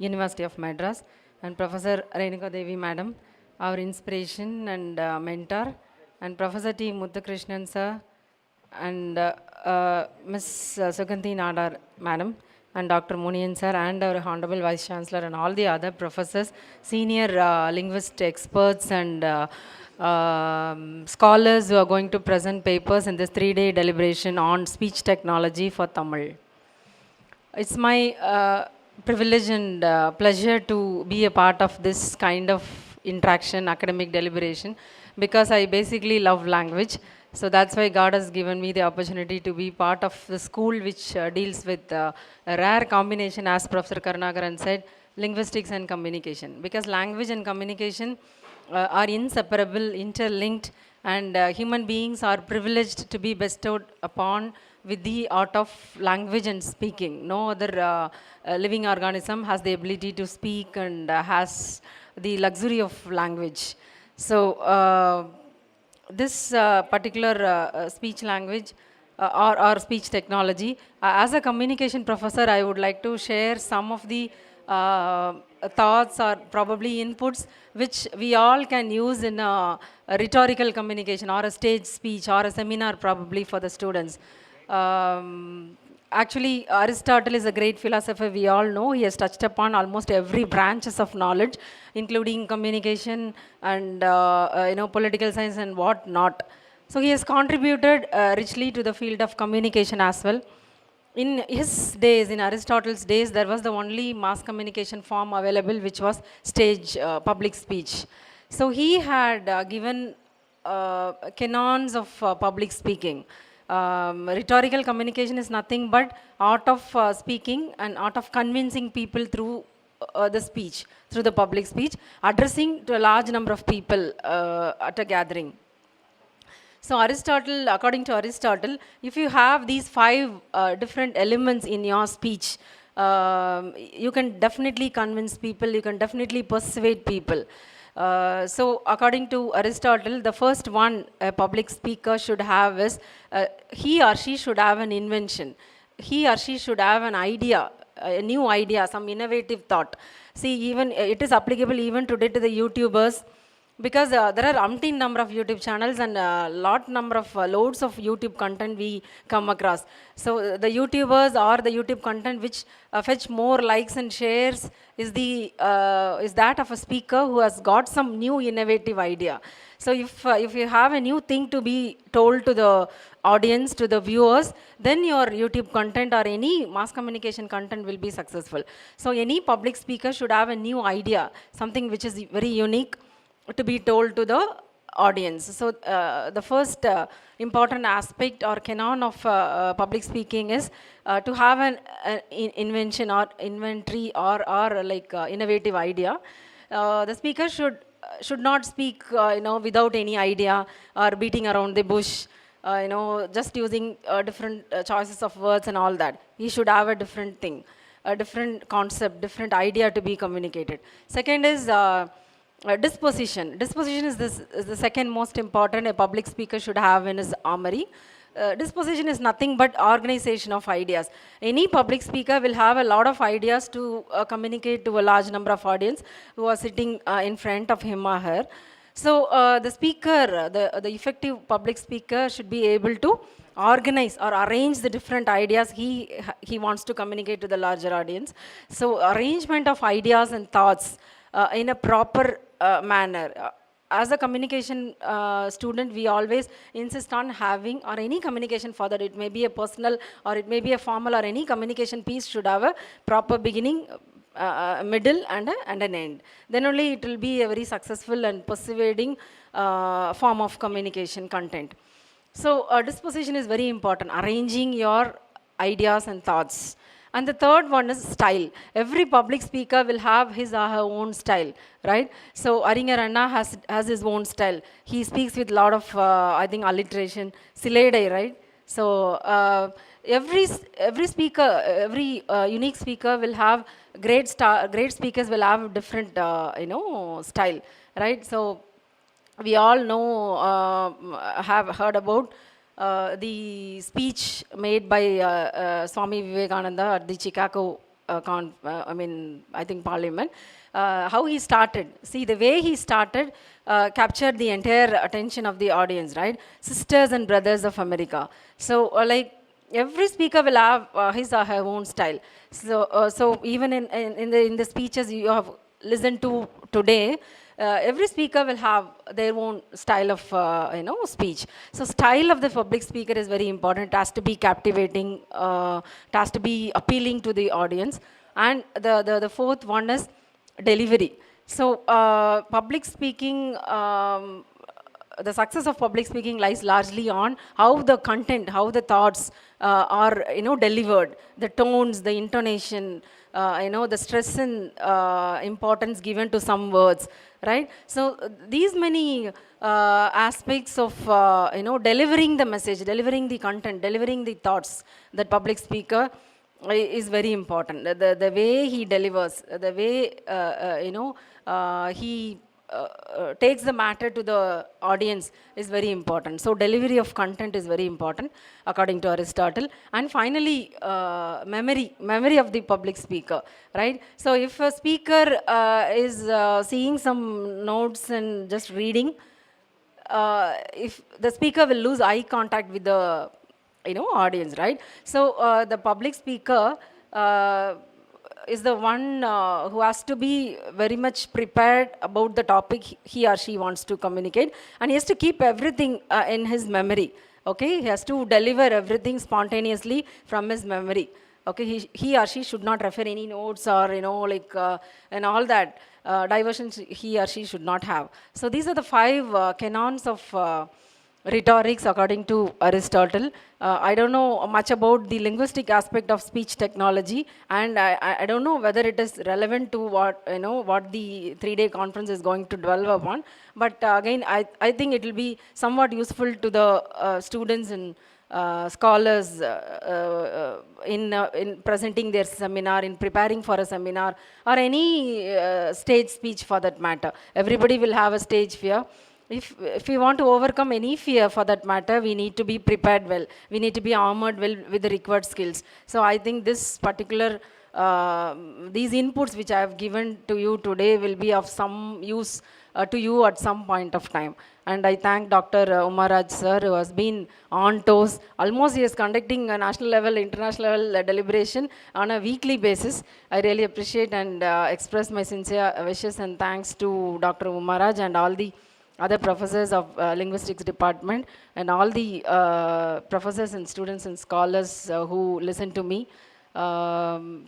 University of Madras, and Professor Renuka Devi Madam, our inspiration and mentor, and Professor T. Muthukrishnan sir, and Ms. Sugandhi Nadar Madam, and Dr. Munian sir, and our Honorable Vice Chancellor, and all the other professors, senior linguist experts, and scholars who are going to present papers in this 3-day deliberation on speech technology for Tamil. It's my privilege and pleasure to be a part of this kind of interaction, academic deliberation, because I basically love language. So that's why God has given me the opportunity to be part of the school which deals with a rare combination, as Professor Karunakaran said, linguistics and communication. Because language and communication are inseparable, interlinked, and human beings are privileged to be bestowed upon with the art of language and speaking. No other living organism has the ability to speak and has the luxury of language. So this particular speech language or speech technology, as a communication professor, I would like to share some of the thoughts or probably inputs which we all can use in a rhetorical communication or a stage speech or a seminar probably for the students. Actually, Aristotle is a great philosopher, we all know. He has touched upon almost every branches of knowledge, including communication and political science and what not. So he has contributed richly to the field of communication as well. In his days, in Aristotle's days, there was the only mass communication form available, which was stage public speech. So he had given canons of public speaking. Rhetorical communication is nothing but art of speaking and art of convincing people through the speech, through the public speech, addressing to a large number of people at a gathering. So Aristotle, according to Aristotle, if you have these 5 different elements in your speech, you can definitely convince people, you can definitely persuade people. So according to Aristotle, the first one a public speaker should have is he or she should have an invention. He or she should have an idea, a new idea, some innovative thought. See, even it is applicable even today to the YouTubers, because there are umpteen number of YouTube channels and loads of YouTube content we come across. So the YouTubers or the YouTube content which fetch more likes and shares is that of a speaker who has got some new innovative idea. So if you have a new thing to be told to the audience, to the viewers, then your YouTube content or any mass communication content will be successful. So any public speaker should have a new idea, something which is very unique to be told to the audience. So the first important aspect or canon of public speaking is to have an invention or inventory or like innovative idea. The speaker should not speak without any idea or beating around the bush, just using different choices of words and all that. He should have a different thing, a different concept, different idea to be communicated. Second is disposition. Disposition is the second most important a public speaker should have in his armory. Disposition is nothing but organization of ideas. Any public speaker will have a lot of ideas to communicate to a large number of audience who are sitting in front of him or her. So the speaker, the effective public speaker should be able to organize or arrange the different ideas he wants to communicate to the larger audience. So arrangement of ideas and thoughts in a proper manner. As a communication student, we always insist on having, or any communication for that, it may be a personal or it may be a formal or any communication piece should have a proper beginning, middle and an end. Then only it will be a very successful and persuading form of communication content. So disposition is very important, arranging your ideas and thoughts. And the third one is style. Every public speaker will have his or her own style, right? So Aringer Anna has his own style. He speaks with a lot of, I think, alliteration, siladai, right? So every speaker, every unique speaker will have great speakers will have different, style, right? So we all know, have heard about the speech made by Swami Vivekananda at the Chicago, I think Parliament. How he started. See, the way he started captured the entire attention of the audience, right? Sisters and brothers of America. So, every speaker will have his or her own style. So even in the speeches you have listened to today, every speaker will have their own style of speech. So style of the public speaker is very important. It has to be captivating. It has to be appealing to the audience. And the fourth one is delivery. So public speaking. The success of public speaking lies largely on how the content, how the thoughts are delivered, the tones, the intonation, the stress and importance given to some words, right? So these many aspects of delivering the message, delivering the content, delivering the thoughts, that public speaker is very important. The way he delivers, the way he takes the matter to the audience is very important. So delivery of content is very important according to Aristotle. And finally, memory of the public speaker, right? So if a speaker is seeing some notes and just reading, if the speaker will lose eye contact with the audience, right? So the public speaker is the one who has to be very much prepared about the topic he or she wants to communicate, and he has to keep everything in his memory. Okay, he has to deliver everything spontaneously from his memory. Okay, he or she should not refer any notes or and all that diversions he or she should not have. So these are the 5 canons of rhetorics according to Aristotle. I don't know much about the linguistic aspect of speech technology, and I don't know whether it is relevant to what the 3-day conference is going to dwell upon. But again, I think it will be somewhat useful to the students and scholars in presenting their seminar, in preparing for a seminar, or any stage speech for that matter. Everybody will have a stage fear. If we want to overcome any fear for that matter, we need to be prepared well. We need to be armored well with the required skills. So I think this particular, these inputs which I have given to you today will be of some use to you at some point of time. And I thank Dr. Umaraj sir, who has been on toes. Almost he is conducting a national level, international level deliberation on a weekly basis. I really appreciate and express my sincere wishes and thanks to Dr. Umaraj and all the other professors of linguistics department and all the professors and students and scholars who listen to me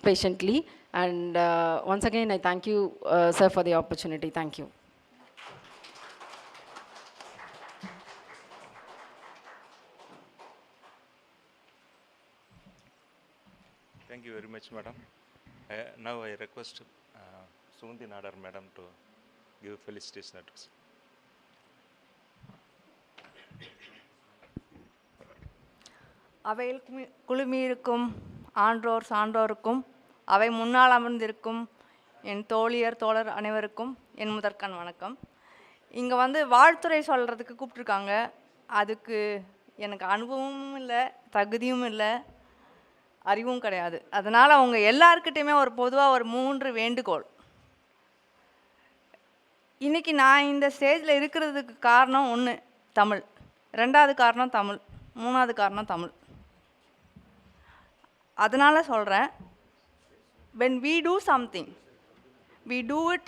patiently. And once again, I thank you, sir, for the opportunity. Thank you. Thank you very much, madam. Now I request Sundi Nadar madam to give felicitation address. அவையில் குழுமியிருக்கும் ஆன்றோர் சான்றோருக்கும் அவை முன்னால் அமர்ந்திருக்கும் என் தோழியர் தோழர் அனைவருக்கும் என் முதற்கண் வணக்கம். இங்கே வந்து வாழ்த்துறை சொல்கிறதுக்கு கூப்பிட்ருக்காங்க. அதுக்கு எனக்கு அனுபவமும் இல்லை, தகுதியும் இல்லை, அறிவும் கிடையாது. அதனால் அவங்க எல்லாருக்கிட்டையுமே பொதுவாக ஒரு 3 வேண்டுகோள். இன்றைக்கி நான் இந்த ஸ்டேஜில் இருக்கிறதுக்கு காரணம் 1 தமிழ், 2வது காரணம் தமிழ், 3வது காரணம் தமிழ். அதனால் சொல்கிறேன், when we do something, we do it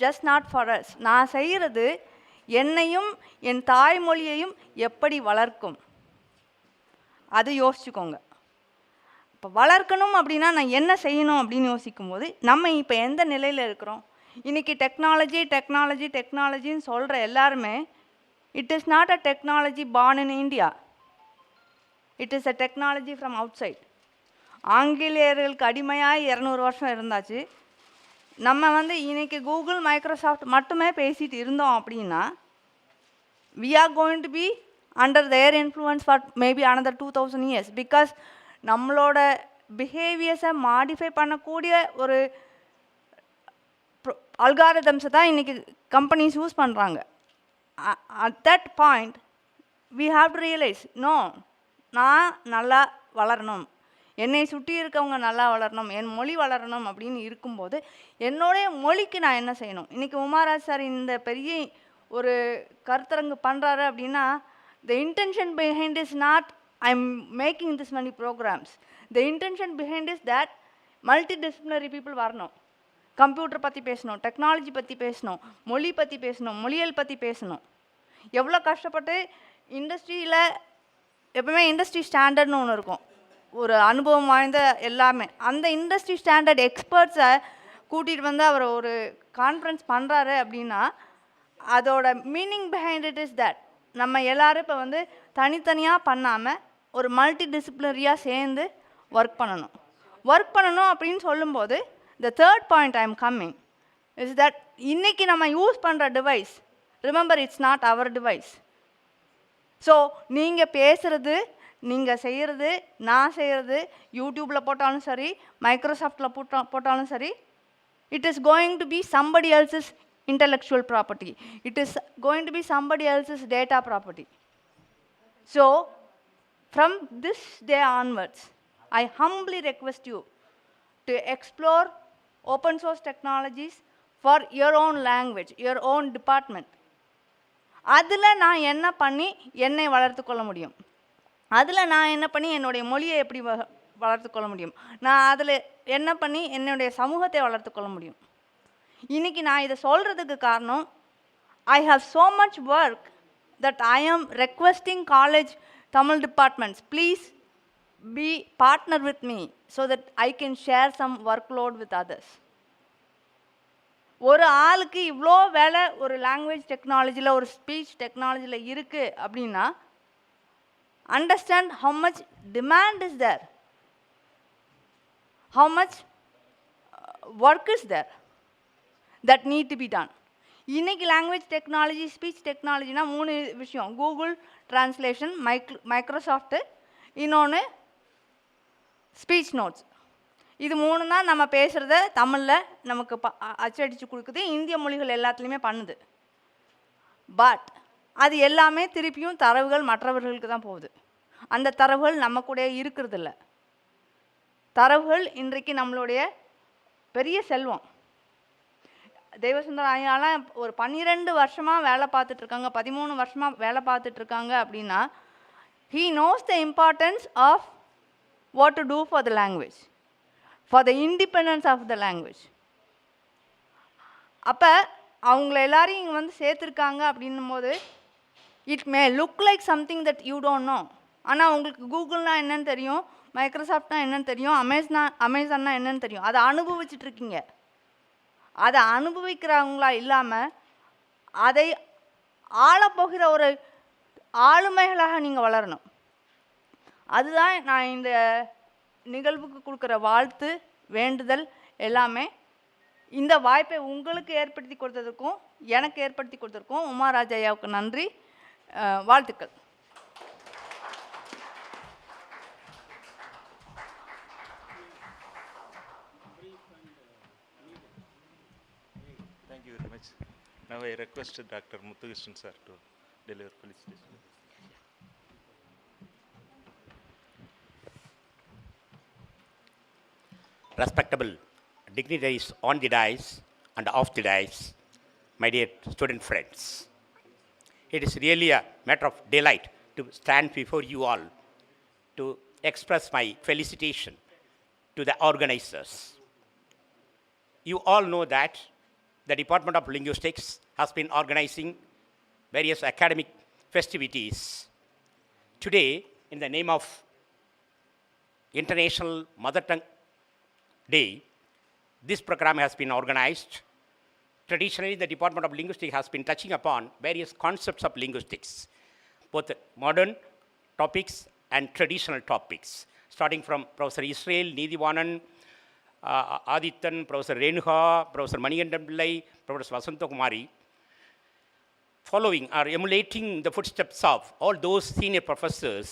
just not for us. நான் செய்கிறது என்னையும் என் தாய்மொழியையும் எப்படி வளர்க்கும், அது யோசிச்சுக்கோங்க. இப்போ வளர்க்கணும் அப்படின்னா நான் என்ன செய்யணும் அப்படின்னு யோசிக்கும்போது நம்ம இப்போ எந்த நிலையில் இருக்கிறோம்? இன்றைக்கி டெக்னாலஜின்னு சொல்கிற எல்லாருமே, it is not a technology born in India. It is a technology from outside. ஆங்கிலேயர்களுக்கு அடிமையாக 200 வருஷம் இருந்தாச்சு. நம்ம இன்றைக்கி கூகுள், மைக்ரோசாஃப்ட் மட்டுமே பேசிகிட்டு இருந்தோம் அப்படின்னா, we are going to be under their influence for maybe another 2000 years. Because நம்மளோட பிஹேவியர்ஸை மாடிஃபை பண்ணக்கூடிய ஒரு அல்காரிதம்ஸை தான் இன்றைக்கி கம்பெனிஸ் யூஸ் பண்ணுறாங்க. At that point we have to realize, no, நான் நல்லா வளரணும், என்னை சுற்றி இருக்கவங்க நல்லா வளரணும், என் மொழி வளரணும் அப்படின்னு இருக்கும்போது என்னுடைய மொழிக்கு நான் என்ன செய்யணும்? இன்றைக்கி உமாராஜ் சார் இந்த பெரிய ஒரு கருத்தரங்கு பண்ணுறாரு அப்படின்னா, the intention behind is not I'm making this many programs. The intention behind is that multidisciplinary people வரணும், கம்ப்யூட்டர் பற்றி பேசணும், டெக்னாலஜி பற்றி பேசணும், மொழி பற்றி பேசணும், மொழியியல் பற்றி பேசணும். எவ்வளோ கஷ்டப்பட்டு இண்டஸ்ட்ரியில் எப்பவுமே இண்டஸ்ட்ரி ஸ்டாண்டர்ட்னு ஒன்று இருக்கும், ஒரு அனுபவம் வாய்ந்த எல்லாமே. அந்த இண்டஸ்ட்ரி ஸ்டாண்டர்ட் எக்ஸ்பர்ட்ஸை கூட்டிகிட்டு வந்து அவர் ஒரு கான்ஃபரன்ஸ் பண்ணுறாரு அப்படின்னா அதோட meaning behind it is that நம்ம எல்லோரும் இப்போ வந்து தனித்தனியாக பண்ணாமல் ஒரு மல்டி டிசிப்ளினரியாக சேர்ந்து ஒர்க் பண்ணணும் அப்படின்னு சொல்லும்போது the third point I am coming is that இன்றைக்கி நம்ம யூஸ் பண்ணுற device, remember it's not our device. So நீங்கள் பேசுகிறது, நீங்கள் செய்கிறது, நான் செய்கிறது, யூடியூப்பில் போட்டாலும் சரி, மைக்ரோசாஃப்டில் போட்டாலும் சரி, it is going to be somebody else's intellectual property. It is going to be somebody else's data property. So, from this day onwards, I humbly request you to explore open source technologies for your own language, your own department. அதில் நான் என்ன பண்ணி என்னை வளர்த்து கொள்ள முடியும், அதில் நான் என்ன பண்ணி என்னுடைய மொழியை எப்படி வளர்த்து கொள்ள முடியும், நான் அதில் என்ன பண்ணி என்னுடைய சமூகத்தை வளர்த்து கொள்ள முடியும். இன்றைக்கி நான் இதை சொல்கிறதுக்கு காரணம், I have so much work that I am requesting college Tamil departments, please be partner with me so that I can share some work load with others. ஒரு ஆளுக்கு இவ்வளோ வேலை ஒரு லாங்குவேஜ் டெக்னாலஜியில், ஒரு ஸ்பீச் டெக்னாலஜியில் இருக்குது அப்படின்னா, understand how much demand is there, how much work is there that need to be done. இன்னைக்கு லாங்குவேஜ் டெக்னாலஜி, ஸ்பீச் டெக்னாலஜினா 3 விஷயம், கூகுள் ட்ரான்ஸ்லேஷன், மைக்ரோசாஃப்ட்டு, இன்னொன்று ஸ்பீச் நோட்ஸ். இது 3 தான் நம்ம பேசுகிறத தமிழில் நமக்கு அச்சடித்து கொடுக்குது, இந்திய மொழிகள் எல்லாத்துலேயுமே பண்ணுது. பட் அது எல்லாமே திருப்பியும் தரவுகள் மற்றவர்களுக்கு தான் போகுது. அந்த தரவுகள் நம்ம கூட இருக்கிறதில்ல. தரவுகள் இன்றைக்கு நம்மளுடைய பெரிய செல்வம். தெய்வசுந்தர ஐயாலாம் ஒரு 12 வருஷமாக வேலை பார்த்துட்ருக்காங்க, 13 வருஷமாக வேலை பார்த்துட்ருக்காங்க அப்படின்னா, he knows the importance of what to do for the language, for the independence of the language. அப்போ அவங்கள எல்லாரையும் இங்கே வந்து சேர்த்துருக்காங்க அப்படின்னும் போது, it may look like something that you don't know. ஆனால் உங்களுக்கு கூகுள்னால் என்னன்னு தெரியும், மைக்ரோசாஃப்ட்னா என்னென்னு தெரியும், அமேசான்னா என்னென்னு தெரியும். அதை அனுபவிச்சுட்ருக்கீங்க. அதை அனுபவிக்கிறவங்களா இல்லாமல் அதை ஆளப்போகிற ஒரு ஆளுமைகளாக நீங்கள் வளரணும். அதுதான் நான் இந்த நிகழ்வுக்கு கொடுக்குற வாழ்த்து, வேண்டுதல் எல்லாமே. இந்த வாய்ப்பை உங்களுக்கு ஏற்படுத்தி கொடுத்ததுக்கும் எனக்கு ஏற்படுத்தி கொடுத்ததுக்கும் உமாராஜ் ஐயாவுக்கு நன்றி, வாழ்த்துக்கள். Thank you very much. Now I request Dr. Muthukrishnan sir to deliver felicitation. Respectable dignitaries on the dais and off the dais, my dear student friends, it is really a matter of delight to stand before you all to express my felicitation to the organizers. You all know that the Department of Linguistics has been organizing various academic festivities. Today, in the name of International Mother Tongue Day, this program has been organized. Traditionally, the Department of Linguistics has been touching upon various concepts of linguistics, both modern topics and traditional topics, starting from Professor Israel Nidhivanan, Adithan, Professor Renuha, Professor Manikandan Pillai, Professor Vasantha Kumari, following or emulating the footsteps of all those senior professors,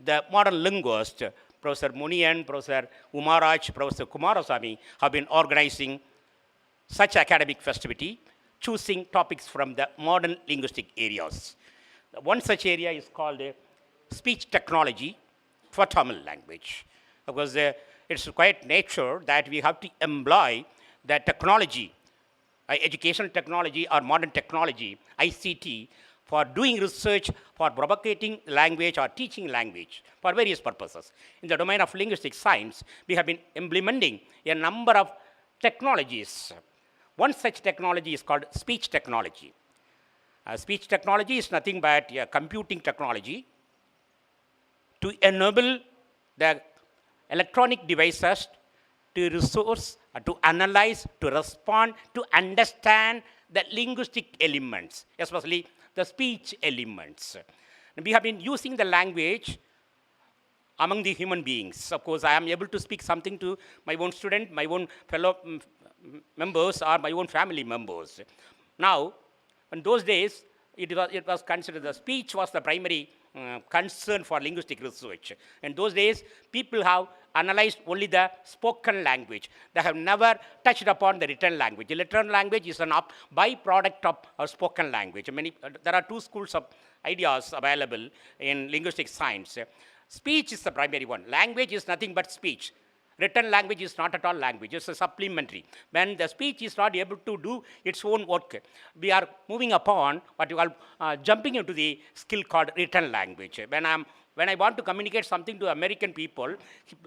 the modern linguists, Professor Munian, Professor Umaraj, Professor Kumarasamy, have been organizing such academic festivity, choosing topics from the modern linguistic areas. One such area is called speech technology for Tamil language, because it's quite nature that we have to employ the technology, educational technology or modern technology, ICT, for doing research, for propagating language or teaching language for various purposes. In the domain of linguistic science, we have been implementing a number of technologies. One such technology is called speech technology. Speech technology is nothing but a computing technology to enable the electronic devices to resource, to analyze, to respond, to understand the linguistic elements, especially the speech elements. We have been using the language among the human beings. Of course, I am able to speak something to my own student, my own fellow members, or my own family members. Now, in those days, it was considered the speech was the primary concern for linguistic research. In those days, people have analyzed only the spoken language. They have never touched upon the written language. The written language is an byproduct of spoken language. There are two schools of ideas available in linguistic science. Speech is the primary one. Language is nothing but speech. Written language is not at all language, it's a supplementary. When the speech is not able to do its own work, we are moving upon what you call jumping into the skill called written language. When I want to communicate something to American people,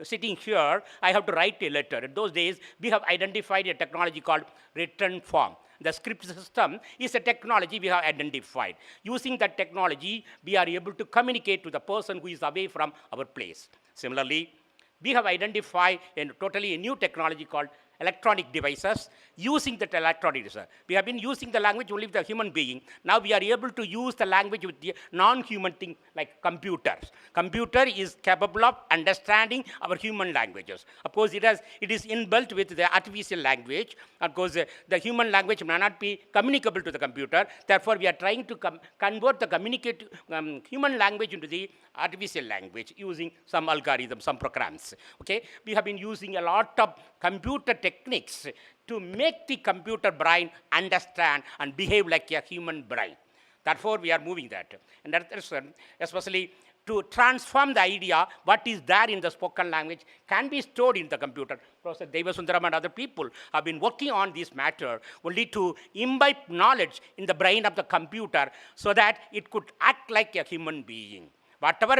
sitting here, I have to write a letter. In those days, we have identified a technology called written form. The script system is a technology we have identified. Using that technology, we are able to communicate to the person who is away from our place. Similarly, we have identified a totally new technology called electronic devices. Using that electronic devices, we have been using the language only with the human being. Now we are able to use the language with the non-human thing like computers. Computer is capable of understanding our human languages. Of course, it is inbuilt with the artificial language. Of course, the human language may not be communicable to the computer. Therefore, we are trying to convert the human language into the artificial language using some algorithms, some programs. Okay, we have been using a lot of computer techniques to make the computer brain understand and behave like a human brain. Therefore, we are moving that. And that is especially to transform the idea, what is there in the spoken language can be stored in the computer. Professor Devasundaram and other people have been working on this matter only to imbibe knowledge in the brain of the computer so that it could act like a human being. Whatever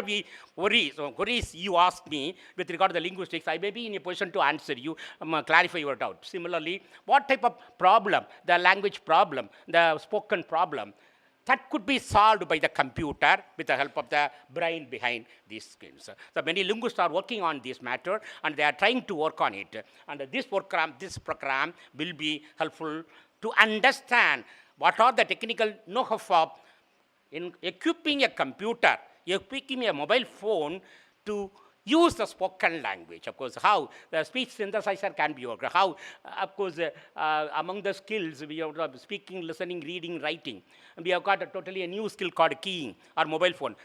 queries you ask me with regard to the linguistics, I may be in a position to answer you, clarify your doubt. Similarly, what type of problem, the language problem, the spoken problem, that could be solved by the computer with the help of the brain behind these skills. So many linguists are working on this matter and they are trying to work on it. And this program will be helpful to understand what are the technical know-how in equipping a computer, equipping a mobile phone to use the spoken language. Of course, how the speech synthesizer can be worked. How, of course, among the skills, we have speaking, listening, reading, writing. And we have got a new skill called keying or mobile phone.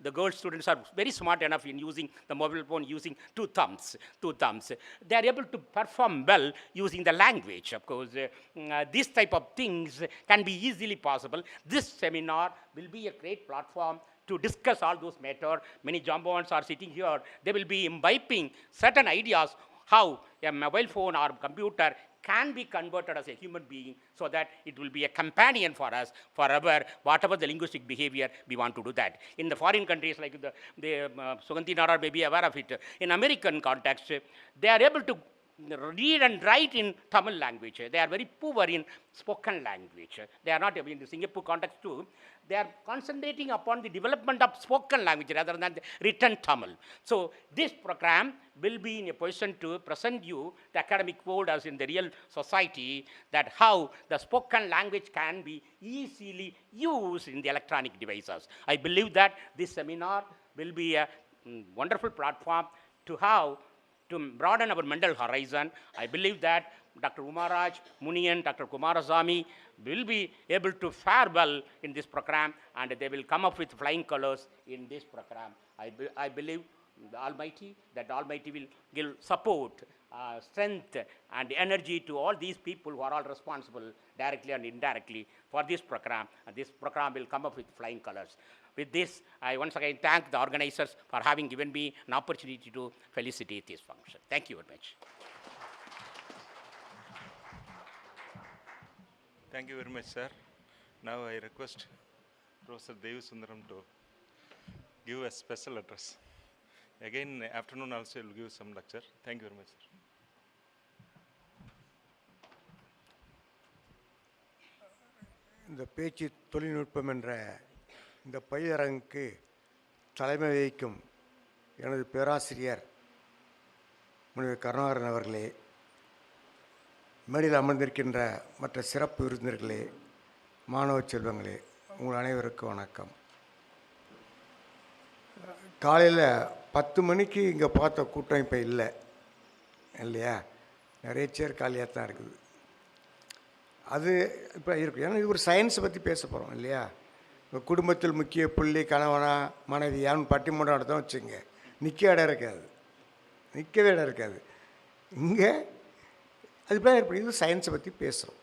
The girl students are very smart enough in using the mobile phone using two thumbs. They are able to perform well using the language. Of course, this type of things can be easily possible. This seminar will be a great platform to discuss all those matters. Many jambons are sitting here. They will be imbibing certain ideas how a mobile phone or computer can be converted as a human being so that it will be a companion for us forever, whatever the linguistic behavior we want to do that. In the foreign countries like Suganti Nara may be aware of it, in American context, they are able to read and write in Tamil language. They are very poor in spoken language. They are not, in the Singapore context too, they are concentrating upon the development of spoken language rather than the written Tamil. So this program will be in a position to present you the academic world as in the real society, that how the spoken language can be easily used in the electronic devices. I believe that this seminar will be a wonderful platform to broaden our mental horizon. I believe that Dr. Umaraj, Munian, Dr. Kumarasamy will be able to fare well in this program and they will come up with flying colors in this program. I believe the Almighty will give support, strength and energy to all these people who are all responsible directly and indirectly for this program, and this program will come up with flying colors. With this, I once again thank the organizers for having given me an opportunity to felicitate this function. Thank you very much. Thank you very much, sir. Now I request Professor Devi Sundaram to give a special address. Again, afternoon also he will give some lecture. Thank you very much, sir. இந்த பேச்சு தொழில்நுட்பம் என்ற இந்த பயிலரங்குக்கு தலைமை வகிக்கும் எனது பேராசிரியர் முனைவர் கருணாகரன் அவர்களே, மேடையில் அமர்ந்திருக்கின்ற மற்ற சிறப்பு விருந்தினர்களே, மாணவ செல்வங்களே, உங்கள் அனைவருக்கும் வணக்கம். காலையில் 10 மணிக்கு இங்கே பார்த்த கூட்டம் இப்போ இல்லை இல்லையா? நிறைய சேர் காலியாக தான் இருக்குது. அது இப்போ இருக்கும். ஏன்னா இது ஒரு சயின்ஸை பற்றி பேச போகிறோம் இல்லையா? இப்போ குடும்பத்தில் முக்கிய புள்ளி கணவனா மனைவியான்னு பட்டிமன்றம் நடத்தோம் வச்சுங்க, நிற்க இடம் இருக்காது, நிற்கவே இடம் இருக்காது. இங்கே அதுப்போ ஏற்படும். இது சயின்ஸை பற்றி பேசுகிறோம்.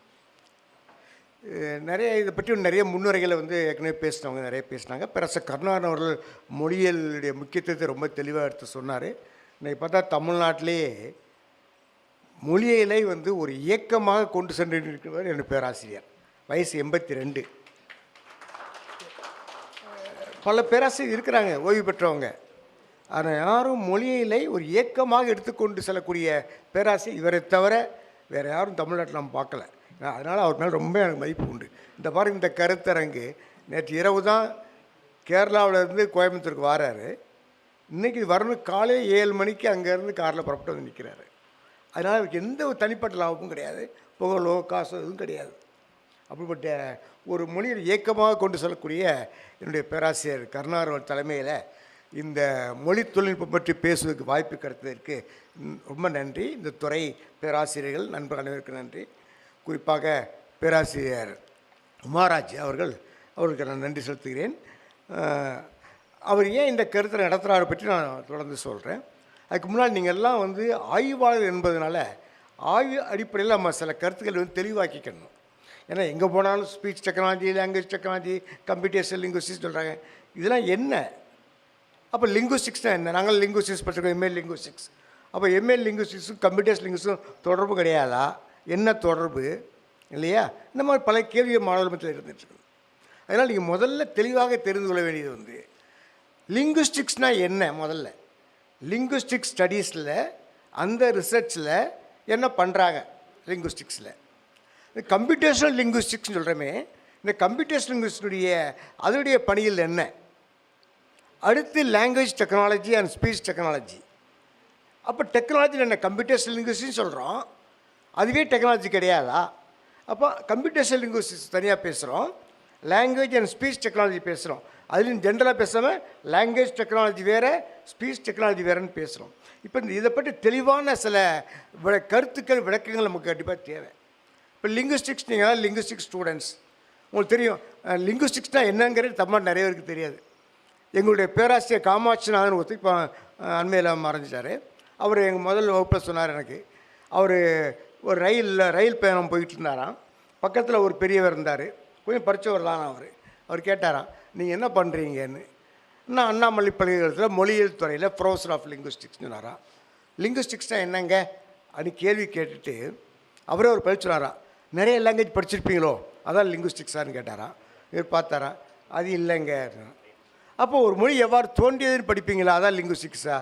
நிறைய இதை பற்றி நிறைய முன்னுரைகளை ஏற்கனவே பேசினவங்க நிறைய பேசினாங்க. பிரொஃபசர் கருணாகரன் அவர்கள் மொழியியலுடைய முக்கியத்துவத்தை ரொம்ப தெளிவாக எடுத்து சொன்னார். இன்றைக்கி பார்த்தா தமிழ்நாட்டிலேயே மொழியியலை ஒரு இயக்கமாக கொண்டு சென்று இருக்கிறவர் என்னுடைய பேராசிரியர். வயசு 82. பல பேராசிரியர் இருக்கிறாங்க ஓய்வு பெற்றவங்க. ஆனால் யாரும் மொழியியலை ஒரு இயக்கமாக எடுத்துக்கொண்டு செல்லக்கூடிய பேராசிரியர் இவரை தவிர வேறு யாரும் தமிழ்நாட்டில் நம்ம பார்க்கல. அதனால் அவர் மேலே ரொம்ப எனக்கு மதிப்பு உண்டு. இந்த பாருங்க, இந்த கருத்தரங்கு நேற்று இரவு தான் கேரளாவிலேருந்து கோயம்புத்தூருக்கு வராரு. இன்றைக்கி வரணும் காலையில் 7 மணிக்கு அங்கேருந்து காரில் புறப்பட்டு வந்து நிற்கிறாரு. அதனால் அவருக்கு எந்த ஒரு தனிப்பட்ட லாபமும் கிடையாது, புகழோ காசோ எதுவும் கிடையாது. அப்படிப்பட்ட ஒரு மொழியை இயக்கமாக கொண்டு செல்லக்கூடிய என்னுடைய பேராசிரியர் கருணாகரன் தலைமையில் இந்த மொழி தொழில்நுட்பம் பற்றி பேசுவதற்கு வாய்ப்பு கிடைத்ததற்கு ரொம்ப நன்றி. இந்த துறை பேராசிரியர்கள் நண்பர்கள் அனைவருக்கும் நன்றி. குறிப்பாக பேராசிரியர் உமாராஜ் அவர்களுக்கு நான் நன்றி செலுத்துகிறேன். அவர் ஏன் இந்த கருத்தை நடத்துகிறாரை பற்றி நான் தொடர்ந்து சொல்கிறேன். அதுக்கு முன்னாடி நீங்கள் எல்லாம் ஆய்வாளர் என்பதனால ஆய்வு அடிப்படையில் நம்ம சில கருத்துக்கள் தெளிவாக்கிக்கணும். ஏன்னா எங்கே போனாலும் speech technology, language technology, computation linguistics சொல்கிறாங்க. இதெல்லாம் என்ன? அப்போ லிங்குவிஸ்டிக்ஸ்னால் என்ன? நாங்கள் லிங்குவிஸ்டிக்ஸ் படிச்சிருக்கோம், எம்ஏ லிங்குவிஸ்டிக்ஸ். அப்போ எம்ஏ லிங்குவிஸ்டிக்ஸும் கம்ப்யூட்டேஷன் லிங்குவிஸ்டிக்ஸும் தொடர்பு கிடையாதா? என்ன தொடர்பு இல்லையா? இந்த மாதிரி பல கேள்விகள் மாணவர்கள் மத்தியில் இருந்துட்டுருக்குது. அதனால் நீங்கள் முதல்ல தெளிவாக தெரிந்து கொள்ள வேண்டியது லிங்குவிஸ்டிக்ஸ்னால் என்ன. முதல்ல லிங்குவிஸ்டிக் ஸ்டடீஸில் அந்த ரிசர்ச்சில் என்ன பண்ணுறாங்க லிங்குவிஸ்டிக்ஸில். இந்த கம்ப்யூட்டேஷனல் லிங்குவிஸ்டிக்ஸ்னு சொல்கிறோமே, இந்த கம்ப்யூட்டேஷனல் லிங்குவிஸ்டிக்ஸுடைய அதனுடைய பணிகள் என்ன? அடுத்து language technology and speech technology. அப்போ டெக்னாலஜியில் என்ன? கம்ப்யூட்டேஷனல் லிங்குவிஸ்டிக்ஸ் சொல்கிறோம், அதுவே டெக்னாலஜி கிடையாதா? அப்போ கம்ப்யூட்டேஷனல் லிங்குவிஸ்டிக்ஸ் தனியாக பேசுகிறோம், லாங்குவேஜ் அண்ட் ஸ்பீச் டெக்னாலஜி பேசுகிறோம். அதுலேயும் ஜென்ரலாக பேசாமல் லாங்குவேஜ் டெக்னாலஜி வேறு, ஸ்பீச் டெக்னாலஜி வேறுன்னு பேசுகிறோம். இப்போ இதை பற்றி தெளிவான சில கருத்துக்கள் விளக்கங்கள் நமக்கு கண்டிப்பாக தேவை. இப்போ லிங்குவிஸ்டிக்ஸ், நீங்கள் லிங்குவிஸ்டிக்ஸ் ஸ்டூடெண்ட்ஸ், உங்களுக்கு தெரியும் லிங்குவிஸ்டிக்ஸ்னால் என்னங்கிறது தமிழ்நாடு நிறைய பேருக்கு தெரியாது. எங்களுடைய பேராசிரியர் காமாட்சிநாதன் ஒருத்தர் இப்போ அண்மையில் மறைஞ்சிட்டார். அவர் எங்கள் முதல் வகுப்பில் சொன்னார் எனக்கு. அவர் ஒரு ரயில் பயணம் போயிட்டு இருந்தாராம். பக்கத்தில் ஒரு பெரியவர் இருந்தார், கொஞ்சம் படித்தவர் தான். அவர் கேட்டாராம், நீங்கள் என்ன பண்ணுறீங்கன்னு. நான் அண்ணாமலை பல்கலைக்கழகத்தில் மொழியியல் துறையில் ப்ரொஃபஸர் ஆஃப் லிங்குவிஸ்டிக்ஸ் சொன்னாராம். லிங்குவிஸ்டிக்ஸ்னால் என்னங்க அப்படின்னு கேள்வி கேட்டுட்டு அவரே ஒரு பதில் சொன்னாராம், நிறைய லாங்குவேஜ் படிச்சிருப்பீங்களோ அதான் லிங்குவிஸ்டிக்ஸான்னு கேட்டாராம். இவர் பார்த்தாராம், அது இல்லைங்க. அப்போது ஒரு மொழி எவ்வாறு தோன்றியதுன்னு படிப்பீங்களா, அதான் லிங்குவிஸ்டிக்ஸா?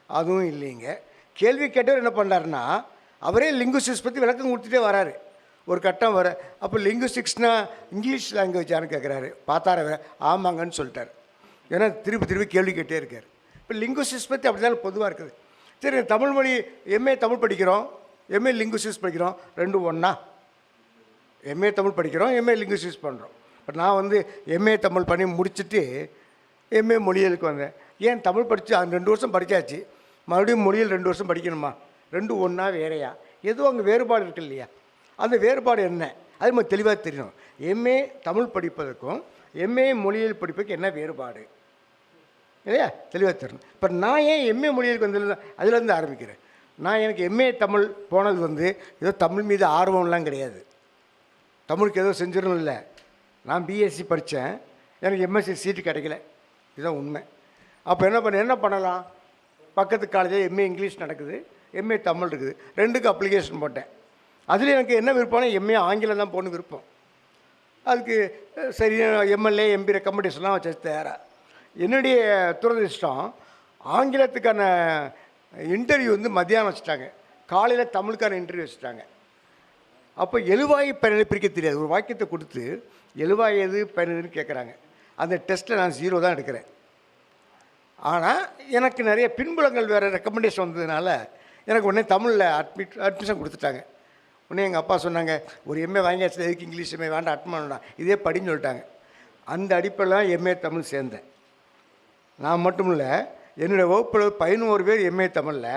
அதுவும் இல்லைங்க. கேள்வி கேட்டவர் என்ன பண்ணுறாருன்னா அவரே லிங்குவிஸ்டிக்ஸ் பற்றி விளக்கம் கொடுத்துட்டே வராரு. ஒரு கட்டம் வர அப்போ லிங்குவிஸ்டிக்ஸ்னால் இங்கிலீஷ் லாங்குவேஜானு கேட்குறாரு. பார்த்தார ஆமாங்கன்னு சொல்லிட்டார். ஏன்னா திருப்பி கேள்வி கேட்டே இருக்கார். இப்போ லிங்குவிஸ்டிக்ஸ் பற்றி அப்படி தான் பொதுவாக இருக்குது. சரி, தமிழ் மொழி எம்ஏ தமிழ் படிக்கிறோம், எம்ஏ லிங்குவிஸ்டிக்ஸ் படிக்கிறோம், ரெண்டும் ஒன்றா? எம்ஏ தமிழ் படிக்கிறோம், எம்ஏ லிங்குவிஸ்டிக்ஸ் பண்ணுறோம். இப்போ நான் எம்ஏ தமிழ் பண்ணி முடிச்சுட்டு எம்ஏ மொழியலுக்கு வந்தேன். ஏன் தமிழ் படித்து அந்த 2 வருஷம் படித்தாச்சு, மறுபடியும் மொழியில் 2 வருஷம் படிக்கணுமா? ரெண்டும் ஒன்றா வேறையா? எதுவும் அங்கே வேறுபாடு இருக்கு இல்லையா? அந்த வேறுபாடு என்ன? அது நம்ம தெளிவாக தெரியணும். எம்ஏ தமிழ் படிப்பதற்கும் எம்ஏ மொழியியல் படிப்புக்கு என்ன வேறுபாடு இல்லையா? தெளிவாக தெரியணும். இப்போ நான் ஏன் எம்ஏ மொழியியலுக்கு அதுலேருந்து ஆரம்பிக்கிறேன். எனக்கு எம்ஏ தமிழ் போனது ஏதோ தமிழ் மீது ஆர்வம்லாம் கிடையாது, தமிழுக்கு ஏதோ செஞ்சிடணும் இல்லை. நான் பிஎஸ்சி படித்தேன், எனக்கு எம்எஸ்சி சீட்டு கிடைக்கல, இதுதான் உண்மை. அப்போ என்ன பண்ணலாம்? பக்கத்து காலேஜில் எம்ஏ இங்கிலீஷ் நடக்குது, எம்ஏ தமிழ் இருக்குது, 2க்கு அப்ளிகேஷன் போட்டேன். அதில் எனக்கு என்ன விருப்பம்னா எம்ஏ ஆங்கிலம் தான் போகணும் விருப்பம். அதுக்கு சரி எம்எல்ஏ எம்பி ரெக்கமெண்டேஷன்லாம் வச்சு தயாராக. என்னுடைய துரதிர்ஷ்டம், ஆங்கிலத்துக்கான இன்டர்வியூ வந்து மத்தியானம் வச்சுட்டாங்க, காலையில் தமிழுக்கான இன்டர்வியூ வச்சுட்டாங்க. அப்போ எழுவாய் பயனிலை பிரிக்க தெரியாது. ஒரு வாக்கியத்தை கொடுத்து எழுவாய் எது பயனிலைன்னு கேட்குறாங்க. அந்த டெஸ்ட்டில் நான் 0 தான் எடுக்கிறேன். ஆனால் எனக்கு நிறைய பின்புலங்கள் வேறு ரெக்கமெண்டேஷன் வந்ததுனால எனக்கு உடனே தமிழில் அட்மிஷன் கொடுத்துட்டாங்க. உடனே எங்கள் அப்பா சொன்னாங்க, ஒரு எம்ஏ வாங்கியாச்சு, எதுக்கு இங்கிலீஷ் எம்ஏ வேண்டாம், அட்டன் வேண்டாம், இதே படின்னு சொல்லிட்டாங்க. அந்த அடிப்படையில் தான் எம்ஏ தமிழ் சேர்ந்தேன். நான் மட்டும் இல்லை, என்னுடைய வகுப்பில் 11 பேர் எம்ஏ தமிழில்,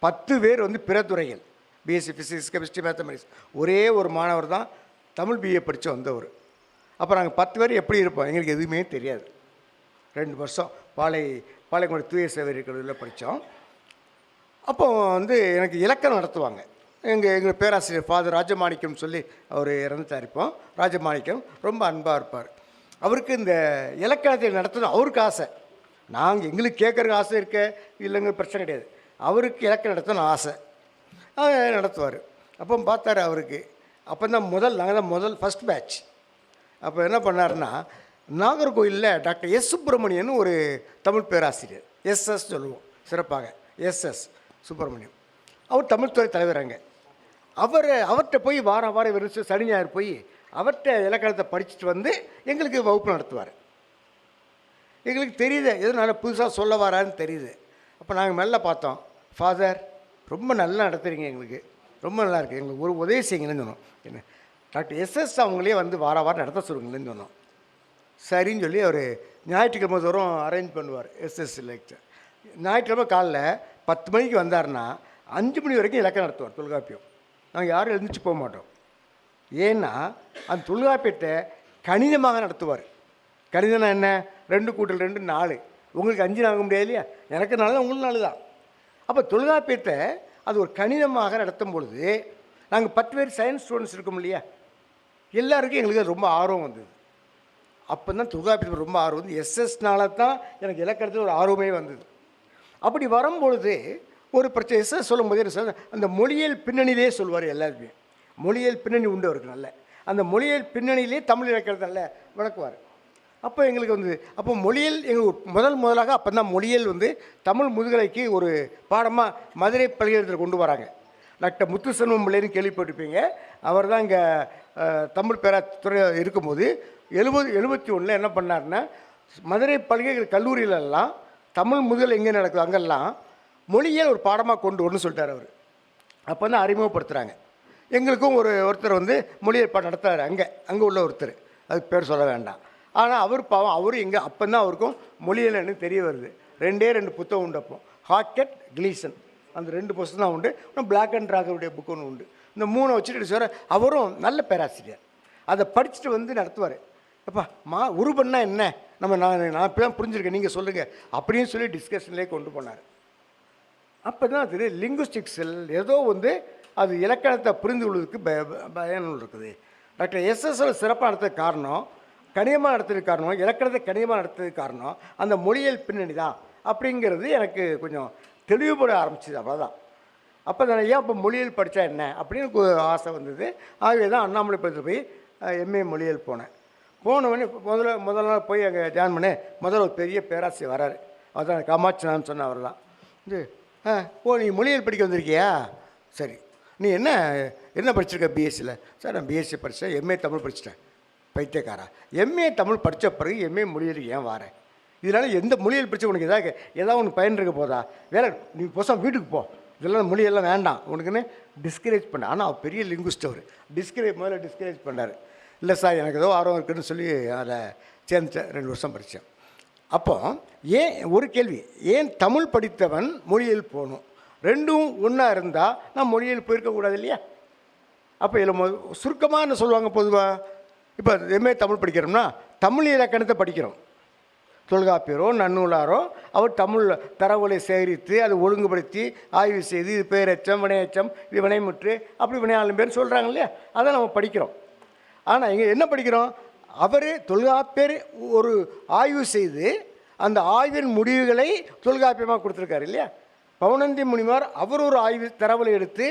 10 பேர் வந்து பிற துறைகள், பிஎஸ்சி ஃபிசிக்ஸ், கெமிஸ்ட்ரி, மேத்தமெட்டிக்ஸ். ஒரே ஒரு மாணவர் தான் தமிழ் பிஏ படித்து வந்தவர். அப்போ நாங்கள் 10 பேர் எப்படி இருப்போம், எங்களுக்கு எதுவுமே தெரியாது. 2 வருஷம் பாளையங்கோடு தூய சேவை கல்லூரியில் படித்தோம். அப்போ வந்து எனக்கு இலக்கணம் நடத்துவாங்க. எங்கள் பேராசிரியர் ஃபாதர் ராஜமாணிக்கம் சொல்லி அவர் இறந்துட்டார். இப்போ ராஜமாணிக்கம் ரொம்ப அன்பாக இருப்பார். அவருக்கு இந்த இலக்கணத்தை நடத்தணும் அவருக்கு ஆசை. எங்களுக்கு கேட்குறதுக்கு ஆசை இருக்க இல்லைங்க, பிரச்சனை கிடையாது. அவருக்கு இலக்கணம் நடத்தணும் ஆசை, நடத்துவார். அப்போ பார்த்தாரு அவருக்கு. அப்போ தான் நாங்கள் தான் முதல் ஃபஸ்ட் பேட்ச். அப்போ என்ன பண்ணாருன்னா, நாகர்கோயிலில் டாக்டர் எஸ் சுப்பிரமணியன் ஒரு தமிழ் பேராசிரியர், எஸ்எஸ் சொல்லுவோம் சிறப்பாக, எஸ்எஸ் சுப்பிரமணியம், அவர் தமிழ்துறை தலைவராங்க. அவர்கிட்ட போய் வாரம் வெறும் சனி ஞாயிறு போய் அவர்கிட்ட இலக்கணத்தை படிச்சுட்டு வந்து எங்களுக்கு வகுப்பு நடத்துவார். எங்களுக்கு தெரியுது எது நல்லா புதுசாக சொல்ல வரான்னு தெரியுது. அப்போ நாங்கள் மெல்ல பார்த்தோம், ஃபாதர் ரொம்ப நல்லா நடத்துகிறீங்க, எங்களுக்கு ரொம்ப நல்லா இருக்குது, எங்களுக்கு ஒரு உதவி செய்யுங்கன்னு சொன்னோம். என்ன டாக்டர் எஸ்எஸ் அவங்களே வந்து வாரம் நடத்த சொல்லுங்களேன்னு சொன்னோம். சரின்னு சொல்லி அவர் ஞாயிற்றுக்கிழமை தோறும் அரேஞ்ச் பண்ணுவார் எஸ்எஸ் லெக்சர். ஞாயிற்றுக்கிழமை காலைல 10 மணிக்கு வந்தார்னா 5 மணி வரைக்கும் இலக்கணம் நடத்துவார், தொல்காப்பியம். நாங்கள் யாரும் எழுந்திரிச்சு போக மாட்டோம். ஏன்னா அந்த தொல்காப்பியத்தை கணிதமாக நடத்துவார். கணிதம்னா என்ன, 2 × 2 4, உங்களுக்கு 5 ஆக முடியாது இல்லையா, எனக்கு 4 தான், உங்களுக்கு 4 தான். அப்போ தொல்காப்பியத்தை அது ஒரு கணிதமாக நடத்தும் பொழுது நாங்கள் 10 பேர் சயின்ஸ் ஸ்டூடெண்ட்ஸ் இருக்கோம் இல்லையா, எல்லாருக்கும் எங்களுக்கு ரொம்ப ஆர்வம் வந்தது. அப்போ தான் தொல்காப்பியத்தில் ரொம்ப ஆர்வம் வந்து எஸ்எஸ்னால தான் எனக்கு இலக்கணத்தில் ஒரு ஆர்வமே வந்தது. அப்படி வரும்பொழுது ஒரு பிரச்சனை எஸ்எஸ் சொல்லும்போது என்ன சொல்ல, அந்த மொழியியல் பின்னணியிலே சொல்லுவார். எல்லாருமே மொழியியல் பின்னணி உண்டு அவருக்கு நல்ல. அந்த மொழியியல் பின்னணியிலே தமிழ் இலக்கணத்தை நல்ல விளக்குவார். அப்போ எங்களுக்கு வந்து அப்போ மொழியியல் எங்களுக்கு முதலாக அப்போ தான் மொழியியல் வந்து தமிழ் முதுகலைக்கு ஒரு பாடமாக மதுரை பல்கலைக்கழகத்தில் கொண்டு வராங்க. டாக்டர் முத்துசெல்வம் பிள்ளைன்னு கேள்விப்பட்டிருப்பீங்க. அவர் தான் இங்கே தமிழ் துறை இருக்கும்போது 71 என்ன பண்ணார்னா, மதுரை பல்கலைக்கழக கல்லூரியிலெல்லாம் தமிழ் முதுகலை எங்கே நடக்குது அங்கெல்லாம் மொழியியல் ஒரு பாடமாக கொண்டு வரணும்னு சொல்லிட்டார் அவர். அப்போ தான் அறிமுகப்படுத்துகிறாங்க. எங்களுக்கும் ஒருத்தர் வந்து மொழியியல் பாடம் நடத்துகிறார், அங்கே உள்ள ஒருத்தர், அதுக்கு பேர் சொல்ல வேண்டாம். ஆனால் அவர் பாவம், அவரும் எங்கே அப்போ தான் அவருக்கும் மொழியியல் எனக்கு தெரிய வருது. 2 புத்தகம் உண்டு அப்போ, ஹாக்கெட், கிளீசன், அந்த 2 புத்தகம் தான் உண்டு. பிளாக் அண்ட் ட்ராகருடைய புக்கு ஒன்று உண்டு. இந்த 3 வச்சுட்டு சார் அவரும் நல்ல பேராசிரியர், அதை படிச்சுட்டு வந்து நடத்துவார். அப்பா உருபன்னா என்ன, நான் இப்போ தான் புரிஞ்சுருக்கேன், நீங்கள் சொல்லுங்கள் அப்படின்னு சொல்லி டிஸ்கஷன்லேயே கொண்டு போனார். அப்போ தான் அது லிங்குஸ்டிக்ஸில் ஏதோ வந்து அது இலக்கணத்தை புரிந்து கொள்வதற்கு பயனுள்ள இருக்குது. டாக்டர் எஸ்எஸ்எல் சிறப்பாக நடத்துறதுக்கு காரணம், கணிதமாக நடத்துறதுக்கு காரணம், இலக்கணத்தை கணிதமாக நடத்துறதுக்கு காரணம் அந்த மொழியியல் பின்னணி தான் அப்படிங்கிறது எனக்கு கொஞ்சம் தெளிவுபட ஆரம்பிச்சிது. அவ்வளோதான். அப்போ நான் ஏன் இப்போ மொழியியல் படித்தா என்ன அப்படின்னு ஆசை வந்தது. ஆகவே தான் அண்ணாமலை பற்றி போய் எம்ஏ மொழியியல் போனவொடனே முதல் நாள் போய் அங்கே ஜாயின் பண்ணேன். முதல்ல ஒரு பெரிய பேராசிரியர் வராரு, அதான் காமாட்சினான்னு சொன்ன அவர் தான். நீ மொழியியல் படிக்க வந்திருக்கியா, சரி நீ என்ன படிச்சிருக்க பிஎஸ்சியில்? சார் நான் பிஎஸ்சி படித்தேன், எம்ஏ தமிழ் படிச்சிட்டேன். பைத்தியக்காரா, எம்ஏ தமிழ் படித்த பிறகு எம்ஏ மொழியில் ஏன் வரேன்? இதனால் எந்த மொழியில் படித்த உனக்கு ஏதாவது ஒன்று பயன் இருக்க போதா? வேலை நீ போசம் வீட்டுக்கு போ, இதெல்லாம் மொழியெல்லாம் வேண்டாம் உனக்குன்னு டிஸ்கரேஜ் பண்ண. ஆனால் அவர் பெரிய லிங்குஸ்ட், அவர் முதல்ல டிஸ்கரேஜ் பண்ணார். இல்லை சார் எனக்கு ஏதோ ஆர்வம் இருக்குதுன்னு சொல்லி அதை சேர்ந்துட்டேன். 2 வருஷம் படித்தேன். அப்போ ஒரு கேள்வி, ஏன் தமிழ் படித்தவன் மொழியில் போகணும்? 2ம் ஒன்றா இருந்தால் நான் மொழியில் போயிருக்கக்கூடாது இல்லையா? அப்போ இதில் சுருக்கமாக என்ன சொல்லுவாங்க பொதுவாக, இப்போ எம்ஏ தமிழ் படிக்கிறோம்னா தமிழ் இலக்கணத்தை படிக்கிறோம். தொல்காப்பியரோ நன்னூலாரோ அவர் தமிழ் தரவுகளை சேகரித்து அதை ஒழுங்குபடுத்தி ஆய்வு செய்து இது பேரெச்சம், வினையச்சம், இது வினைமுற்று, அப்படி வினையாளம் பேர் சொல்கிறாங்க இல்லையா, அதை நம்ம படிக்கிறோம். ஆனால் இங்கே என்ன படிக்கிறோம், அவர் தொல்காப்பியர் ஒரு ஆய்வு செய்து அந்த ஆய்வின் முடிவுகளை தொல்காப்பியமாக கொடுத்துருக்காரு இல்லையா. பவுனந்தி முனிவர் அவர் ஒரு ஆய்வு தரவுகளை எடுத்து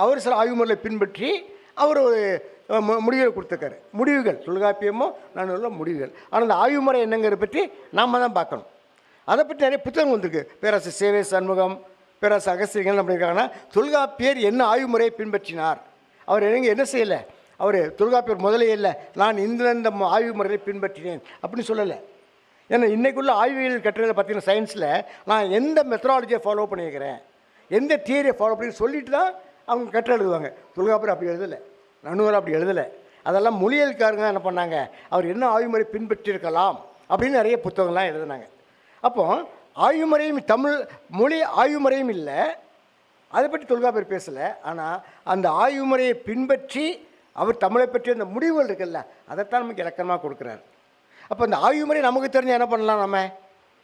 அவர் சில ஆய்வு முறையை பின்பற்றி அவர் ஒரு முடிவுகள் கொடுத்துருக்காரு. முடிவுகள் தொல்காப்பியமோ நானூறுல முடிவுகள். ஆனால் அந்த ஆய்வு முறை என்னங்கிறத பற்றி நாம் தான் பார்க்கணும். அதை பற்றி நிறைய புத்தகம் வந்திருக்கு. பேராசிரியர் சேவை சண்முகம், பேராசிரியர் அகஸ்தியர்கள் அப்படி இருக்காங்கன்னா தொல்காப்பியர் என்ன ஆய்வு முறையை பின்பற்றினார், அவர் என்ன செய்யலை, அவர் தொல்காப்பியர் முதலே இல்லை நான் இந்த ஆய்வு முறையை பின்பற்றினேன் அப்படின்னு சொல்லலை. ஏன்னா இன்றைக்குள்ள ஆய்வியல் கட்டுரையில் பார்த்தீங்கன்னா சயின்ஸில் நான் எந்த மெத்தடாலஜியை ஃபாலோ பண்ணியிருக்கிறேன், எந்த தியரியை ஃபாலோ பண்ணி சொல்லிட்டு தான் அவங்க கட்டுரை எழுதுவாங்க. தொல்காப்பியர் அப்படி எழுதலை, நன்னூறு அப்படி எழுதலை. அதெல்லாம் மொழியியல்காரங்க என்ன பண்ணாங்க, அவர் என்ன ஆய்வுமுறை பின்பற்றியிருக்கலாம் அப்படின்னு நிறைய புத்தகங்கள்லாம் எழுதினாங்க. அப்போ ஆய்வுமுறையும் தமிழ் மொழி ஆய்வுமுறையும் இல்லை, அதை பற்றி தொல்காப்பியர் பேசலை. ஆனால் அந்த ஆய்வுமுறையை பின்பற்றி அவர் தமிழை பற்றி அந்த முடிவுகள் இருக்குல்ல அதைத்தான் நமக்கு இலக்கணமாக கொடுக்குறாரு. அப்போ அந்த ஆய்வுமுறை நமக்கு தெரிஞ்ச என்ன பண்ணலாம்,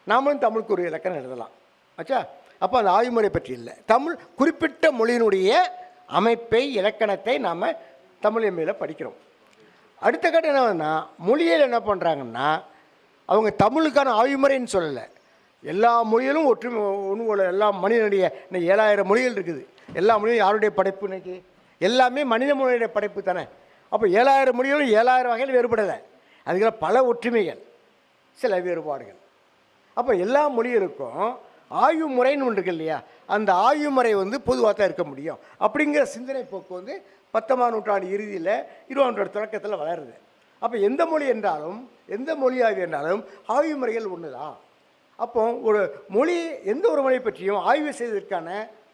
நாமளும் தமிழுக்கு ஒரு இலக்கணம் எழுதலாம் ஆச்சா. அப்போ அந்த ஆய்வுமுறை பற்றி இல்லை, தமிழ் குறிப்பிட்ட மொழியினுடைய அமைப்பை இலக்கணத்தை நாம் தமிழ் எம்ஏல படிக்கிறோம். அடுத்த கட்டம் என்னன்னா மொழியில் என்ன பண்ணுறாங்கன்னா அவங்க தமிழுக்கான ஆய்வுமுறைன்னு சொல்லலை, எல்லா மொழியிலும் ஒற்றுமை ஒன்று போல எல்லா மனிதனுடைய இன்னைக்கு 7000 மொழிகள் இருக்குது. எல்லா மொழியும் யாருடைய படைப்பு இன்னைக்கு, எல்லாமே மனித மொழியுடைய படைப்பு தானே. அப்போ 7000 மொழிகளும் 7000 வகையில் வேறுபடலை, அதுக்கெல்லாம் பல ஒற்றுமைகள் சில வேறுபாடுகள். அப்போ எல்லா மொழிகளுக்கும் ஆய்வு முறைன்னு ஒன்று இருக்கு இல்லையா, அந்த ஆய்வு முறை பொதுவாக தான் இருக்க முடியும் அப்படிங்கிற சிந்தனை போக்கு 19ஆம் நூற்றாண்டு இறுதியில் 20ஆம் நூற்றாண்டு தொடக்கத்தில் வளருது. அப்போ எந்த மொழி என்றாலும் எந்த மொழி ஆய்வு என்றாலும் ஆய்வு முறைகள் ஒன்று தான். அப்போ ஒரு மொழி எந்த ஒரு மொழியை பற்றியும் ஆய்வு செய்வதற்கான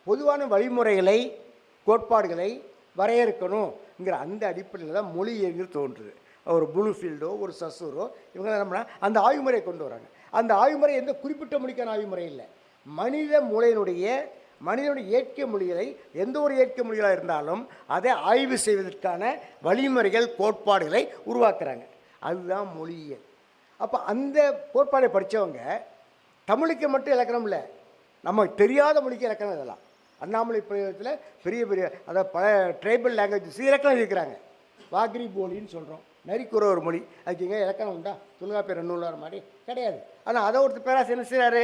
பொதுவான வழிமுறைகளை கோட்பாடுகளை வரையறுக்கணுங்கிற அந்த அடிப்படையில் தான் மொழி எங்கிறது தோன்றுது. ஒரு ப்ளூஃபீல்டோ ஒரு சசூரோ இவங்க என்ன அந்த ஆய்வுமுறையை கொண்டு வராங்க. அந்த ஆய்வுமுறை எந்த குறிப்பிட்ட மொழிக்கான ஆய்வுமுறை இல்லை, மனிதனுடைய இயற்கை மொழிகளை எந்த ஒரு இயற்கை மொழிகளாக இருந்தாலும் அதை ஆய்வு செய்வதற்கான வழிமுறைகள் கோட்பாடுகளை உருவாக்குறாங்க. அதுதான் மொழியியல். அப்போ அந்த கோட்பாடை படித்தவங்க தமிழுக்கு மட்டும் இலக்கணம் இல்லை, நமக்கு தெரியாத மொழிக்கு இலக்கணம் இதெல்லாம். அண்ணாமலை பிரயோகத்தில் பெரிய அதாவது பல ட்ரைபல் லாங்குவேஜஸ் இலக்கணம் இருக்கிறாங்க. வாக்ரி போலின்னு சொல்கிறோம், நரிக்குற ஒரு மொழி, அதுக்கு எங்கே இலக்கணம் உண்டா, தொல்காப்பியர் நூலார் மாதிரி கிடையாது. ஆனால் அதை ஒருத்தர் பேராசிரியர் என்ன செய்கிறாரு,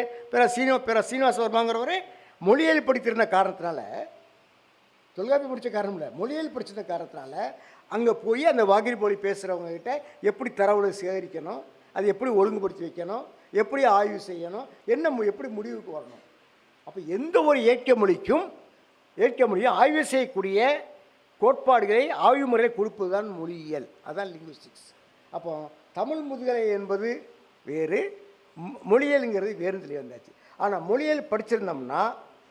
சீனிவாச வர்மாங்கிறவரே மொழியியல் படித்திருந்த காரணத்தினால, தொல்காப்பியம் படித்த காரணம் இல்லை, மொழியியல் படிச்சிருந்த காரணத்தினால அங்கே போய் அந்த வாகிரி போலி பேசுகிறவங்ககிட்ட எப்படி தரவுகளை சேகரிக்கணும், அது எப்படி ஒழுங்குபடுத்தி வைக்கணும், எப்படி ஆய்வு செய்யணும், எப்படி முடிவுக்கு வரணும். அப்போ எந்த ஒரு இயற்கை மொழியும் ஆய்வு செய்யக்கூடிய கோட்பாடுகளை ஆய்வு முறையை கொடுப்பது தான் மொழியியல், அதுதான் லிங்குவிஸ்டிக்ஸ். அப்போ தமிழ் முதுகலை என்பது வேறு, மொழியியலுங்கிறது வேறு தெரிய வந்தாச்சு. ஆனால் மொழியியல் படிச்சிருந்தோம்னா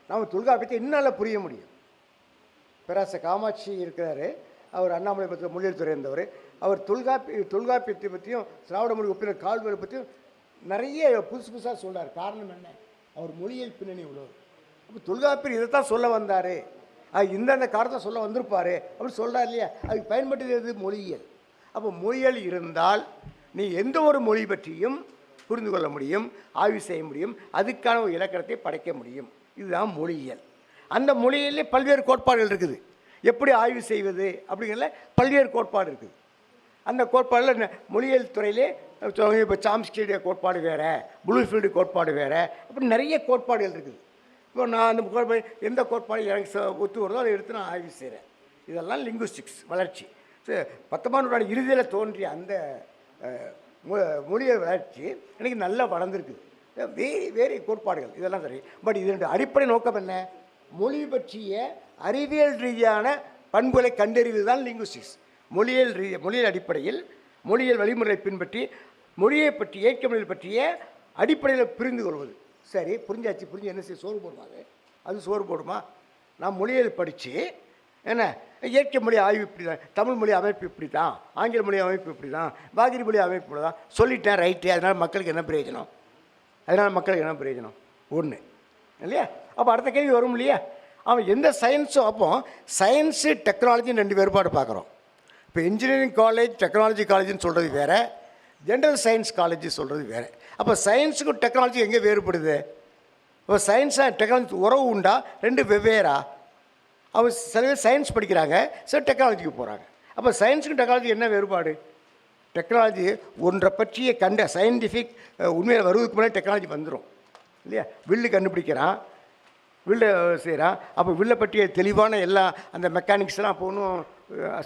நம்ம தொல்காப்பியத்தை இன்னும் புரிய முடியும். பேராசிரியர் காமாட்சி இருக்கிறாரு, அவர் அண்ணாமலை பற்றி மொழியியல் துறை இருந்தவர். அவர் தொல்காப்பியத்தை பற்றியும் திராவிட மொழி ஒப்பினர் கால்வரை பற்றியும் நிறைய புதுசாக சொல்கிறார். காரணம் என்ன, அவர் மொழியியல் பின்னணி உள்ளவர். அப்போ தொல்காப்பியர் இதைத்தான் சொல்ல வந்தார், இந்தந்த காலத்தை சொல்ல வந்திருப்பார் அப்படின்னு சொல்கிறார் இல்லையா, அதுக்கு பயன்படுத்துகிறது மொழியியல். அப்போ மொழியியல் இருந்தால் நீ எந்த ஒரு மொழி பற்றியும் புரிந்து கொள்ள முடியும், ஆய்வு செய்ய முடியும், அதுக்கான ஒரு இலக்கணத்தை படைக்க முடியும். இதுதான் மொழியியல். அந்த மொழியிலே பல்வேறு கோட்பாடுகள் இருக்குது, எப்படி ஆய்வு செய்வது அப்படிங்கிற பல்வேறு கோட்பாடு இருக்குது. அந்த கோட்பாடில் மொழியியல் துறையிலே இப்போ சாம்ஸ்கியுடைய கோட்பாடு வேறு, ப்ளூஃபீல்டு கோட்பாடு வேறு, அப்படி நிறைய கோட்பாடுகள் இருக்குது. இப்போ நான் அந்த கோட்பாடு எந்த கோட்பாடு எனக்கு ஒத்து வருதோ அதை எடுத்து நான் ஆய்வு செய்கிறேன். இதெல்லாம் லிங்குவிஸ்டிக்ஸ் வளர்ச்சி. 19ஆம் நூற்றாண்டு இறுதியில் தோன்றிய அந்த மொழியை வளர்ச்சி எனக்கு நல்லா வளர்ந்துருக்குது. வேறு கோட்பாடுகள் இதெல்லாம் சரி. பட் இதனுடைய அடிப்படை நோக்கம் என்ன, மொழி பற்றிய அறிவியல் ரீதியான பண்புகளை கண்டறிவது தான் லிங்குவிஸ்டிக்ஸ். மொழியியல் அடிப்படையில் மொழியியல் வழிமுறையை பின்பற்றி மொழியை பற்றி இயற்கை மொழியை பற்றிய அடிப்படையில் புரிந்து கொள்வது. சரி, புரிஞ்சாச்சு, புரிஞ்சு என்ன செய்ய சோறு போடுமா, அது சோறு போடுமா? நான் மொழியியல் படித்து என்ன இயற்கை மொழி ஆய்வு இப்படி தான், தமிழ் மொழி அமைப்பு இப்படி தான், ஆங்கில மொழி அமைப்பு இப்படி தான், பாகிரி மொழி அமைப்பு இப்படி தான் சொல்லிட்டேன், ரைட்டு. அதனால் மக்களுக்கு என்ன பிரயோஜனம்? ஒன்று இல்லையா? அப்போ அடுத்த கேள்வி வரும் இல்லையா, அவன் எந்த சயின்ஸும். அப்போ சயின்ஸு டெக்னாலஜின்னு 2 வேறுபாடு பார்க்குறோம். இப்போ இன்ஜினியரிங் காலேஜ் டெக்னாலஜி காலேஜ்னு சொல்கிறது வேறு, ஜென்ரல் சயின்ஸ் காலேஜ் சொல்கிறது வேறு. அப்போ சயின்ஸுக்கும் டெக்னாலஜி எங்கே வேறுபடுது? இப்போ சயின்ஸ் அண்ட் டெக்னாலஜி உறவு உண்டா, 2 வெவ்வேறா? அவங்க சில பேர் சயின்ஸ் படிக்கிறாங்க, சில டெக்னாலஜிக்கு போகிறாங்க. அப்போ சயின்ஸுக்கும் டெக்னாலஜி என்ன வேறுபாடு? டெக்னாலஜி ஒன்றை பற்றிய சயின்டிஃபிக் உண்மையில் வருவதுக்கு முன்னாடி டெக்னாலஜி வந்துடும் இல்லையா. வில்லு கண்டுபிடிக்கிறான், வில்லை செய்கிறான், அப்போ வில்லை பற்றிய தெளிவான எல்லா அந்த மெக்கானிக்ஸ்லாம் அப்போ ஒன்றும்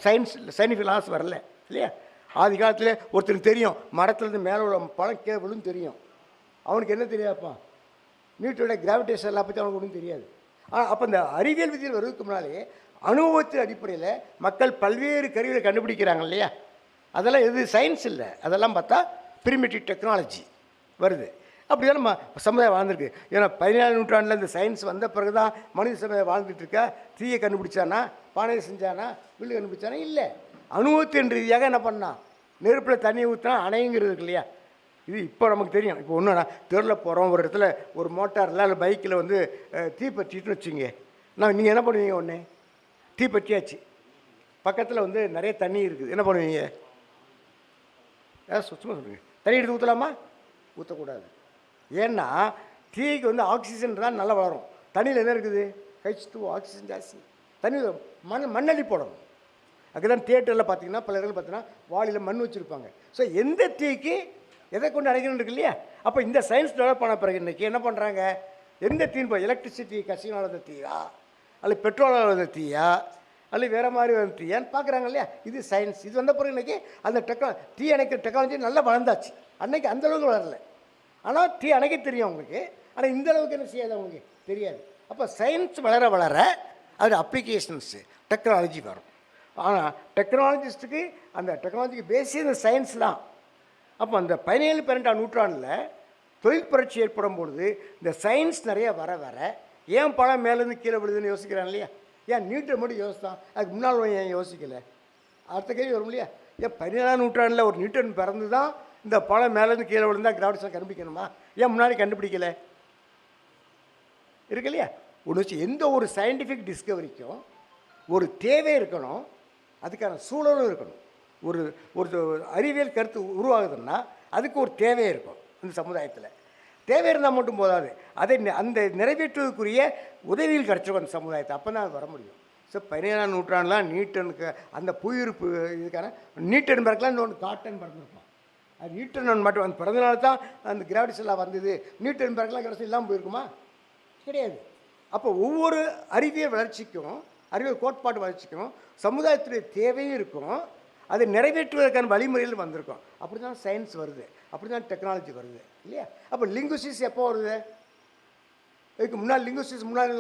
சயின்டிஃபிக் லாஸ் வரல இல்லையா? ஆதி காலத்தில் ஒருத்தருக்கு தெரியும் மரத்துலேருந்து மேலே உள்ள பழம் கீழே விழுன்னு தெரியும். அவனுக்கு என்ன தெரியாதுப்பா, நியூட்டனோட கிராவிடேஷன் எல்லாம் பற்றி அவனுக்கு ஒன்றும் தெரியாது. ஆனால் அப்போ இந்த அறிவியல் விதியில் வருவதுக்கு முன்னாலே அனுபவத்தின் அடிப்படையில் மக்கள் பல்வேறு கருவிகளை கண்டுபிடிக்கிறாங்க இல்லையா? அதெல்லாம் எது சயின்ஸ் இல்லை, அதெல்லாம் பார்த்தா பிரிமிட்டிவ் டெக்னாலஜி வருது. அப்படி தான் நம்ம சமுதாயம் வாழ்ந்துருக்கு. ஏன்னா 17ஆம் நூற்றாண்டில் இந்த சயின்ஸ் வந்த பிறகு தான் மனித சமுதாயம் வாழ்ந்துட்டு இருக்கா. தீயை கண்டுபிடிச்சானா, பானையை செஞ்சானா, வில்லு கண்டுபிடிச்சானா? இல்லை. அனுபவத்தின் ரீதியாக என்ன பண்ணான், நெருப்பில் தண்ணி ஊற்றினா அணைங்கிறது இருக்கு இல்லையா? இது இப்போ நமக்கு தெரியும். இப்போ ஒன்றுனா தெருவில் போகிறோம், ஒரு இடத்துல ஒரு மோட்டாரில் இல்லை பைக்கில் வந்து தீப்பற்றிட்டுன்னு வச்சுங்க, நீங்கள் என்ன பண்ணுவீங்க? ஒன்று தீப்பற்றியாச்சு, பக்கத்தில் வந்து நிறைய தண்ணி இருக்குது, என்ன பண்ணுவீங்க? சுத்தமாக சொல்லுங்கள், தண்ணி எடுத்து ஊற்றலாமா? ஊற்றக்கூடாது. ஏன்னா தீக்கு வந்து ஆக்சிஜன் தான் நல்லா வளரும். தண்ணியில் என்ன இருக்குது? H2O, ஆக்சிஜன் ஜாஸ்தி. தண்ணி மண்ணள்ளி போடணும். அதுதான் தியேட்டரில் பார்த்தீங்கன்னா பல இடங்கள் பார்த்தீங்கன்னா வாளியில் மண் வச்சுருப்பாங்க. ஸோ எந்த தீக்கு எதை கொண்டு அடைக்கணும் இருக்கு இல்லையா? அப்போ இந்த சயின்ஸ் டெவலப் பண்ண பிறகு இன்றைக்கி என்ன பண்ணுறாங்க, எந்த தீன்னு இப்போ எலக்ட்ரிசிட்டி கசினால் வந்த தீயா, அல்லது பெட்ரோலால் வந்த தீயா, அல்லது வேறு மாதிரி வந்த தீயான்னு பார்க்குறாங்க இல்லையா? இது சயின்ஸ். இது வந்த பிறகு இன்றைக்கி அந்த தீ அணைக்கிற டெக்னாலஜி நல்லா வளர்ந்தாச்சு. அன்றைக்கி அந்தளவுக்கு வளரல. ஆனால் தீ அணைக்க தெரியும் அவங்களுக்கு, ஆனால் இந்த அளவுக்கு என்ன செய்யாது அவங்களுக்கு தெரியாது. அப்போ சயின்ஸ் வளர வளர அது அப்ளிகேஷன்ஸு டெக்னாலஜி வரும். ஆனால் டெக்னாலஜிஸ்ட்டுக்கு அந்த டெக்னாலஜிக்கு பேஸே இந்த சயின்ஸ் தான். அப்போ அந்த 17-18ஆம் நூற்றாண்டில் தொழில் புரட்சி ஏற்படும் பொழுது இந்த சயின்ஸ் நிறைய வர வர ஏன் பழம் மேலேருந்து கீழே விழுதுன்னு யோசிக்கிறான் இல்லையா? ஏன் நியூட்டன் மட்டும் யோசித்தான், அதுக்கு முன்னால் ஏன் யோசிக்கலை? அடுத்த கேள்வி வரும் இல்லையா? ஏன் 17ஆம் நூற்றாண்டில் ஒரு நியூட்டன் பிறந்து தான் இந்த பழம் மேலேருந்து கீழே விழுந்தால் கிராவிடேஷன் கண்டுபிடிக்கணுமா? ஏன் முன்னாடி கண்டுபிடிக்கலை? இருக்கு இல்லையா? ஒன்று வச்சு எந்த ஒரு சயின்டிஃபிக் டிஸ்கவரிக்கும் ஒரு தேவை இருக்கணும், அதுக்கான சூழலும் இருக்கணும். ஒரு ஒரு அறிவியல் கருத்து உருவாகுதுன்னா அதுக்கு ஒரு தேவை இருக்கும். இந்த சமுதாயத்தில் தேவை இருந்தால் மட்டும் போதாது, அதை அந்த நிறைவேற்றுவதற்குரிய உதவியில் கிடச்சிருக்கும் அந்த சமுதாயத்தை. அப்போ தான் அது வர முடியும். ஸோ 17ஆம் நூற்றாண்டுலாம் நியூட்டனுக்கு அந்த புவியிருப்பு இதுக்கான நியூட்டன் பிறக்கலாம், இன்னொன்று காட்டன் பிறந்திருப்பான். அது நியூட்டன் மட்டும் அந்த பிறந்தனால தான் அந்த கிராவிடேஷன்லாம் வந்தது. நியூட்டன் பிறக்கலாம் கிடச்சி இல்லாமல் போயிருக்குமா? கிடையாது. அப்போ ஒவ்வொரு அறிவியல் வளர்ச்சிக்கும் அறிவியல் கோட்பாடு வளர்ச்சிக்கும் சமுதாயத்துடைய தேவையும் இருக்கும், அதை நிறைவேற்றுவதற்கான வழிமுறைகள் வந்திருக்கும். அப்படி தான் சயின்ஸ் வருது, அப்படி தான் டெக்னாலஜி வருது இல்லையா? அப்போ லிங்குவிஸ்டிக்ஸ் எப்போ வருது? இதுக்கு முன்னால் லிங்குவிஸ்டிக்ஸ் முன்னாடி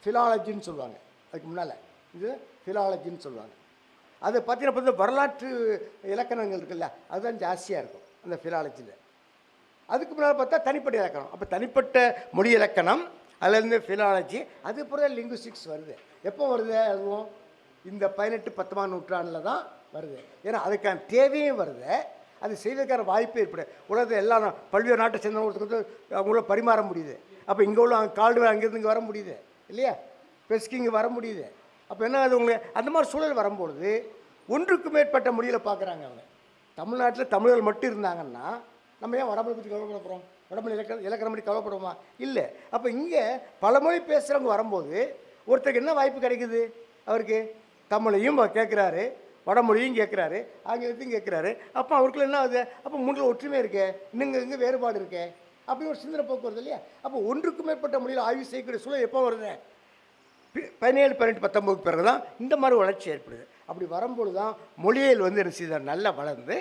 ஃபிலாலஜின்னு சொல்லுவாங்க. அதுக்கு முன்னால் இது ஃபிலாலஜின்னு சொல்லுவாங்க. அது பார்த்தீங்கன்னா வரலாற்று இலக்கணங்கள் இருக்குல்ல, அதுதான் ஜாஸ்தியாக இருக்கும் அந்த ஃபிலாலஜியில். அதுக்கு முன்னால் பார்த்தா தனிப்பட்ட இலக்கணம். அப்போ தனிப்பட்ட மொழி இலக்கணம், அதுலேருந்து ஃபிலாலஜி, அது பிறகு லிங்குவிஸ்டிக்ஸ் வருது. எப்போ வருது? அதுவும் இந்த 18-19ஆம் நூற்றாண்டில் தான் வருது. ஏன்னா அதுக்கான தேவையும் வருது, அது செய்வதற்கான வாய்ப்பு ஏற்படும். உலகத்தில் எல்லா பல்வேறு நாட்டை சேர்ந்தவங்களுக்கு அவங்கள பரிமாற முடியுது. அப்போ இங்கே உள்ள கால்டுவேர் அங்கேருந்து இங்கே வர முடியுது இல்லையா? பெஸ்கி இங்கே வர முடியுது. அப்போ என்ன அது உங்களுக்கு அந்த மாதிரி சூழல் வரும்பொழுது ஒன்றுக்கு மேற்பட்ட மொழியில் பார்க்குறாங்க அவங்க. தமிழ்நாட்டில் தமிழர்கள் மட்டும் இருந்தாங்கன்னா நம்ம ஏன் வடமொழி பற்றி கவலைப்பட போகிறோம்? வடமொழி இலக்கணம் பற்றி கவலைப்படுவோமா? இல்லை. அப்போ இங்கே பல மொழி பேசுகிறவங்க வரும்போது ஒருத்தருக்கு என்ன வாய்ப்பு கிடைக்குது? அவருக்கு தமிழையும் கேட்குறாரு, வடமொழியும் கேட்குறாரு, ஆங்கிலத்தையும் கேட்குறாரு. அப்போ அவருக்குள்ள என்ன ஆகுது? அப்போ மூன்றில் ஒற்றுமை இருக்கே, இங்கே வேறுபாடு இருக்கே, அப்படி ஒரு சிந்தனை போக்குவரது இல்லையா? அப்போ ஒன்றுக்கு மேற்பட்ட மொழியில் ஆய்வு செய்யக்கூடிய சூழல் எப்போ வருது? 17, 18, 19 பிறகு தான் இந்த மாதிரி வளர்ச்சி ஏற்படுது. அப்படி வரும்பொழுது தான் மொழியியல் வந்து என்ன செய்தார்? நல்லா வளர்ந்து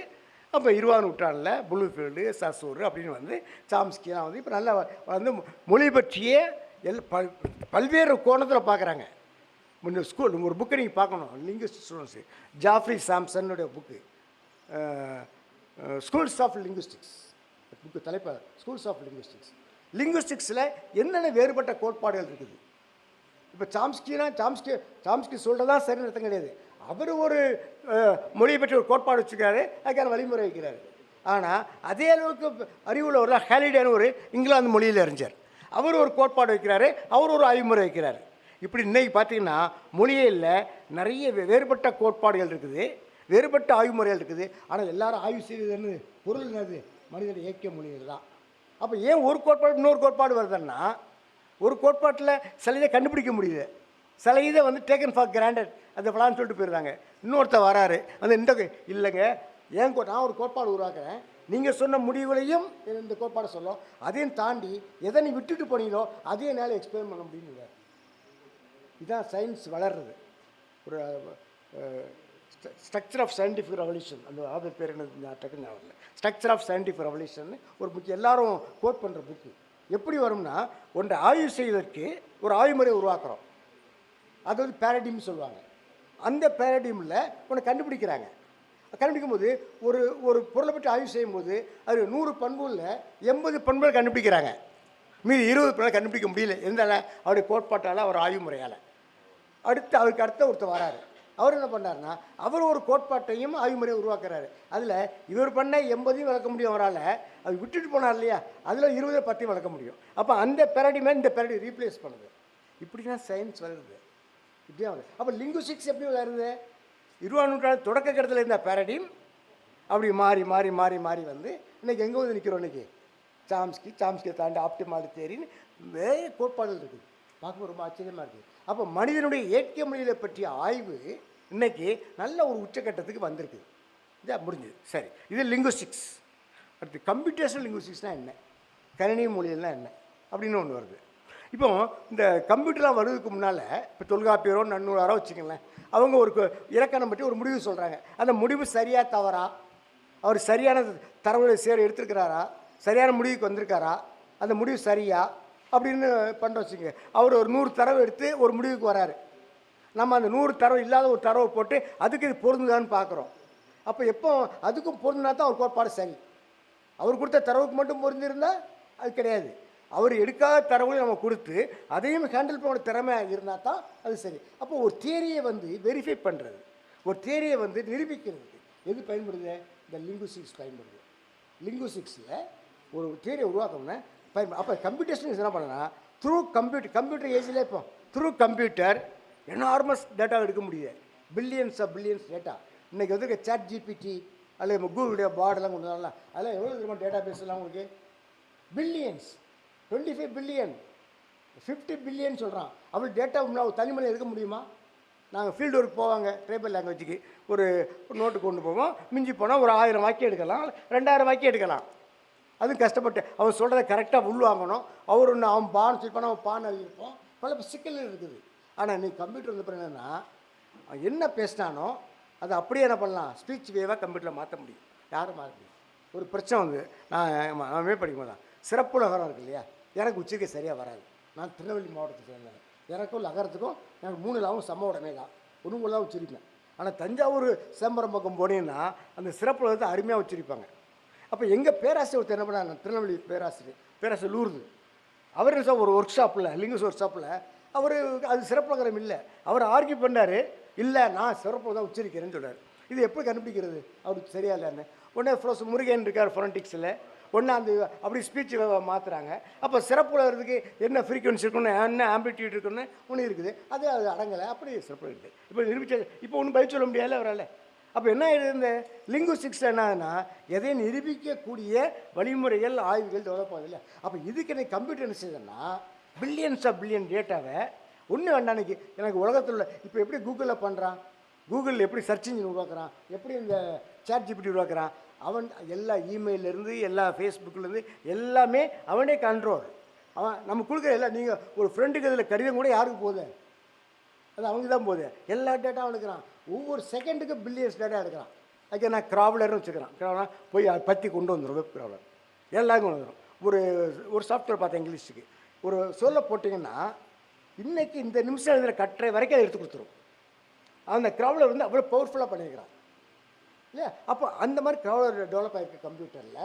அப்போ 20ஆம் நூற்றாண்டில் புளூஃபீல்டு, சசூர் அப்படின்னு வந்து சாம்ஸ்கிலாம் வந்து இப்போ நல்லா வந்து மொழி பற்றியே பல்வேறு கோணத்தில் பார்க்குறாங்க. முன்ன ஸ்கூல் ஒரு புக்கை நீங்கள் பார்க்கணும், லிங்குவிஸ்டிக் ஸ்டூடெண்ட்ஸு, ஜாஃப்ரி சாம்சனுடைய book schools of linguistics, book தலைப்பு ஸ்கூல்ஸ் ஆஃப் லிங்குவிஸ்டிக்ஸ். லிங்குவிஸ்டிக்ஸில் என்னென்ன வேறுபட்ட கோட்பாடுகள் இருக்குது? இப்போ சாம்ஸ்கி சொல்கிறதா சரின்னு அர்த்தம் கிடையாது. அவர் ஒரு மொழியை பற்றி ஒரு கோட்பாடு வச்சுருக்காரு, அதுக்கான வழிமுறை வைக்கிறாரு. ஆனால் அதே அளவுக்கு அறிவுள்ள ஒரு ஹாலிடேன்னு ஒரு இங்கிலாந்து மொழியில் அறிஞர், அவர் ஒரு கோட்பாடு வைக்கிறாரு, அவர் ஒரு ஆய்வுமுறை வைக்கிறார். இப்படி இன்றைக்கி பார்த்தீங்கன்னா மொழியில் நிறைய வேறுபட்ட கோட்பாடுகள் இருக்குது, வேறுபட்ட ஆய்வுமுறைகள் இருக்குது. ஆனால் எல்லாரும் ஆய்வு செய்வது பொருள் என்னது? மனிதனுடைய இயக்கிய மொழிகள் தான். அப்போ ஏன் ஒரு கோட்பாடு இன்னொரு கோட்பாடு வருதுன்னா, ஒரு கோட்பாட்டில் சில இதை கண்டுபிடிக்க முடியுது, சில இதை வந்து டேக்கன் ஃபார் கிராண்டட் அந்த பலான்னு சொல்லிட்டு போயிடுறாங்க. இன்னொருத்தர் வராரு அந்த இந்த இல்லைங்க, ஏன் நான் ஒரு கோட்பாடு உருவாக்குறேன், நீங்கள் சொன்ன முடிவுகளையும் இந்த கோட்பாடை சொல்லும், அதையும் தாண்டி எதை நீ விட்டுட்டு போனீங்களோ அதையும் என்னால் எக்ஸ்பிளைன் பண்ண முடியுங்க. இதுதான் சயின்ஸ் வளர்றது. ஒரு ஸ்ட்ரக்சர் ஆஃப் சயின்டிஃபிக் ரெவல்யூஷன், அந்த ஆதர் பேர் என்ன டக்குன்னு ஞாபகம் இல்லை. ஸ்ட்ரக்சர் ஆஃப் சயின்டிஃபிக் ரெவல்யூஷன் ஒரு புக், எல்லாரும் கோட் பண்ணுற புக்கு. எப்படி வரும்னா, ஒன்றை ஆய்வு செய்வதற்கு ஒரு ஆய்வுமுறை உருவாக்குறோம், அது வந்து பேரடிம்னு சொல்லுவாங்க. அந்த பேரடிமில் ஒன்று கண்டுபிடிக்கிறாங்க. கண்டுபிடிக்கும் போது ஒரு ஒரு பொருளை பற்றி ஆய்வு செய்யும்போது அது 100 பண்புகளில் 80 பண்புகள் கண்டுபிடிக்கிறாங்க. மீதி 20 பண்புகள் கண்டுபிடிக்க முடியல. எந்தால? அவருடைய கோட்பாட்டால், அவர் ஆய்வு முறையால். அவருக்கு அடுத்த ஒருத்தர் வராரு. அவர் என்ன பண்ணாருன்னா, அவர் ஒரு கோட்பாட்டையும் ஆய்வுமுறையை உருவாக்குறாரு. அதில் இவர் பண்ண 80 விளக்க முடியும் அவரால். அது விட்டுட்டு போனார் இல்லையா, அதில் 20 10 விளக்க முடியும். அப்போ அந்த பேரடிமே இந்த பேரடி ரீப்ளேஸ் பண்ணுது. இப்படி தான் சயின்ஸ் வருது. இப்படியே வருது. அப்போ லிங்குஸ்டிக்ஸ் எப்படி வருது? 20ஆம் நூற்றாண்டு தொடக்க கட்டத்தில் இருந்த பேரடிம் அப்படி மாறி மாறி மாறி மாறி வந்து இன்றைக்கி எங்கே வந்து நிற்கிறோம்? இன்றைக்கி சாம்ஸ்கியை தாண்டி ஆப்டிமால் தேரின்னு வேறு கோட்பாடுகள் இருக்குது. பார்க்க ரொம்ப ஆச்சரியமாக இருக்குது. அப்போ மனிதனுடைய இயற்கை மொழிகளை பற்றிய ஆய்வு இன்றைக்கி நல்ல ஒரு உச்சக்கட்டத்துக்கு வந்திருக்கு. இதான் முடிஞ்சது. சரி, இது லிங்குஸ்டிக்ஸ். அடுத்து கம்ப்யூட்டேஷனல் லிங்குஸ்டிக்ஸ்னால் என்ன, கணினி மொழியெல்லாம் என்ன அப்படின்னு ஒன்று வருது. இப்போ இந்த கம்ப்யூட்டர்லாம் வர்றதுக்கு முன்னால், இப்போ தொல்காப்பியரோ நன்னூறாரோ வச்சுக்கங்களேன், அவங்க ஒரு இலக்கணம் பற்றி ஒரு முடிவு சொல்கிறாங்க. அந்த முடிவு சரியாக தவறா, அவர் சரியான தரவுகளை எடுத்துருக்கிறாரா, சரியான முடிவுக்கு வந்திருக்காரா, அந்த முடிவு சரியா அப்படின்னு பண்ணுற வச்சுக்கோங்க. அவர் ஒரு 100 தரவு எடுத்து ஒரு முடிவுக்கு வராரு. நம்ம அந்த 100 தரவு இல்லாத ஒரு தரவை போட்டு அதுக்கு இது பொருந்துதான்னு பார்க்குறோம். அப்போ எப்போ அதுக்கும் பொருந்தினா தான் அவர் கோட்பாடு சரி. அவர் கொடுத்த தரவுக்கு மட்டும் பொருந்திருந்தால் அது கிடையாது. அவர் எடுக்காத தரவுகளையும் நம்ம கொடுத்து அதையும் ஹேண்டில் பண்ண திறமை இருந்தால் தான் அது சரி. அப்போ ஒரு தியரியை வந்து வெரிஃபை பண்ணுறது, ஒரு தியரியை வந்து நிரூபிக்கிறதுக்கு எது பயன்படுது? இந்த லிங்குஸ்டிக்ஸ் பயன்படுது. லிங்குஸ்டிக்ஸில் ஒரு தியரியை உருவாக்கணும்னா அப்போ கம்ப்யூட்டேஷன் என்ன பண்ணனா, கம்ப்யூட்டர் ஏஜில் இப்போ கம்ப்யூட்டர் எனார்மஸ் டேட்டா எடுக்க முடியுது. Billions data. இன்றைக்கி வந்து சாட் ஜிபிடி அல்லது கூகுளுடைய பாடெல்லாம் கொண்டு வரலாம். அதெல்லாம் எவ்வளோ தெரியுமா டேட்டா பேஸ்லாம் உங்களுக்கு? பில்லியன்ஸ், 25 பில்லியன், 50 பில்லியன் சொல்கிறான். அவள் டேட்டா தனிமலை எடுக்க முடியுமா? நாங்கள் ஃபீல்டு ஒர்க் போவாங்க, ட்ரைபல் லாங்குவேஜுக்கு ஒரு நோட்டு கொண்டு போவோம். மிஞ்சி போனால் ஒரு 1000 வாக்கியம் எடுக்கலாம், 2000 வாக்கியம் எடுக்கலாம். அதுவும் கஷ்டப்பட்டு அவன் சொல்கிறத கரெக்டாக உள்வாங்கணும். அவர் ஒன்று அவன் பான்னு சொல்லிப்பான், அவன் பான் எழுதியிருப்போம். பல சிக்கல்கள் இருக்குது. ஆனால் நீ கம்ப்யூட்டர் வந்து என்னென்னா, என்ன பேசினானோ அதை அப்படியே என்ன பண்ணலாம், ஸ்பீச் வேவாக கம்ப்யூட்டரில் மாற்ற முடியும். யாரும் மாற்ற முடியும். ஒரு பிரச்சனை வந்து நான் படிக்கும்போது தான் சிறப்பு நகரம் இருக்குது இல்லையா, எனக்கு உச்சரிக்கை சரியாக வராது. நான் திருநெல்வேலி மாவட்டத்தை சேர்ந்தேன். எனக்கும் நகரத்துக்கும் எனக்கு 3 லாவும் சம உடனே தான் ஒன்றுங்களாக உச்சரிப்பேன். ஆனால் தஞ்சாவூர் சேம்பரம் பக்கம் போனீங்கன்னா அந்த சிறப்பு வந்து அருமையாக உச்சரிப்பாங்க. அப்போ எங்கள் பேராசிரியர் ஒருத்தர் என்ன பண்ணாங்க, திருநெல்வேலி பேராசிரியர் லூர்து, அவர் என்ன ஒரு ஒர்க் ஷாப்பில், லிங்குஸ் ஒர்க் ஷாப்பில் அவர் அது சிறப்பு நகரம் இல்லை, அவர் ஆர்கியூ பண்ணார். இல்லை, நான் சிறப்பு தான் உச்சரிக்கிறேன்னு சொல்கிறார். இது எப்படி கண்டுபிடிக்கிறது அவருக்கு சரியா இல்லைன்னு? உடனே ப்ரொஃபஸர் முருகன் இருக்கார் ஃபொனட்டிக்ஸில், ஒன்று அந்த அப்படி ஸ்பீச் மாற்றுறாங்க. அப்போ சிறப்பு வர்றதுக்கு என்ன ஃப்ரீக்வன்சி இருக்கணும், என்ன ஆம்பிடியூட் இருக்கணும்னு ஒன்று இருக்குது. அது அடங்கலை, அப்படி சிறப்பு இருக்குது. இப்போ நிரூபிச்ச இப்போ ஒன்றும் பதில் சொல்ல முடியாது அவரால். அப்போ என்ன இந்த லிங்குஸ்டிக்ஸில் என்னன்னா, எதையும் நிரூபிக்கக்கூடிய வழிமுறைகள் ஆய்வுகள் டெவலப் ஆகுது இல்லை. அப்போ இதுக்கு எனக்கு கம்ப்யூட்டர் என்ன செய்யுதுன்னா, பில்லியன் டேட்டாவை ஒன்று வேண்டாம். எனக்கு உலகத்தில் உள்ள இப்போ எப்படி கூகுளில் பண்ணுறான், கூகுளில் எப்படி சர்ச் இன்ஜின் உருவாக்குறான், எப்படி இந்த சாட் ஜிபிடி உருவாக்குறான், அவன் எல்லா இமெயிலேருந்து எல்லா ஃபேஸ்புக்கிலேருந்து எல்லாமே அவனே கண்ட்ரோல். அவன் நம்ம கொடுக்குற எல்லாம், நீங்கள் ஒரு ஃப்ரெண்டுக்கு இதில் கடிதம் கூட யாருக்கு போகுது, அது அவங்க தான் போகுது. எல்லா டேட்டாவும் எடுக்கிறான். ஒவ்வொரு செகண்டுக்கு பில்லியன்ஸ் டேட்டா எடுக்கிறான். அதுக்கு நான் க்ராவலர்னு வச்சுக்கிறான். க்ராவலர் போய் அதை பற்றி கொண்டு வந்துடும். வெப் க்ராவலர் எல்லாருக்கும் கொண்டு வந்துடும். ஒரு சாஃப்ட்வேர் பார்த்தேன் இங்கிலீஷுக்கு, ஒரு சொல்ல போட்டிங்கன்னா இன்றைக்கி இந்த நிமிஷம் எழுதுகிற கட்டுரை வரைக்கும் அதை எடுத்து கொடுத்துரும். அந்த க்ராவலர் வந்து அவ்வளோ பவர்ஃபுல்லாக பண்ணியிருக்கிறான் இல்லையா. அப்போ அந்த மாதிரி க்ராவலர் டெவலப் ஆகிருக்கு கம்ப்யூட்டரில்.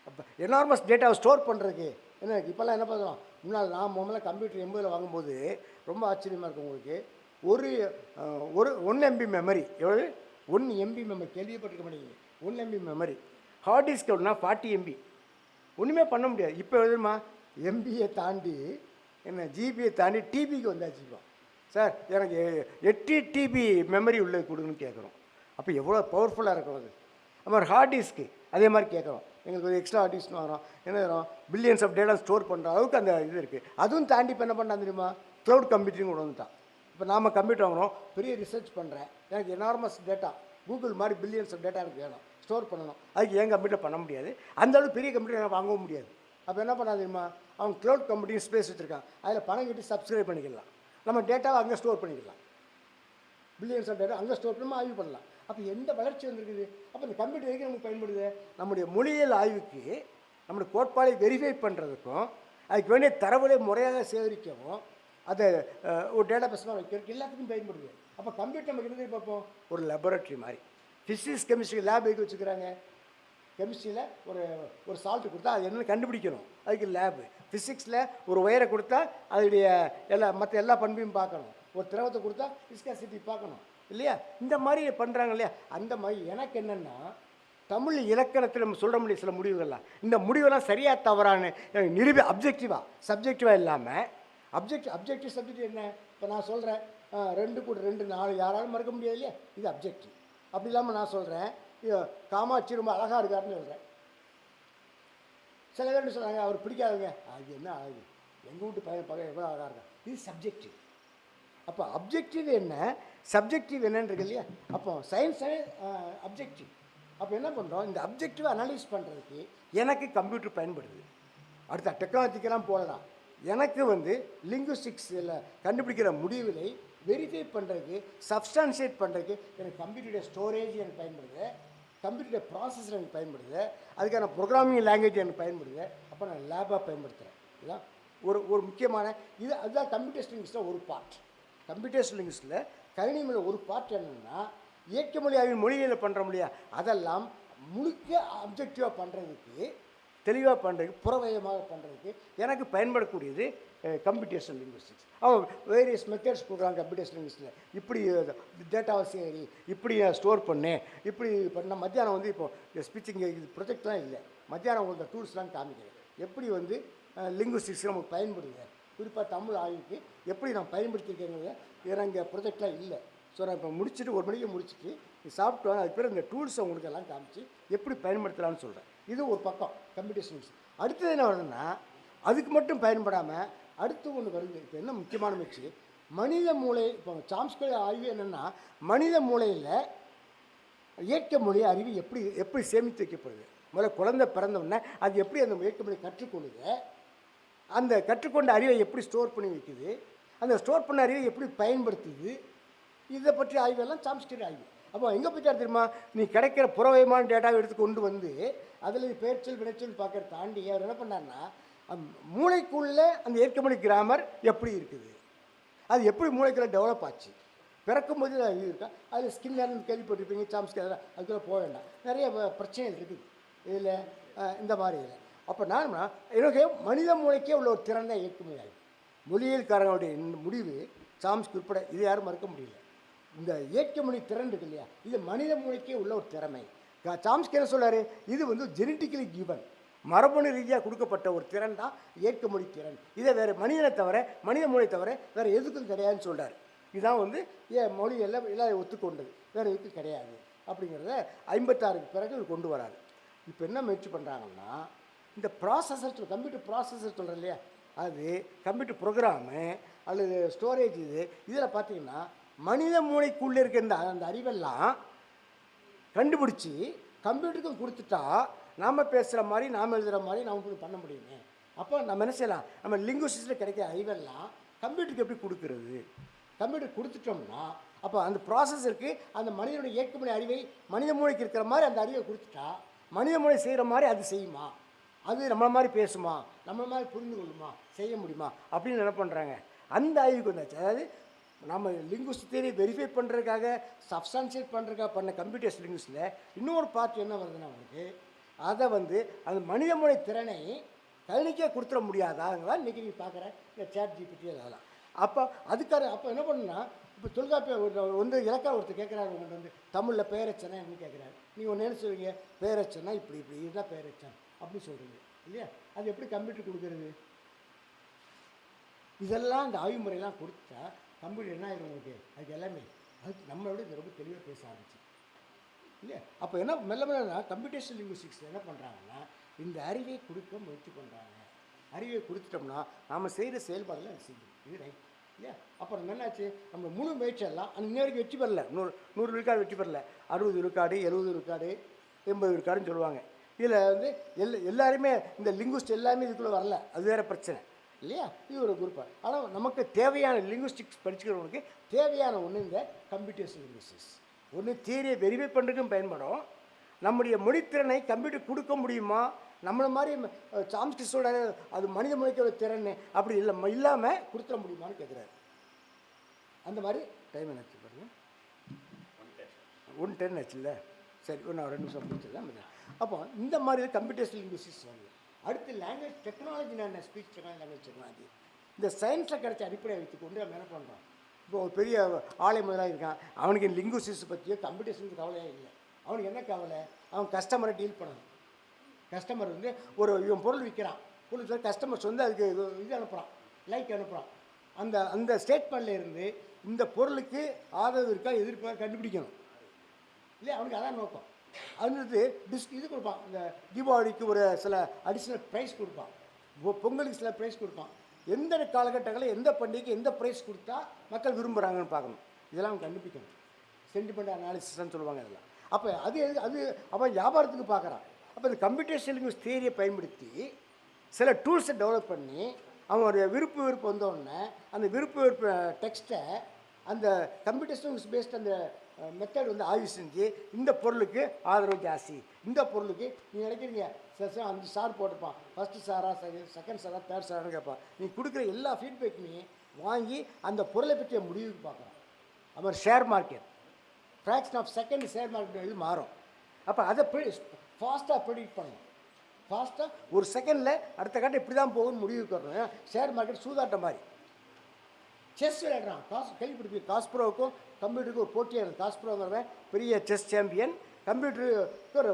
அப்போ எனார்மஸ் டேட்டாவை ஸ்டோர் பண்ணுறதுக்கு என்ன இப்போல்லாம் என்ன பண்ணுறோம். முன்னால் நான் முதல்ல கம்ப்யூட்டர் 80 வாங்கும்போது ரொம்ப ஆச்சரியமாக இருக்கும் உங்களுக்கு. ஒரு 1 MB மெமரி, எவ்வளவு 1 MB மெமரி, கேள்விப்பட்டிருக்க மாட்டேங்குது. 1 MB மெமரி. ஹார்ட் டிஸ்க் எவ்வளோனா 40 MB. ஒன்றுமே பண்ண முடியாது. இப்போ எதுமா MBயை தாண்டி என்ன ஜிபியை தாண்டி டிபிக்கு வந்தாச்சுப்பா. சார் எனக்கு 8 TB மெமரி உள்ளே கொடுங்கன்னு கேட்குறோம். அப்போ எவ்வளோ பவர்ஃபுல்லாக இருக்கும் அது. அப்புறம் ஹார்ட் டிஸ்க்கு அதே மாதிரி கேட்குறோம். எங்களுக்கு ஒரு எக்ஸ்ட்ரா ஹார்ட் டிஸ்க் வாங்குறோம். என்ன வரும், பில்லியன்ஸ் ஆஃப் டேட்டா ஸ்டோர் பண்ணுற அளவுக்கு அந்த இது இருக்குது. அதுவும் தாண்டி இப்போ என்ன பண்ணால் தெரியுமா, க்ளவுட் கம்ப்யூட்டிங் கொண்டு வந்துட்டான். இப்போ நாம் கம்ப்யூட்டர் வாங்குகிறோம், பெரிய ரிசர்ச் பண்ணுறேன், எனக்கு எனார்மஸ் டேட்டா கூகுள் மாதிரி பில்லியன்ஸ் ஆஃப் டேட்டா எனக்கு வேணும், ஸ்டோர் பண்ணணும். அதுக்கு என் கம்ப்யூட்டர் பண்ண முடியாது. அந்த அளவுக்கு பெரிய கம்ப்யூட்டர் எனக்கு வாங்கவும் முடியாது. அப்போ என்ன பண்ணா தெரியுமா, அவன் க்ளவுட் கம்ப்யூட்டிங் ஸ்பேஸ் வச்சுருக்கான். அதில் பணம் கட்டி சப்ஸ்கிரைப் பண்ணிக்கலாம். நம்ம டேட்டாவை அங்கே ஸ்டோர் பண்ணிக்கலாம். பில்லியன்ஸ் ஆஃப் டேட்டா அங்கே ஸ்டோர் பண்ணாமல் ஆய்வு பண்ணலாம். அப்போ எந்த வளர்ச்சி வந்திருக்குது? அப்போ இந்த கம்ப்யூட்டர் எதுக்கு நமக்கு பயன்படுது? நம்முடைய மொழியியல் ஆய்வுக்கு, நம்முடைய கோட்பாடை வெரிஃபை பண்ணுறதுக்கும், அதுக்கு வேண்டிய தரவுகளை முறையாக சேகரிக்கவும், அதை ஒரு டேட்டா பேஸ்லாம் வைக்கிறதுக்கு எல்லாத்துக்கும் பயன்படுது. அப்போ கம்ப்யூட்டர் நமக்கு என்ன பார்ப்போம்? ஒரு லெபரட்டரி மாதிரி. ஃபிசிக்ஸ் கெமிஸ்ட்ரி லேப் எதுக்கு வச்சுக்கிறாங்க? கெமிஸ்ட்ரியில் ஒரு சால்ட்டு கொடுத்தா அது என்னென்னு கண்டுபிடிக்கணும், அதுக்கு லேபு. ஃபிசிக்ஸில் ஒரு ஒயரை கொடுத்தா அதனுடைய மற்ற எல்லா பண்பையும் பார்க்கணும். ஒரு திரவத்தை கொடுத்தா விஸ்காசிட்டி பார்க்கணும் இல்லையா? இந்த மாதிரி பண்ணுறாங்க இல்லையா? அந்த மாதிரி எனக்கு என்னென்னா, தமிழ் இலக்கணத்தில் நம்ம சொல்ல முடியும் சில முடிவுகள்லாம், இந்த முடிவெல்லாம் சரியாக தவறான அப்ஜெக்டிவாக சப்ஜெக்டிவாக இல்லாமல், அப்ஜெக்டிவ் சப்ஜெக்ட் என்ன? இப்போ நான் சொல்கிறேன் 2 கூட 2 4, யாராலும் மறக்க முடியாது இல்லையா? இது அப்ஜெக்டிவ். அப்படி இல்லாமல் நான் சொல்கிறேன் காமாட்சி ரொம்ப அழகாக இருக்காருன்னு சொல்கிறேன். சில பேர் சொல்கிறாங்க அவர் பிடிக்காதுங்க, அது என்ன அழகு, எங்கள் வீட்டு பையன் எவ்வளோ அழகாக இருக்கா. இது சப்ஜெக்டிவ். அப்போ அப்ஜெக்டிவ் என்ன, சப்ஜெக்டிவ் என்னன்றது இல்லையா? அப்போ சயின்ஸே அப்ஜெக்டிவ். அப்போ என்ன பண்ணுறோம், இந்த அப்ஜெக்டிவ் அனலைஸ் பண்ணுறதுக்கு எனக்கு கம்ப்யூட்டர் பயன்படுது. அடுத்த டெக்னாலஜிக்கெல்லாம் போகலாம். எனக்கு லிங்குவிஸ்டிக்ஸில் கண்டுபிடிக்கிற முடிவுகளை வெரிஃபை பண்ணுறதுக்கு, சப்ஸ்டான்ஷியேட் பண்ணுறதுக்கு எனக்கு கம்ப்யூட்டருடைய ஸ்டோரேஜ் எனக்கு பயன்படுது, கம்ப்யூட்டருடைய ப்ராசஸர் எனக்கு பயன்படுது, அதுக்கான ப்ரோக்ராமிங் லாங்குவேஜ் எனக்கு பயன்படுது. அப்போ நான் லேபாக பயன்படுத்துகிறேன். இதுதான் ஒரு முக்கியமான அதுதான் கம்ப்யூட்டர் லிங்குவிஸ்டில் ஒரு பார்ட். கம்ப்யூட்டர் லிங்குவிஸ்டில் கணினியில் ஒரு பார்ட் என்னென்னா, இயற்கை மொழியாவின் மொழியில் பண்ணுற மொழியா அதெல்லாம் முழுக்க அப்ஜெக்டிவாக பண்ணுறதுக்கு, தெளிவாக பண்ணுறதுக்கு, புறவயமாக பண்ணுறதுக்கு எனக்கு பயன்படக்கூடியது கம்ப்யூட்டேஷன் லிங்குவிஸ்டிக்ஸ். அவன் வேரியஸ் மெத்தட்ஸ் கொடுக்குறாங்க கம்ப்யூட்டேஷன் லிங்குவிஸ்டில். இப்படி டேட்டாவை சேரி, இப்படி ஸ்டோர் பண்ணு, இப்படி பண்ண மத்தியானம் இப்போ ஸ்பீச்சிங் இது ப்ரொஜெக்ட்லாம் இல்லை, மத்தியானம் உங்களுக்கு டூல்ஸ்லாம் காமிக்கிறேன். எப்படி லிங்குவிஸ்டிக்ஸ் நமக்கு பயன்படுது, குறிப்பாக தமிழ் ஆய்வுக்கு எப்படி நான் பயன்படுத்தியிருக்கேங்கிறத இங்கே ப்ரொஜெக்ட்லாம் இல்லை. ஸோ நான் இப்போ முடிச்சுட்டு 1 மணிக்கு முடிச்சுட்டு சாப்பிட்டு அதுக்கு பேர் இந்த டூல்ஸை உங்களுக்கு எல்லாம் காமிச்சு எப்படி பயன்படுத்தலாம்னு சொல்கிறேன். இது ஒரு பக்கம் கம்ப்யூட்டேஷன் லிங்குவிஸ்டிக்ஸ். அடுத்தது என்ன வருதுன்னா, அதுக்கு மட்டும் பயன்படாமல் அடுத்து ஒன்று வருது. இப்போ என்ன முக்கியமான முயற்சி, மனித மூளை. இப்போ சாம்ஸ்கி ஆய்வு என்னென்னா, மனித மூளையில் இயற்கை மொழி அறிவு எப்படி சேமித்து வைக்கப்படுது. முதல்ல குழந்தை பிறந்தவுடனே அது எப்படி அந்த இயற்கை மொழி கற்றுக்கொள்ளுது, அந்த கற்றுக்கொண்ட அறிவை எப்படி ஸ்டோர் பண்ணி வைக்குது, அந்த ஸ்டோர் பண்ண அறிவை எப்படி பயன்படுத்துது, இதை பற்றி ஆய்வெல்லாம் சாம்ஸ்கி ஆய்வு. அப்போ எங்கே போயிட்டார் தெரியுமா, நீ கிடைக்கிற புறவயமான டேட்டாவை எடுத்து கொண்டு அதில் பெயர்ச்சொல் வினைச்சொல் பார்க்கற தாண்டி அவர் என்ன பண்ணார்னா, மூளைக்குள்ளே அந்த இயற்கை மொழி கிராமர் எப்படி இருக்குது, அது எப்படி மூளைக்குள்ளே டெவலப் ஆச்சு, பிறக்கும்போது அது இருக்கா, அதில் ஸ்கின் லேர்னிங் கேள்விப்பட்டிருப்பீங்க. சாம்ஸ்கி அதெல்லாம் அதுக்குள்ளே போக வேண்டாம், நிறைய பிரச்சனைகள் இருக்குது இதில் இந்த மாதிரி இதில். அப்போ எனக்கு மனித மூளைக்கே உள்ள ஒரு திறன் தான் இயற்கை மொழி ஆய்வு. மொழியியல்காரங்களுடைய முடிவு சாம்ஸ்கி உட்பட இது யாரும் மறுக்க முடியல. இந்த இயற்கை மொழி திறன் இருக்கு இல்லையா, இது மனித மூளைக்கே உள்ள ஒரு திறமை. சாம்ஸ்கி என்ன சொல்கிறார், இது ஜெனட்டிக்கலி கிவன், மரபணு ரீதியாக கொடுக்கப்பட்ட ஒரு திறன் தான் இயற்கை மொழி திறன். இதை வேறு மனிதனை தவிர, மனித மூளை தவிர வேறு எதுக்கும் கிடையாதுன்னு சொல்கிறார். இதுதான் மொழி எல்லாம் ஒத்துக்கொண்டது, வேறு எதுக்கும் கிடையாது அப்படிங்கிறத 56க்கு பிறகு கொண்டு வராது. இப்போ என்ன முயற்சி பண்ணுறாங்கன்னா, இந்த ப்ராசஸர், கம்ப்யூட்டர் ப்ராசஸர் சொல்கிறேன் இல்லையா, அது கம்ப்யூட்டர் ப்ரோக்ராமு அல்லது ஸ்டோரேஜ் இதில் பார்த்தீங்கன்னா மனித மூளைக்குள்ளே இருக்க அந்த அறிவெல்லாம் கண்டுபிடிச்சி கம்ப்யூட்டருக்கும் கொடுத்துட்டா நாம் பேசுகிற மாதிரி, நாம் எழுதுகிற மாதிரி நமக்கு பண்ண முடியுமே. அப்போ நம்ம என்ன செய்யலாம், நம்ம லிங்குவிஸ்டிக்ஸில் கிடைக்கிற அறிவெல்லாம் கம்ப்யூட்டருக்கு எப்படி கொடுக்குறது, கம்ப்யூட்டர் கொடுத்துட்டோம்னா அப்போ அந்த ப்ராசஸருக்கு அந்த மனிதனுடைய இயற்கை அறிவை மனித மூளைக்கு இருக்கிற மாதிரி அந்த அறிவை கொடுத்துட்டா மனித மூளை செய்கிற மாதிரி அது செய்யுமா, அது நம்மளை மாதிரி பேசுமா, நம்மளை மாதிரி புரிந்து கொள்ளுமா, செய்ய முடியுமா அப்படின்னு என்ன பண்ணுறாங்க, அந்த ஆய்வுக்கு வந்தாச்சு. அதாவது நம்ம லிங்குவிஸ்டிக் தியரி வெரிஃபை பண்ணுறதுக்காக, சப்ஸ்டான்ஷியேட் பண்ணுறதுக்காக பண்ண கம்ப்யூட்டர்ஸ் லிங்குவிஸ்டில் இன்னொரு பார்ட் என்ன வருதுன்னா, அவங்களுக்கு அதை அந்த மனித மூளை திறனை கணினிக்கே கொடுத்துட முடியாதாங்களா இன்றைக்கி நீங்கள் பார்க்குற இந்த சேட் ஜிபிடி அதெல்லாம். அப்போ அப்போ என்ன பண்ணுன்னா, இப்போ தொல்காப்பிய இலக்கா ஒருத்தர் கேட்குறாரு, உங்களுக்கு தமிழில் பேரச்சனை என்ன கேட்குறாரு, நீங்கள் ஒன்று என்ன சொல்லுவீங்க, பேரச்சனா இப்படி இதுதான் பேரச்சன் அப்படின்னு சொல்கிறீங்க இல்லையா, அது எப்படி கம்ப்யூட்டர் கொடுக்குறது. இதெல்லாம் இந்த ஆய்வு முறையெல்லாம் கொடுத்தா கம்ப்யூட்டர் என்ன ஆகிடும் உங்களுக்கு, அதுக்கு எல்லாமே அதுக்கு நம்மளோட இது ரொம்ப தெளிவாக பேச ஆரம்பிச்சு இல்லையா. அப்போ என்ன மெல்ல கம்ப்யூட்டேஷன் லிங்குவிஸ்டிக்ஸ் என்ன பண்ணுறாங்கன்னா, இந்த அறிவை கொடுக்க முயற்சி பண்ணுறாங்க. அறிவை கொடுத்துட்டோம்னா நாம் செய்கிற செயல்பாடெல்லாம் அது செய்யும், இது ரைட் இல்லையா. அப்புறம் என்னாச்சு, நம்ம முழு முயற்சியெல்லாம் அந்த இன்ன வரைக்கும் வெற்றி பெறல, 100 விழுக்காடு வெற்றி பெறல, 60 விழுக்காடு 70 விழுக்காடு 80 விழுக்காடுன்னு சொல்லுவாங்க. இதில் எல்லாருமே இந்த லிங்குவிஸ்ட் எல்லாமே இதுக்குள்ளே வரல, அது வேறு பிரச்சனை இல்லையா. இது ஒரு குரூப்பாக. ஆனால் நமக்கு தேவையான லிங்குவிஸ்டிக்ஸ் படிச்சுக்கிறவங்களுக்கு தேவையான ஒன்று இந்த கம்ப்யூட்டேஷன் லிங்குவிஸ்டிக்ஸ். ஒன்று தியரியை வெரிஃபை பண்ணுறதுக்கும் பயன்படும். நம்முடைய மொழித்திறனை கம்ப்யூட்டர் கொடுக்க முடியுமா, நம்மளை மாதிரி சாம்ஸ்கிஸோட அது மனித மொழிக்கோட திறன் அப்படி இல்லாமல் கொடுத்துட முடியுமான்னு கேட்குறாரு. அந்த மாதிரி டைம் என்னாச்சு பாருங்க, 1:10 ஆச்சுல்ல. சரி, நான் 2 நிமிஷம் முடிச்சிடலாம். அப்போ இந்த மாதிரி கம்ப்யூட்டேஷனல் லிங்குவிஸ்டிக்ஸ் வருது. அடுத்து லாங்குவேஜ் டெக்னாலஜி, நான் ஸ்பீச் டெக்னாலஜி, லாங்குவேஜ் டெக்னாலஜி, இந்த சயின்ஸில் கிடைச்ச அடிப்படையை வைத்துக்கொண்டு நம்ம என்ன பண்ணுறோம். இப்போ ஒரு பெரிய ஆலை முதலாக இருக்கான், அவனுக்கு லிங்குவிஸ்டிக்ஸ் பற்றியோ கம்ப்யூட்டேஷனுக்கு கவலையே இல்லை. அவனுக்கு என்ன கவலை, அவன் கஸ்டமரை டீல் பண்ணணும். கஸ்டமர் வந்து இவன் பொருள் விற்கிறான், பொருள் கஸ்டமர்ஸ் வந்து அதுக்கு இது அனுப்புகிறான், லைக் அனுப்புகிறான். அந்த ஸ்டேட்மெண்ட்டில் இருந்து இந்த பொருளுக்கு ஆதரவு இருக்கா எதிர்ப்பா கண்டுபிடிக்கணும் இல்லையா, அவனுக்கு அதான் நோக்கம். அது இது கொடுப்பான், இந்த தீபாவளிக்கு ஒரு சில அடிஷ்னல் ப்ரைஸ் கொடுப்பான், பொங்கலுக்கு சில ப்ரைஸ் கொடுப்பான். எந்த காலகட்டங்களில் எந்த பண்டிகைக்கு எந்த ப்ரைஸ் கொடுத்தா மக்கள் விரும்புகிறாங்கன்னு பார்க்கணும். இதெல்லாம் அவன் கண்டுபிடிக்கணும். சென்டிமெண்ட் அனாலிசிஸ்ன்னு சொல்லுவாங்க இதெல்லாம். அப்போ அது அவன் வியாபாரத்துக்கு பார்க்குறான். அப்போ இந்த கம்ப்யூட்டேஷனல் லிங்குவிஸ்டிக்ஸ் தியரியை பயன்படுத்தி சில டூல்ஸை டெவலப் பண்ணி அவனுடைய விருப்பு வந்தோடனே அந்த விருப்பு டெக்ஸ்ட்டை அந்த கம்ப்யூட்டேஷனல் பேஸ்ட் அந்த மெத்தட் வந்து ஆய்வு செஞ்சு இந்த பொருளுக்கு ஆதரவு ஜாஸ்தி, இந்த பொருளுக்கு நீங்கள் நினைக்கிறீங்க அந்த ஸ்டார் போட்டிருப்பான், ஃபஸ்ட்டு ஸ்டாரா செகண்ட் ஸ்டாரா தேர்ட் ஸ்டாரான்னு கேட்பான். நீ கொடுக்குற எல்லா ஃபீட்பேக்குமே வாங்கி அந்த பொருளை பற்றிய முடிவுக்கு பார்க்குறான். அப்புறம் share market, fraction of second share market இது மாறும். அப்போ அதை ஃபாஸ்ட்டாக ப்ரெடிக்ட் பண்ணணும். ஃபாஸ்ட்டாக ஒரு செகண்டில் அடுத்த கட்டம் இப்படி தான் போகும்னு முடிவுக்கு வரணும். ஷேர் மார்க்கெட் சூதாட்டம் மாதிரி. செஸ் விளையாடுறான், கேள்விப்பட்டிருப்பீங்க. காஸ்ப்ரோவுக்கும் கம்ப்யூட்டருக்கு ஒரு போட்டியாக இருக்குது. காஸ்ப்ரோங்கிறவன் பெரிய செஸ் சாம்பியன், கம்ப்யூட்டருக்கு ஒரு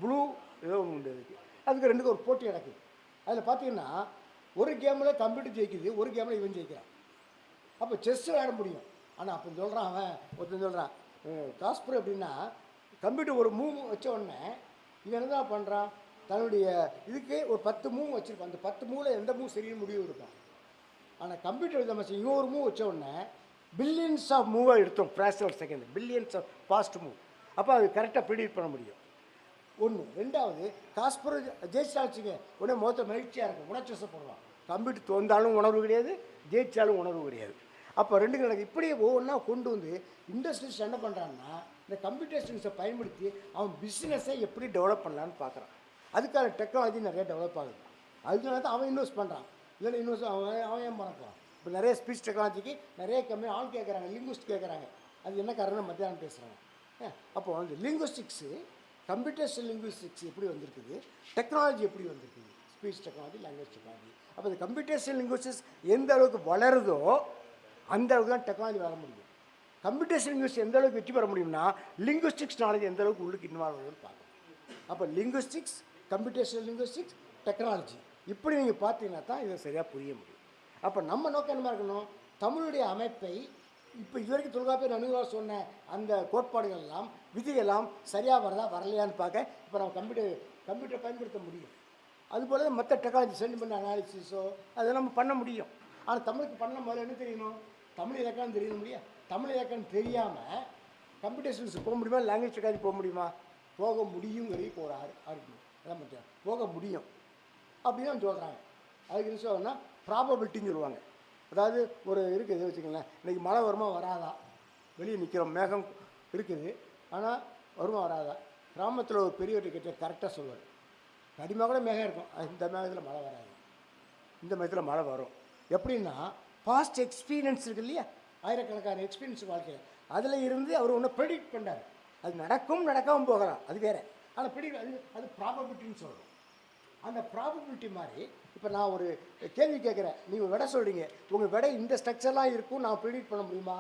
ப்ளூ ஏதோ உண்டு இருக்குது. அதுக்கு ரெண்டுக்கும் ஒரு போட்டி நடக்குது. அதில் பார்த்தீங்கன்னா ஒரு கேமில் கம்ப்யூட்டர் ஜெயிக்குது, ஒரு கேமில் இவன் ஜெயிக்கிறான். அப்போ செஸ் விளையாட முடியும். ஆனால் அப்போ சொல்கிறான் அவன், ஒருத்தன் சொல்கிறான் காஸ்ப்ரோ எப்படின்னா, கம்ப்யூட்டர் ஒரு மூவ் வச்ச உடனே இவன் என்ன தான் பண்ணுறான், தன்னுடைய இதுக்கு ஒரு 10 மூவ் வச்சுருப்பான். அந்த 10 மூவில் எந்த மூவ் சரின்னு முடிவு இருப்பான். ஆனால் கம்ப்யூட்டர் நம்ம இவன் ஒரு மூவ் வச்ச உடனே பில்லியன்ஸ் ஆஃப் மூவாக எடுத்தோம், fraction of second, billions of fast move. அப்போ அது கரெக்டாக ப்ரிடிக்ட் பண்ண முடியும். ஒன்று. ரெண்டாவது, காஸ்ப்ரோ ஜெயிச்சா வச்சுங்க உடனே மொத்த மகிழ்ச்சியாக இருக்கும், உணர்ச்சிவசப்படுவான். கம்ப்யூட்டர் தோந்தாலும் உணர்வு கிடையாது, ஜெயிச்சாலும் உணர்வு கிடையாது. அப்போ ரெண்டு கணக்கு இப்படியே ஒவ்வொன்றா கொண்டு வந்து இண்டஸ்ட்ரீஸ் என்ன பண்ணுறான்னா, இந்த கம்ப்யூட்டேஷன்ஸை பயன்படுத்தி அவன் பிஸ்னஸை எப்படி டெவலப் பண்ணலான்னு பார்க்குறான். அதுக்கான டெக்னாலஜி நிறைய டெவலப் ஆகுது. அதனால தான் அவன் இன்வெஸ்ட் பண்ணுறான். இல்லைன்னா இன்வெஸ்ட் அவன் ஏன் பண்ணப்பான். இப்போ நிறைய ஸ்பீச் டெக்னாலஜிக்கு நிறைய கம்மி ஆள் கேட்குறாங்க, லிங்குவிஸ்ட் கேட்குறாங்க. அது என்ன காரணம் மத்தியானம் பேசுகிறாங்க. அப்போ அந்த லிங்குவிஸ்டிக்ஸு, கம்ப்யூட்டேஷனல் லிங்குவிஸ்டிக்ஸ் எப்படி வந்திருக்குது, டெக்னாலஜி எப்படி வந்திருக்குது, ஸ்பீச் டெக்னாலஜி, லாங்குவேஜ் டெக்னாலஜி. அப்போ இந்த கம்ப்யூட்டேஷனல் லிங்குவிஸ்டிக்ஸ் எந்த அளவுக்கு வளருதோ அந்த அளவுக்கு தான் டெக்னாலஜி வர முடியும். கம்ப்யூட்டேஷன் லிங்குவிஸ்டிக்ஸ் எந்த அளவுக்கு வெற்றி பெற முடியும்னா லிங்குவிஸ்டிக்ஸ் நாலேஜ் எந்த அளவுக்கு உள்ளுக்கு இன்வால்வ் ஆகுதுன்னு பார்க்கணும். அப்போ லிங்குவிஸ்டிக்ஸ், கம்ப்யூட்டேஷனல் லிங்குவிஸ்டிக்ஸ், டெக்னாலஜி இப்படி நீங்கள் பார்த்தீங்கன்னா தான் இதை சரியாக புரிய முடியும். அப்போ நம்ம நோக்கம் என்ன இருக்கணும், தமிழுடைய அமைப்பை இப்போ இது வரைக்கும் தொல்காப்பியர் அணுகுவாக சொன்ன அந்த கோட்பாடுகள் எல்லாம் விதிகள்லாம் சரியாக வரதா வரலையான்னு பார்க்க இப்போ நம்ம கம்ப்யூட்டரை பயன்படுத்த முடியும். அதுபோல் மற்ற டெக்னாலஜி சென்டிமெண்ட் அனாலிசிஸோ அதை நம்ம பண்ண முடியும். ஆனால் தமிழுக்கு பண்ண முதல்ல என்ன தெரியணும், தமிழ் இலக்கணம் தெரிய முடியும். தமிழ் இலக்கணம் தெரியாமல் கம்ப்யூட்டேஷன்ஸ் போக முடியுமா, லாங்குவேஜ் டெக்னாலஜி போக முடியுமா, போக முடியுங்கிறது இப்போ ஒரு ஆர்குமெண்ட். அதான் மட்டும் போக முடியும் அப்படின்னு சொல்கிறாங்க. அதுக்கு என்ன சொல்லணும்னா ப்ராபபிலிட்டின்னு சொல்லுவாங்க. அதாவது ஒரு இருக்குது வச்சுக்கோங்களேன், இன்றைக்கி மழை வருமா வராதா, வெளியே நிற்கிறோம், மேகம் இருக்குது, ஆனால் வருமா வராதா. கிராமத்தில் ஒரு பெரியவர்கிட்ட கிட்ட கரெக்டாக சொல்லுவார், கடிமாக கூட மேகம் இருக்கும், இந்த மேகத்தில் மழை வராது, இந்த மேகத்தில் மழை வரும். எப்படின்னா பாஸ்ட் எக்ஸ்பீரியன்ஸ் இருக்குது இல்லையா, ஆயிரக்கணக்கான எக்ஸ்பீரியன்ஸ் வாழ்க்கையில், அதில் இருந்து அவர் ஒன்று ப்ரெடிக்ட் பண்ணார். அது நடக்கும் நடக்காமல் போகலாம், அது வேறு. ஆனால் ப்ரெடிக்ட் அது ப்ராபபிலிட்டின்னு சொல்கிறோம். அந்த ப்ராபபிலிட்டி மாதிரி இப்போ நான் ஒரு கேள்வி கேட்குறேன், நீங்கள் விடை சொல்கிறீங்க, உங்கள் விடை இந்த ஸ்ட்ரக்சர்லாம் இருக்கும், நான் ப்ரெடிக்ட் பண்ண முடியுமா,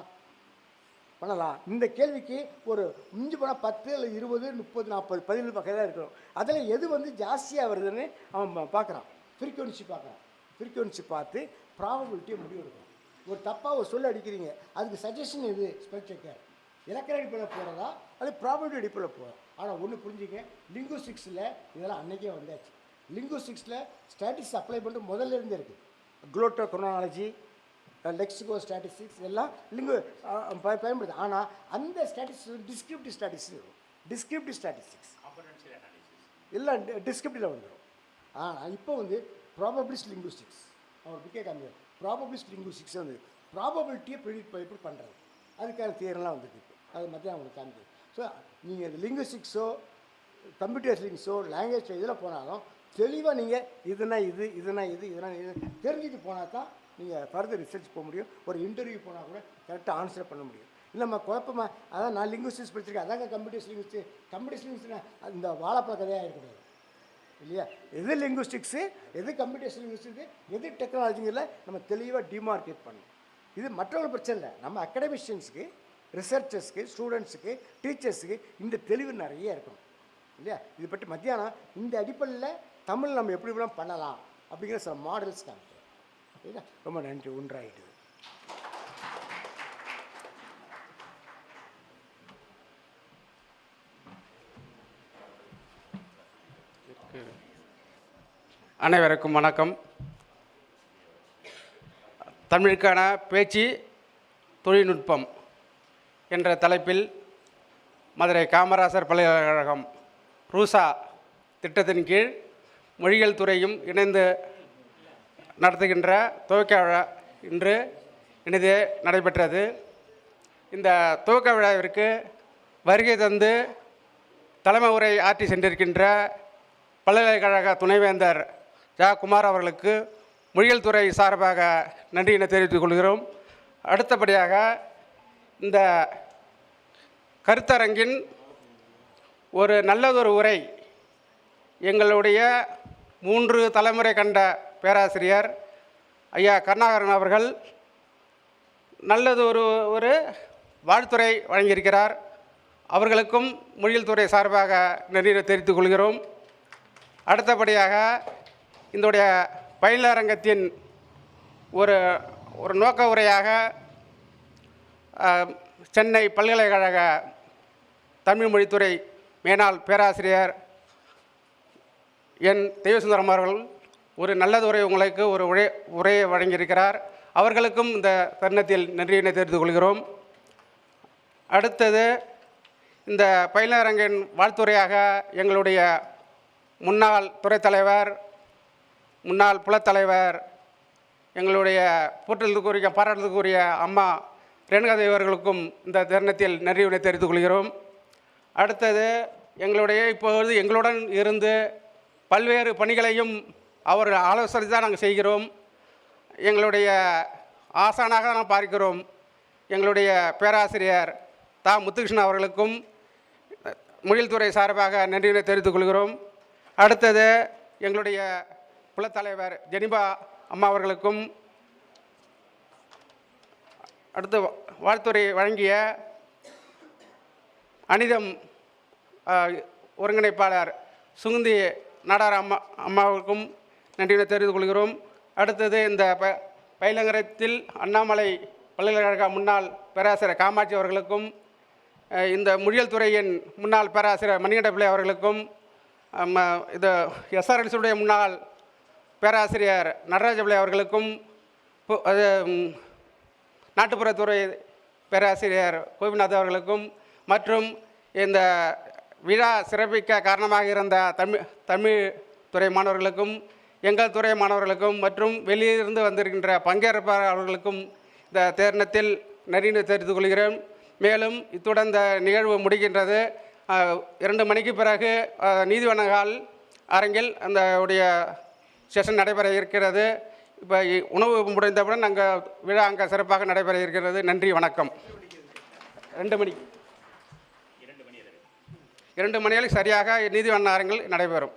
பண்ணலாம். இந்த கேள்விக்கு ஒரு மிஞ்சி போனால் 10 இல்லை 20 30 40 17 வகை தான் இருக்கணும். அதில் எது வந்து ஜாஸ்தியாக வருதுன்னு அவன் பார்க்குறான், ஃப்ரீக்வன்சி பார்க்குறான். ஃப்ரீக்வன்சி பார்த்து ப்ராபபிலிட்டியை முடிவு எடுக்கணும். ஒரு தப்பாக ஒரு சொல்ல அடிக்கிறீங்க, அதுக்கு சஜஷன் எது, ஸ்பெல் செக்கர் இலக்கண அடிப்படையில் போகிறதா அது ப்ராபபிலிட்டி அடிப்படையில் போகிறோம். ஆனால் ஒன்று புரிஞ்சுக்க, லிங்குவிஸ்டிக்ஸில் இதெல்லாம் அன்றைக்கே வந்தாச்சு. லிங்குவிஸ்டிக்ஸில் ஸ்டாட்டிஸ்டிக்ஸ் அப்ளை பண்ணிட்டு முதல்ல இருந்தே இருக்குது. குளோட்டோ குரோனாலஜி, லெக்சிகோ ஸ்டாட்டிஸ்டிக்ஸ் எல்லாம் பயன்படுது. ஆனால் அந்த ஸ்டாட்டிஸ்டிக்ஸ் டிஸ்கிரிப்டிவ் ஸ்டாட்டிஸ்டிக்ஸ் எல்லாம் டிஸ்கிரிப்டிவில் வந்துடும். ஆனால் இப்போ வந்து ப்ராபபிலிஸ்ட் லிங்குவிஸ்டிக்ஸ், அவர் புக்கே காமிக்கிறார், ப்ராபபிலிஸ்ட் லிங்குவிஸ்டிக்ஸ் வந்து ப்ராபபிலிட்டியை ப்ரெடிக்ட் எப்படி பண்ணுறது, அதுக்கான தியரிலாம் வந்துருக்கு. அது மத்தியம் அவங்களுக்கு காமிக்கிறது. ஸோ நீங்கள் இந்த லிங்குவிஸ்டிக்ஸோ கம்ப்யூட்டர் லிங்க்ஸோ லாங்குவேஜ் இதில் போனாலும் தெளிவாக நீங்கள் இதுனா இது தெரிஞ்சுட்டு போனால் தான் நீங்கள் ஃபர்தர் ரிசர்ச் போக முடியும். ஒரு இன்டர்வியூ போனால் கூட கரெக்டாக ஆன்சர் பண்ண முடியும். இல்லைம்மா குழப்பமா அதான் நான் லிங்குவிஸ்டிக்ஸ் படிச்சிருக்கேன், அதாங்க கம்ப்யூட்டர் லிங்க்ஸ்னா இந்த வாழைப்பழ கதையாக இருக்கக்கூடாது இல்லையா? எது லிங்குவிஸ்டிக்ஸு, எது கம்ப்யூட்டர் லிங்க்விஸ்டிக்ஸு, எது டெக்னாலஜிங்கிறத நம்ம தெளிவாக டிமார்க்கேட் பண்ணணும். இது மற்றவங்க பிரச்சனை இல்லை, நம்ம அகடமிஷியன்ஸுக்கு, ரிசர்ச்சர்ஸ்க்கு, ஸ்டூடெண்ட்ஸுக்கு, டீச்சர்ஸுக்கு இந்த தெளிவு நிறைய இருக்கணும் இல்லையா? இது பற்றி மத்தியானம் இந்த அடிப்படையில் தமிழ் நம்ம எப்படி இப்படிலாம் பண்ணலாம் அப்படிங்கிற சில மாடல்ஸ் காமிக்கிறோம். சரிங்களா? ரொம்ப நன்றி. ஒன்றாயிடுது. அனைவருக்கும் வணக்கம். தமிழுக்கான பேச்சு தொழில்நுட்பம் என்ற தலைப்பில் மதுரை காமராசர் பல்கலைக்கழகம் ரூசா திட்டத்தின் கீழ் மொழிகள் துறையும் இணைந்து நடத்துகின்ற துவக்க விழா இன்று இனிதே நடைபெற்றது. இந்த துவக்க விழாவிற்கு வருகை தந்து தலைமை உரை ஆற்றி சென்றிருக்கின்ற பல்கலைக்கழக துணைவேந்தர் ஜா குமார் அவர்களுக்கு மொழிகள் துறை சார்பாக நன்றியினை தெரிவித்துக் கொள்கிறோம். அடுத்தபடியாக இந்த கருத்தரங்கின் ஒரு நல்லதொரு உரை எங்களுடைய 3 தலைமுறை கண்ட பேராசிரியர் ஐயா கருணாகரன் அவர்கள் நல்லது ஒரு வாழ்த்துரை வழங்கியிருக்கிறார். அவர்களுக்கும் மொழிகள் துறை சார்பாக நன்றியை தெரிவித்துக் கொள்கிறோம். அடுத்தபடியாக இதனுடைய பயிலரங்கத்தின் ஒரு நோக்க உரையாக சென்னை பல்கலைக்கழக தமிழ் மொழித்துறை மேனாள் பேராசிரியர் என் தெய்வசுந்தரம் அவர்கள் ஒரு நல்லதுரை உங்களுக்கு ஒரு உரையை வழங்கியிருக்கிறார். அவர்களுக்கும் இந்த தருணத்தில் நன்றியினை தெரிவித்துக் கொள்கிறோம். அடுத்தது இந்த பயிலரங்கின் வாழ்த்துறையாக எங்களுடைய முன்னாள் துறைத் தலைவர், முன்னாள் புலத்தலைவர், எங்களுடைய போற்றலுக்குரிய பாராட்டுக்குரிய அம்மா ரேணுகாதேவி அவர்களுக்கும் இந்த தருணத்தில் நன்றியினை தெரிவித்துக் கொள்கிறோம். அடுத்தது எங்களுடைய இப்போது எங்களுடன் இருந்து பல்வேறு பணிகளையும் அவர் ஆலோசனை தான் நாங்கள் செய்கிறோம். எங்களுடைய ஆசானாக நாம் பார்க்கிறோம் எங்களுடைய பேராசிரியர் தா முத்துகிருஷ்ணன் அவர்களுக்கும் மொழிகள் துறை சார்பாக நன்றியினை தெரிவித்துக் கொள்கிறோம். அடுத்தது எங்களுடைய புலத்தலைவர் ஜெனிபா அம்மா அவர்களுக்கும், அடுத்து வாழ்த்துறை வழங்கிய அனிதம் ஒருங்கிணைப்பாளர் சுகுந்தி நாடார் அம்மாவுக்கும் நன்றியினை தெரிவித்துக் கொள்கிறோம். அடுத்தது இந்த பயிலரங்கத்தில் அண்ணாமலை பல்கலைக்கழக முன்னாள் பேராசிரியர் காமாட்சி அவர்களுக்கும், இந்த மொழியியல் துறையின் முன்னாள் பேராசிரியர் மணிகண்ட பிள்ளை அவர்களுக்கும், இது எஸ்ஆர்என்சியுடைய முன்னாள் பேராசிரியர் நடராஜ பிள்ளை அவர்களுக்கும், நாட்டுப்புறத்துறை பேராசிரியர் கோபிநாத் அவர்களுக்கும், மற்றும் இந்த விழா சிறப்பிக்க காரணமாக இருந்த தமிழ் துறை மாணவர்களுக்கும், எங்கள் துறை மாணவர்களுக்கும் மற்றும் வெளியிலிருந்து வந்திருக்கின்ற பங்கேற்பாளர்களுக்கும் இந்த தருணத்தில் நன்றியினை தெரிவித்துக் கொள்கிறேன். மேலும் இத்துடன் இந்த நிகழ்வு முடிகின்றது. 2 மணிக்கு பிறகு நீதிவனகால் அரங்கில் அந்த உடைய செஷன் நடைபெற இருக்கிறது. இப்போ உணவு முடிந்தவுடன் நாங்கள் விழா அங்கே சிறப்பாக நடைபெற இருக்கிறது. நன்றி, வணக்கம். 2 மணிக்கு 2 மணி சரியாக நீதிவன அரங்கில் நடைபெறும்.